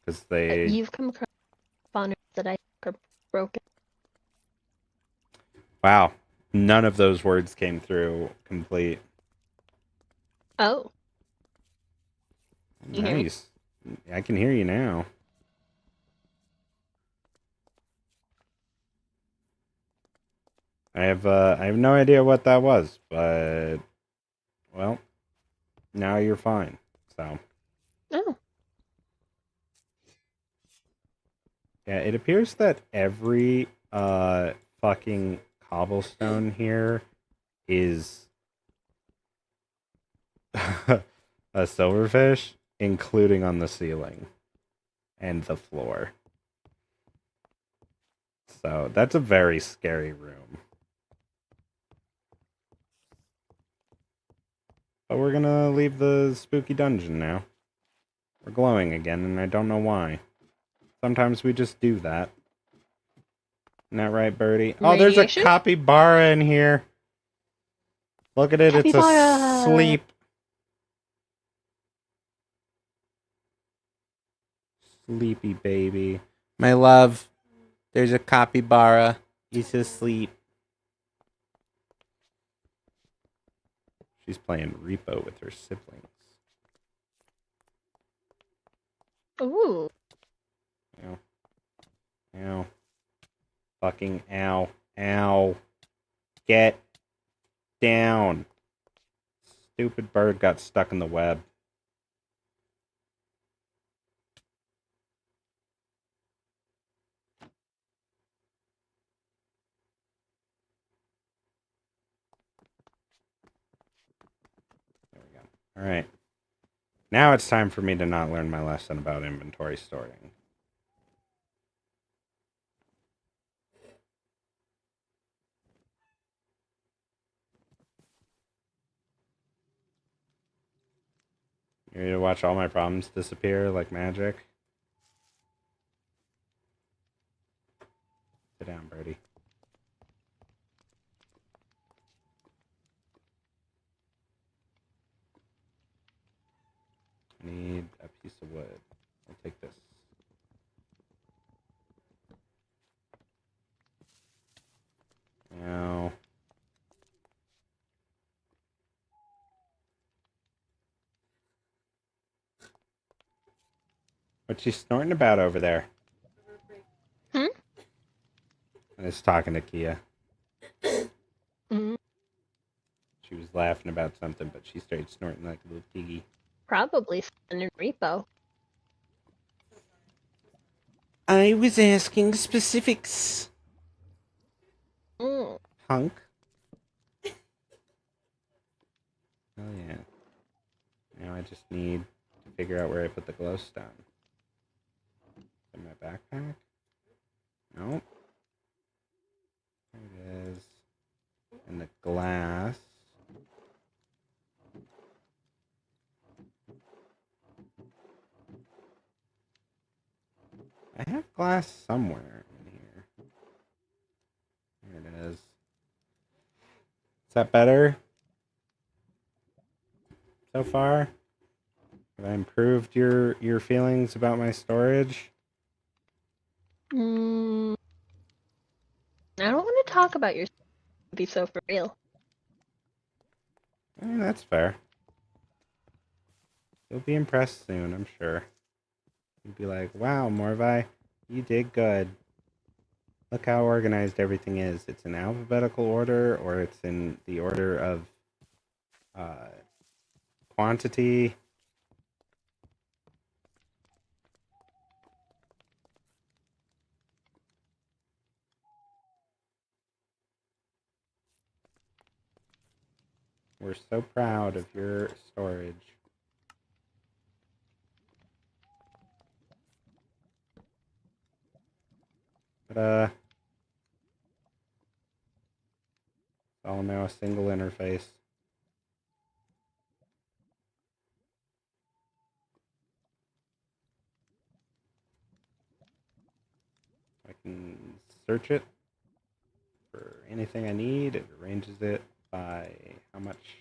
Because they... You've come across spawners that I think are broken. Wow. None of those words came through complete. Oh. You hear me? Nice. I can hear you now. I have no idea what that was, but well, now you're fine. So Oh. yeah, it appears that every fucking cobblestone here is a silverfish, including on the ceiling and the floor. So that's a very scary room. But we're gonna leave the spooky dungeon now. We're glowing again, and I don't know why. Sometimes we just do that. Isn't that right, Birdie? Oh, there's a Radiation? capybara in here. Look at it, it's Capybara! asleep. Sleepy baby. My love, there's a capybara. He's asleep. She's playing Repo with her siblings. Ooh. Ow. Ow. Fucking ow. Ow. Get down. Stupid bird got stuck in the web. There we go. Alright. Now it's time for me to not learn my lesson about inventory storing. You ready to watch all my problems disappear like magic? Sit down, Birdie. I need a piece of wood. I'll take this. Now. What's she snorting about over there? Hmm? I was talking to Kia. Mm, She was laughing about something, but she started snorting like a little piggy. probably in repo. I was asking specifics. Mm. Hunk. Oh yeah. Now I just need to figure out where I put the glowstone. In my backpack? Nope. There it is. In the glass. I have glass somewhere in here. There it is. that better so far? Have I improved your feelings about my storage? I don't want to talk about your be so for real. I mean, that's fair. You'll be impressed soon, I'm sure. You'll be like, wow, Morvi, you did good. Look how organized everything is. It's in alphabetical order, or it's in the order of quantity. We're so proud of your storage. But, it's all now a single interface. I can search it for anything I need. It arranges it by how much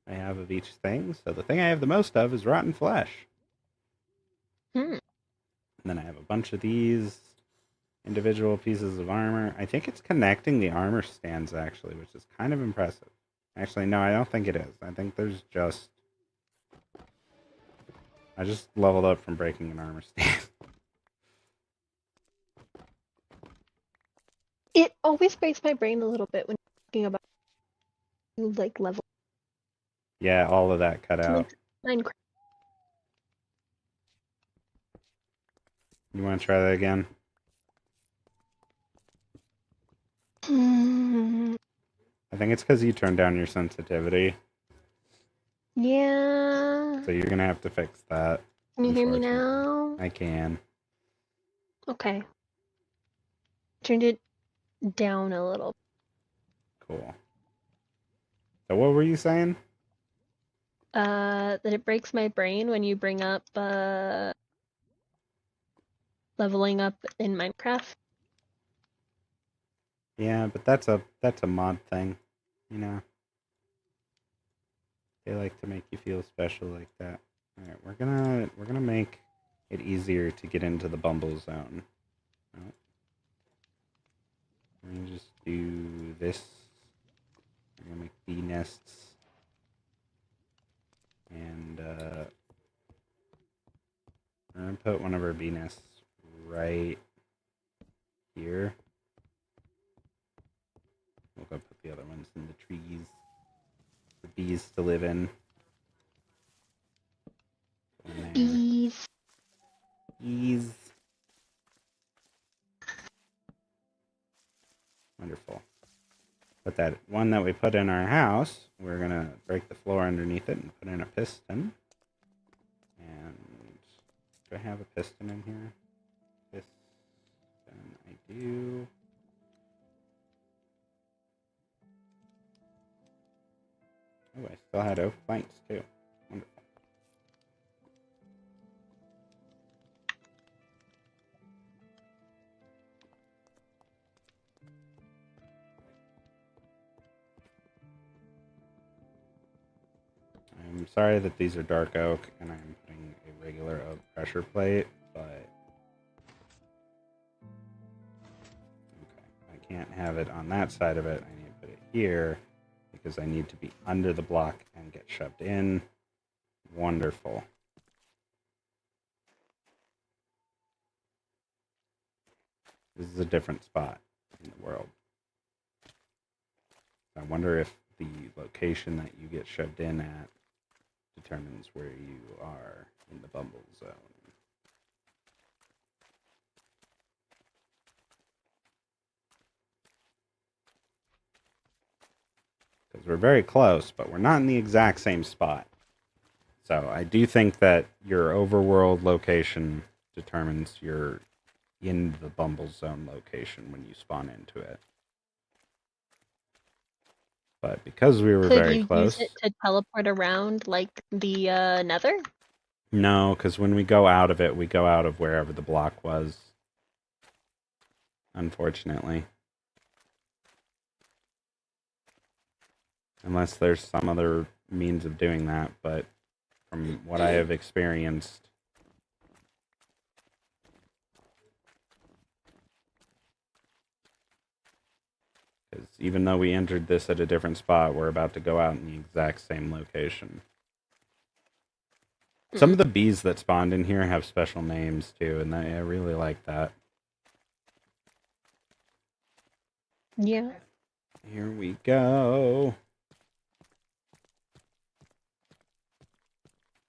I have of each thing. So the thing I have the most of is rotten flesh. Hmm. And then I have a bunch of these individual pieces of armor. I think it's connecting the armor stands, actually, which is kind of impressive. Actually, no, I don't think it is. I think there's just... I just leveled up from breaking an armor stand. It always breaks my brain a little bit when you're talking about like level Yeah, all of that cut out. Minecraft. You want to try that again? I think it's because you turned down your sensitivity. Yeah. So you're going to have to fix that. Can you hear me unfortunately. now? I can. Okay. Turned it down a little. Cool. So what were you saying? That it breaks my brain when you bring up leveling up in Minecraft. Yeah, but that's a mod thing, you know. They like to make you feel special like that. All right, we're gonna make it easier to get into the Bumble Zone. Oh. We're gonna just do this. We're gonna make bee nests, and we're gonna put one of our bee nests right here. We'll go put the other ones in the trees for bees to live in. Bees. Bees. Wonderful. But that one that we put in our house, we're going to break the floor underneath it and put in a piston. And do I have a piston in here? Piston, I do. Oh, I still had oak planks too. Wonderful. I'm sorry that these are dark oak and I'm putting a regular oak pressure plate, but okay, I can't have it on that side of it. I need to put it here because I need to be under the block and get shoved in. Wonderful. This is a different spot in the world. I wonder if the location that you get shoved in at determines where you are in the Bumble Zone. Because we're very close, but we're not in the exact same spot. So I do think that your overworld location determines your in the Bumble Zone location when you spawn into it. But because we were very close... Could you use it to teleport around like the nether? No, because when we go out of it, we go out of wherever the block was. Unfortunately. Unless there's some other means of doing that, but from what I have experienced, because even though we entered this at a different spot, we're about to go out in the exact same location. Some of the bees that spawned in here have special names too, and I really like that. Yeah. Here we go.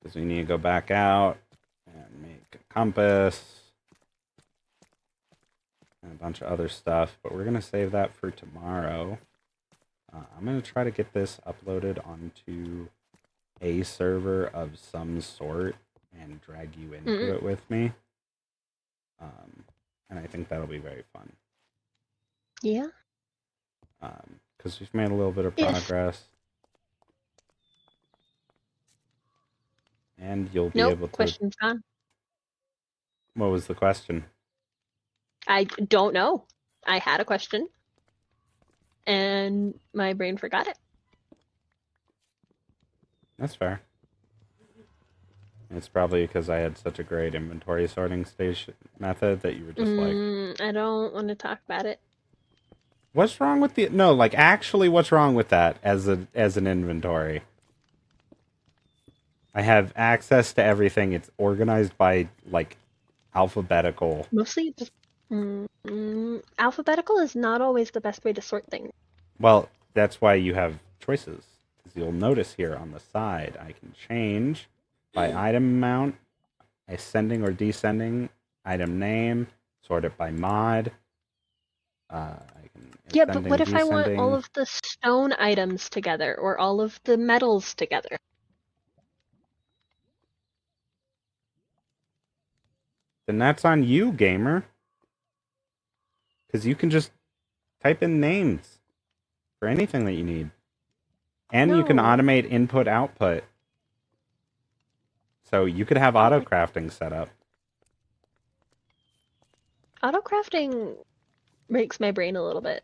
Because we need to go back out and make a compass and a bunch of other stuff, but we're going to save that for tomorrow. I'm going to try to get this uploaded onto a server of some sort and drag you into it with me. And I think that'll be very fun. Yeah. Because we've made a little bit of progress. And you'll be able to... Question's gone. What was the question? I don't know. I had a question. And my brain forgot it. That's fair. It's probably because I had such a great inventory sorting station method that you were just like... I don't want to talk about it. What's wrong with the... No, like, actually, what's wrong with that as an inventory? I have access to everything. It's organized by, like, alphabetical. Mostly just... alphabetical is not always the best way to sort things. Well, that's why you have choices. Because you'll notice here on the side, I can change by item amount, ascending or descending, item name, sort it by mod. Yeah, but what if I want all of the stone items together, or all of the metals together? Then that's on you, gamer. Because you can just type in names for anything that you need. And you can automate input-output. So you could have auto-crafting set up. Auto-crafting breaks my brain a little bit.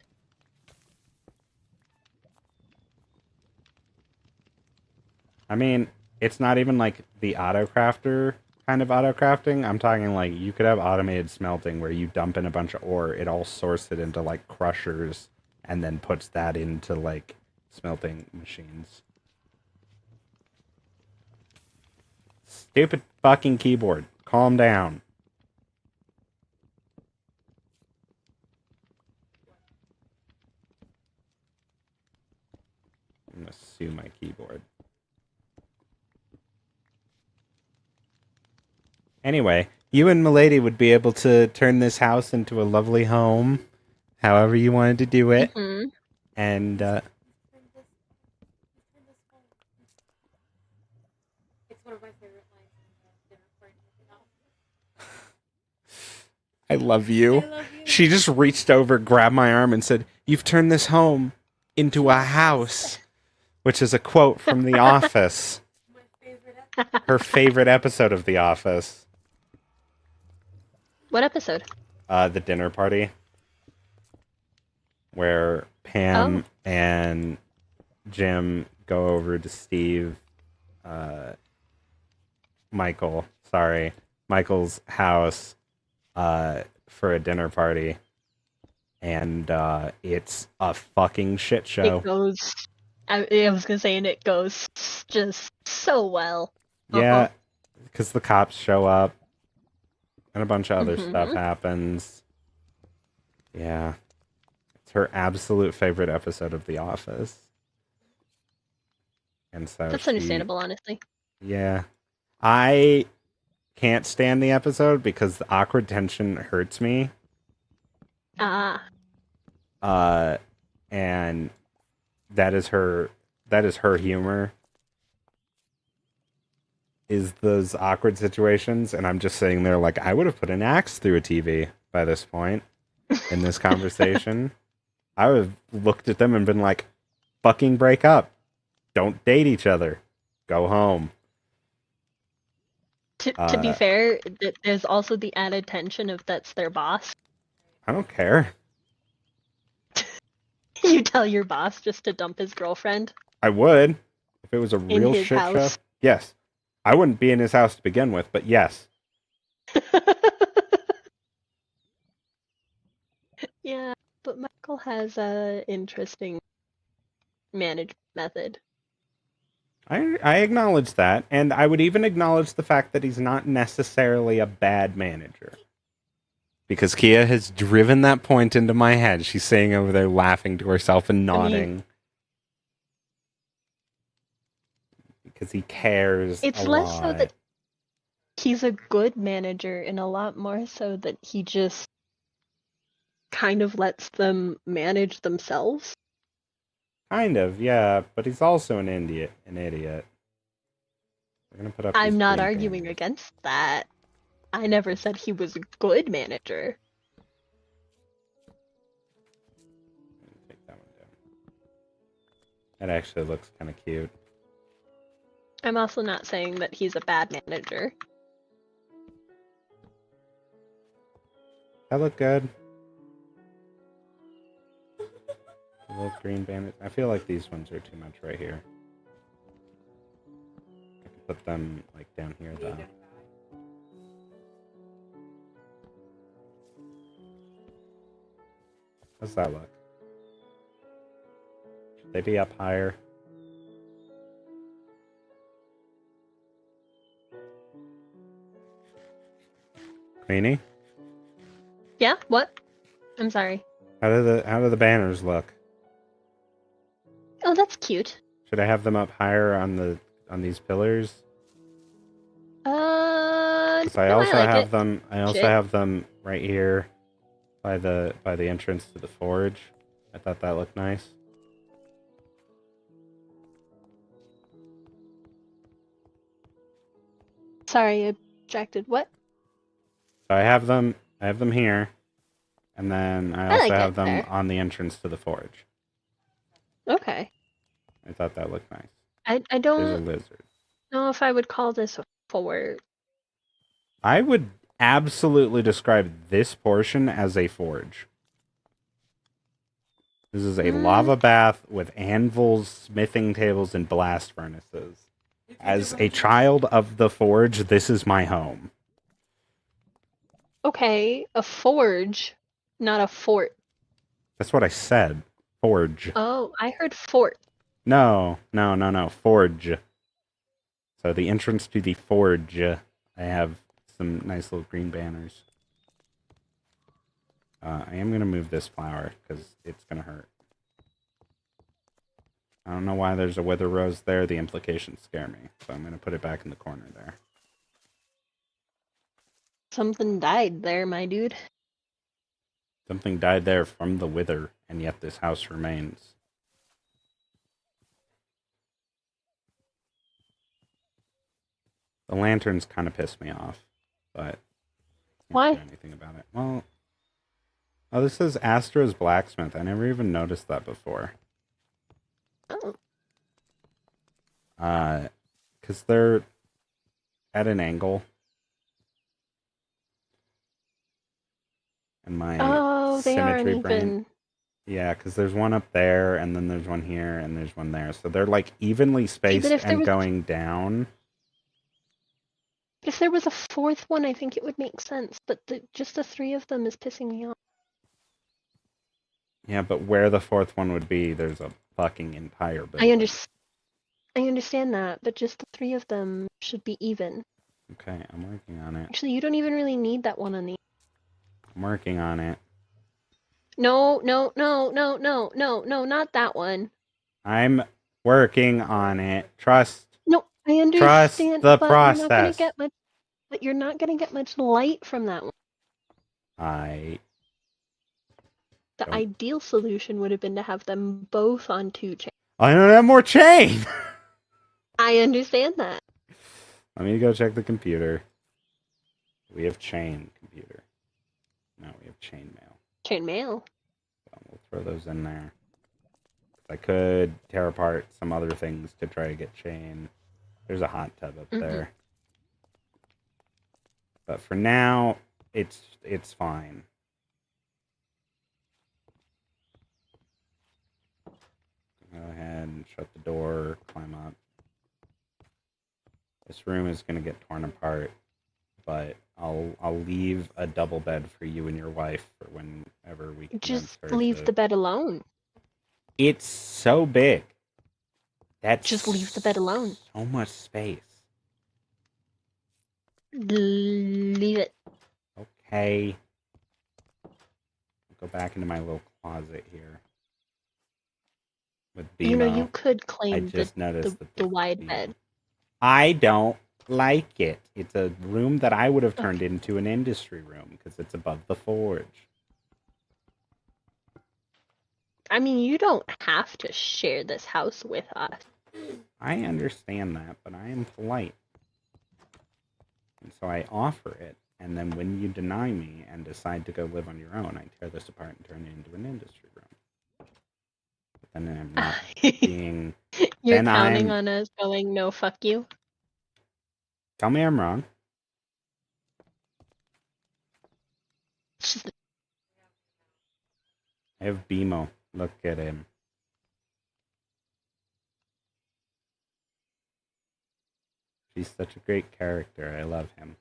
I mean, it's not even like the auto-crafter kind of auto-crafting. I'm talking like you could have automated smelting where you dump in a bunch of ore, it all sorts it into like crushers, and then puts that into like smelting machines. Stupid fucking keyboard. Calm down. I'm gonna sue my keyboard. Anyway, you and Milady would be able to turn this house into a lovely home, however you wanted to do it. And, It's one of my favorite lines in the dinner party. I love you. She just reached over, grabbed my arm, and said, "You've turned this home into a house," which is a quote from The Office. My favorite episode. Her favorite episode of The Office. What episode? The dinner party. Where Pam and Jim go over to Michael's house for a dinner party. And it's a fucking shit show. It goes... I was gonna say, and it goes just so well. Yeah, because the cops show up. And a bunch of other stuff happens. Yeah. It's her absolute favorite episode of The Office. And so that's understandable, honestly. Yeah. I can't stand the episode because the awkward tension hurts me. And that is her humor. Is those awkward situations, and I'm just sitting there like, I would have put an axe through a TV by this point in this conversation. I would have looked at them and been like, fucking break up. Don't date each other. Go home. To be fair, there's also the added tension of that's their boss. I don't care. You tell your boss just to dump his girlfriend. I would. If it was a In real his shit show. house. Yes. I wouldn't be in his house to begin with, but yes. Yeah, but Michael has a interesting management method. I acknowledge that, and I would even acknowledge the fact that he's not necessarily a bad manager. Because Kia has driven that point into my head. She's sitting over there laughing to herself and nodding. Because he cares It's a less so lot. that he's a good manager and a lot more so that he just kind of lets them manage themselves. Kind of, yeah, but he's also an idiot. We're gonna put up I'm these not green arguing banners. against that. I never said he was a good manager. Take that one down. That actually looks kind of cute. I'm also not saying that he's a bad manager. That look good. The little green banners. I feel like these ones are too much right here. I could put them like down here though. How's that look? Should they be up higher? Queenie? Yeah? What? I'm sorry. How do the banners look? Oh, that's cute. Should I have them up higher on these pillars? Because I No, also like have it. them. I also Shit. have them right here by the entrance to the forge. I thought that looked nice. Sorry, I objected. What? So I have them. I have them here, and then I I also like have it them there. on the entrance to the forge. Okay. I thought that looked nice. I There's a don't lizard. know if I would call this a forge. I would absolutely describe this portion as a forge. This is a lava bath with anvils, smithing tables, and blast furnaces. As a child of the forge, this is my home. Okay, a forge, not a fort. That's what I said. Forge. Oh, I heard fort. No. Forge. So the entrance to the forge, I have some nice little green banners. I am going to move this flower because it's going to hurt. I don't know why there's a wither rose there. The implications scare me. So I'm going to put it back in the corner there. Something died there, my dude. Something died there from the wither, and yet this house remains. The lanterns kind of piss me off, but I Why? can't do anything about it. Well, oh, this says Astro's Blacksmith. I never even noticed that before. Oh. Because they're at an angle. And my They aren't symmetry brain. even. Yeah, because there's one up there, and then there's one here, and there's one there. So they're like evenly spaced if there and was- going down. If there was a fourth one, I think it would make sense. But just the three of them is pissing me off. Yeah, but where the fourth one would be, there's a fucking entire building. I understand that, but just the three of them should be even. Okay, I'm working on it. Actually, you don't even really need that one on the. I'm working on it. No, not that one. I'm working on it. Trust. No, I understand. Trust the but process. You're not gonna get much light from that one. The Don't- ideal solution would have been to have them both on 2 chains. I don't have more chain! I understand that. Let me go check the computer. We have chain computer. No, we have chain mail. Chain mail. So we'll throw those in there. I could tear apart some other things to try to get chain. There's a hot tub up there. But for now, it's fine. Go ahead and shut the door, climb up. This room is gonna get torn apart, but I'll leave a double bed for you and your wife for whenever we Just convince her leave to. the bed alone. It's so big. That's Just leave the bed alone. So much space. Leave it. Okay. Go back into my little closet here. With BMO. You know, you could I claim just noticed that the wide BMO. bed. I don't like it. It's a room that I would have turned into an industry room because it's above the forge. I mean, you don't have to share this house with us. I understand that, but I am polite. And so I offer it, and then when you deny me and decide to go live on your own, I tear this apart and turn it into an industry room. But then I'm not being... You're then counting I'm... on us going, no, fuck you? Tell me I'm wrong. I have BMO. Look at him. He's such a great character. I love him.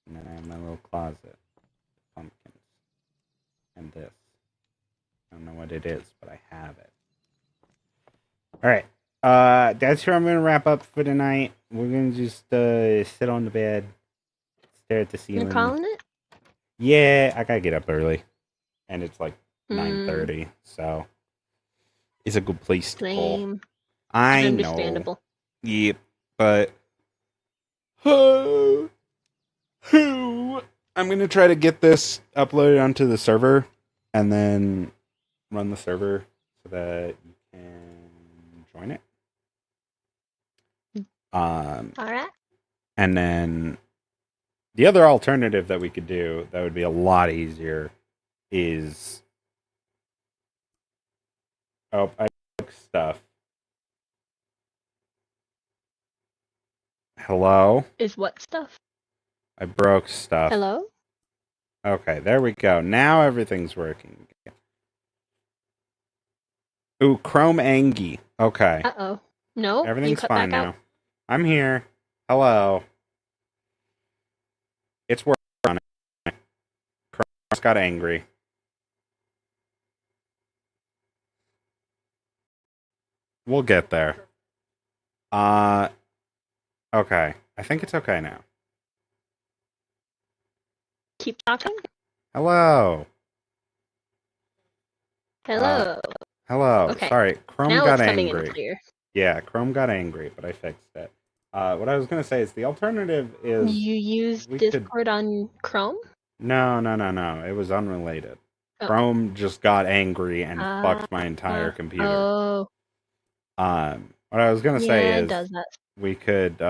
And then I have my little closet. Pumpkins. And this. I don't know what it is, but I have it. Alright. That's where I'm going to wrap up for tonight. We're going to just sit on the bed. Stare at the ceiling. You're calling it? Yeah, I got to get up early. And it's like 9:30, so... It's a good place to call. Same. I know. Understandable. Yep, but... I'm going to try to get this uploaded onto the server and then run the server so that you can join it. All right. And then the other alternative that we could do that would be a lot easier is... Oh, I broke stuff. Hello? Is what stuff? I broke stuff. Hello? Okay, there we go. Now everything's working. Ooh, Chrome Angie. Okay. Uh-oh. No, Everything's you cut fine back now. out. I'm here. Hello. It's working on it. Chrome's got angry. We'll get there. Okay. I think it's okay now. Keep talking. Hello. Hello. Hello. Okay. Sorry. Chrome Now got it's coming angry. in clear. Yeah, Chrome got angry, but I fixed it. What I was going to say is the alternative is... You use we could- Discord on Chrome? No. It was unrelated. Oh. Chrome just got angry and fucked my entire computer. Oh. What I was gonna say Yeah, it is does that. we could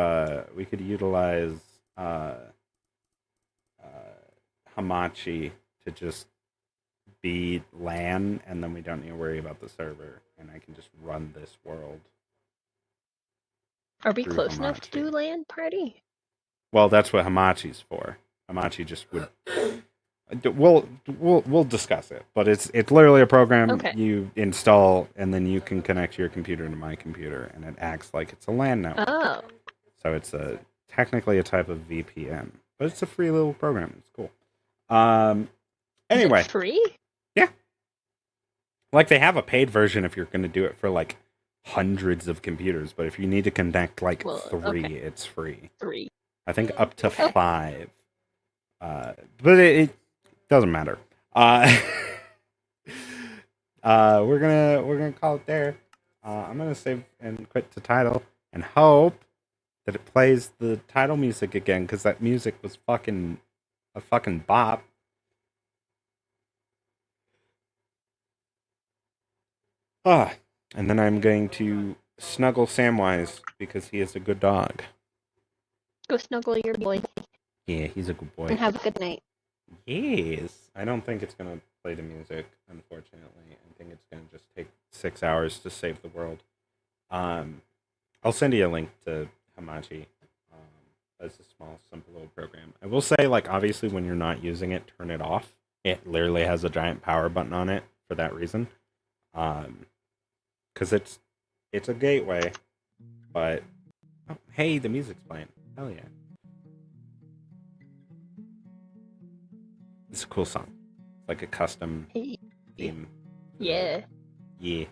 utilize Hamachi to just be LAN, and then we don't need to worry about the server, and I can just run this world. Are we through close enough to Hamachi. do LAN party? Well, that's what Hamachi's for. Hamachi just would. We'll discuss it, but it's literally a program you install, and then you can connect your computer to my computer, and it acts like it's a LAN network. Oh. So it's technically a type of VPN, but it's a free little program. It's cool. Anyway, Is it free? Yeah. Like they have a paid version if you're going to do it for like hundreds of computers, but if you need to connect like three, it's free. 3. I think up to 5. But it doesn't matter. We're gonna call it there. I'm gonna save and quit the title and hope that it plays the title music again, because that music was a fucking bop. And then I'm going to snuggle Samwise because he is a good dog. Go snuggle your boy. Yeah, he's a good boy. And have a good night. Yes. I don't think it's going to play the music, unfortunately. I think it's going to just take 6 hours to save the world. I'll send you a link to Hamachi. That's a small, simple little program. I will say, like, obviously when you're not using it, turn it off. it literally has a giant power button on it for that reason. Because it's a gateway, but oh, hey, the music's playing. Hell yeah, it's a cool song. It's like a custom Hey. theme. Yeah. Yeah.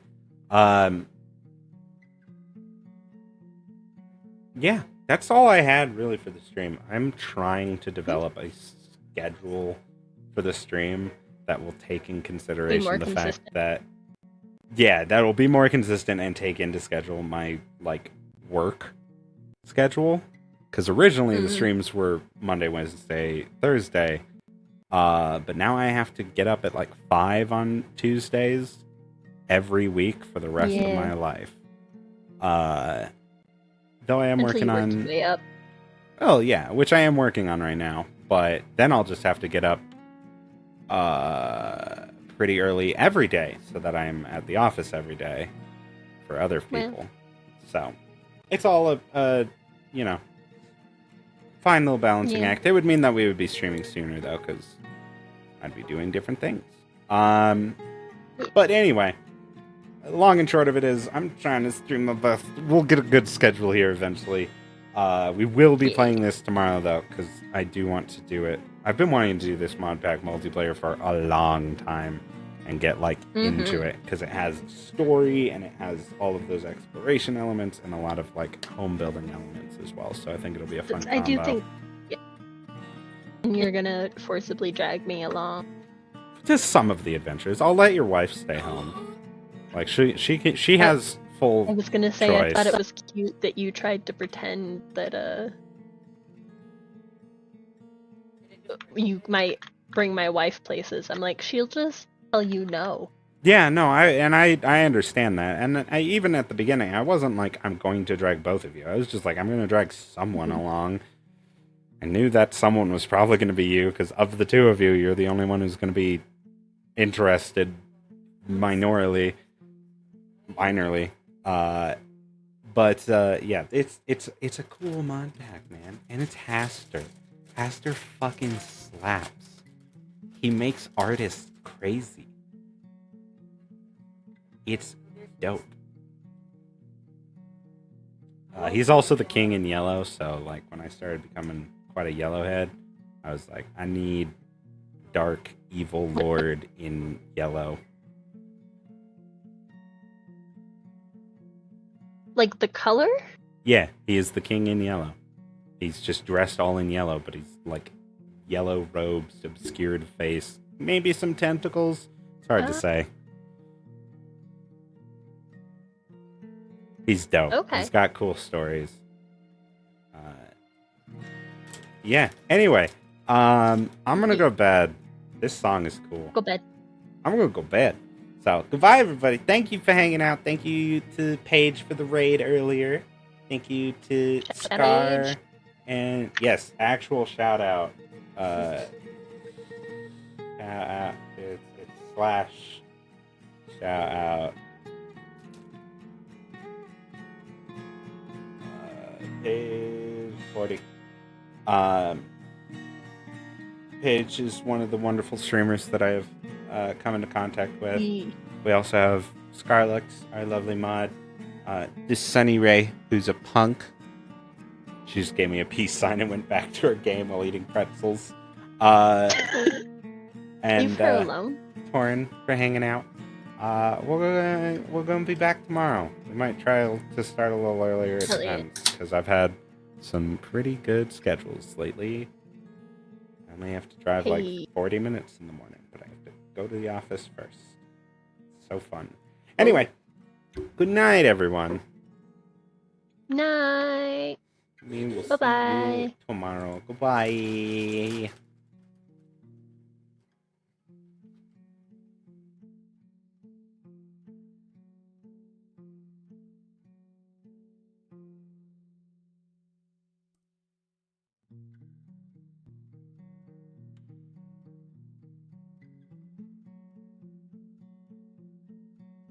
Yeah, that's all I had really for the stream. I'm trying to develop a schedule for the stream that will take in consideration the fact that that will be more consistent and take into schedule my like work schedule. Because originally the streams were Monday, Wednesday, Thursday. But now I have to get up at like 5 on Tuesdays every week for the rest of my life. Though I am working on... Way up. Oh, yeah, which I am working on right now. But then I'll just have to get up pretty early every day so that I'm at the office every day for other people. So, it's all a fine little balancing act. It would mean that we would be streaming sooner, though, because I'd be doing different things. But anyway... Long and short of it is, I'm trying to stream my best. We'll get a good schedule here eventually. We will be playing this tomorrow, though, because I do want to do it. I've been wanting to do this mod pack multiplayer for a long time and get, like, into it, because it has story, and it has all of those exploration elements, and a lot of, like, home building elements as well, so I think it'll be a fun combo. I do think you're gonna forcibly drag me along. Just some of the adventures. I'll let your wife stay home. Like, she has full I was gonna say, choice. I thought it was cute that you tried to pretend that, you might bring my wife places. I'm like, she'll just tell you no. Yeah, no, I understand that. And even at the beginning, I wasn't like, I'm going to drag both of you. I was just like, I'm going to drag someone along. I knew that someone was probably going to be you, because of the two of you, you're the only one who's going to be interested minorly. Yeah, it's a cool mod pack, man, and it's Haster. Haster fucking slaps. He makes artists crazy. It's dope. He's also the king in yellow, so like when I started becoming quite a yellowhead, I was like, I need dark evil lord in yellow. Like the color? Yeah, he is the king in yellow. He's just dressed all in yellow, but he's like yellow robes, obscured face, maybe some tentacles. It's hard to say. He's dope. Okay. He's got cool stories. Yeah. Anyway, I'm gonna go to bed. This song is cool. Go bed. I'm gonna go bed. So, goodbye, everybody. Thank you for hanging out. Thank you to Paige for the raid earlier. Thank you to Scar. And, yes, actual shout-out. Shout-out. It's slash shout-out. Page 40. Paige is one of the wonderful streamers that I have come into contact with. We also have Scarlux, our lovely mod. This Sunny Ray, who's a punk. She just gave me a peace sign and went back to her game while eating pretzels. And leave her alone. Torin for hanging out. We're gonna be back tomorrow. We might try to start a little earlier. It depends, because I've had some pretty good schedules lately. I only have to drive like 40 minutes in the morning, but I have to go to the office first. So fun. Anyway, good night, everyone. Night. We will Bye-bye. see you tomorrow. Goodbye.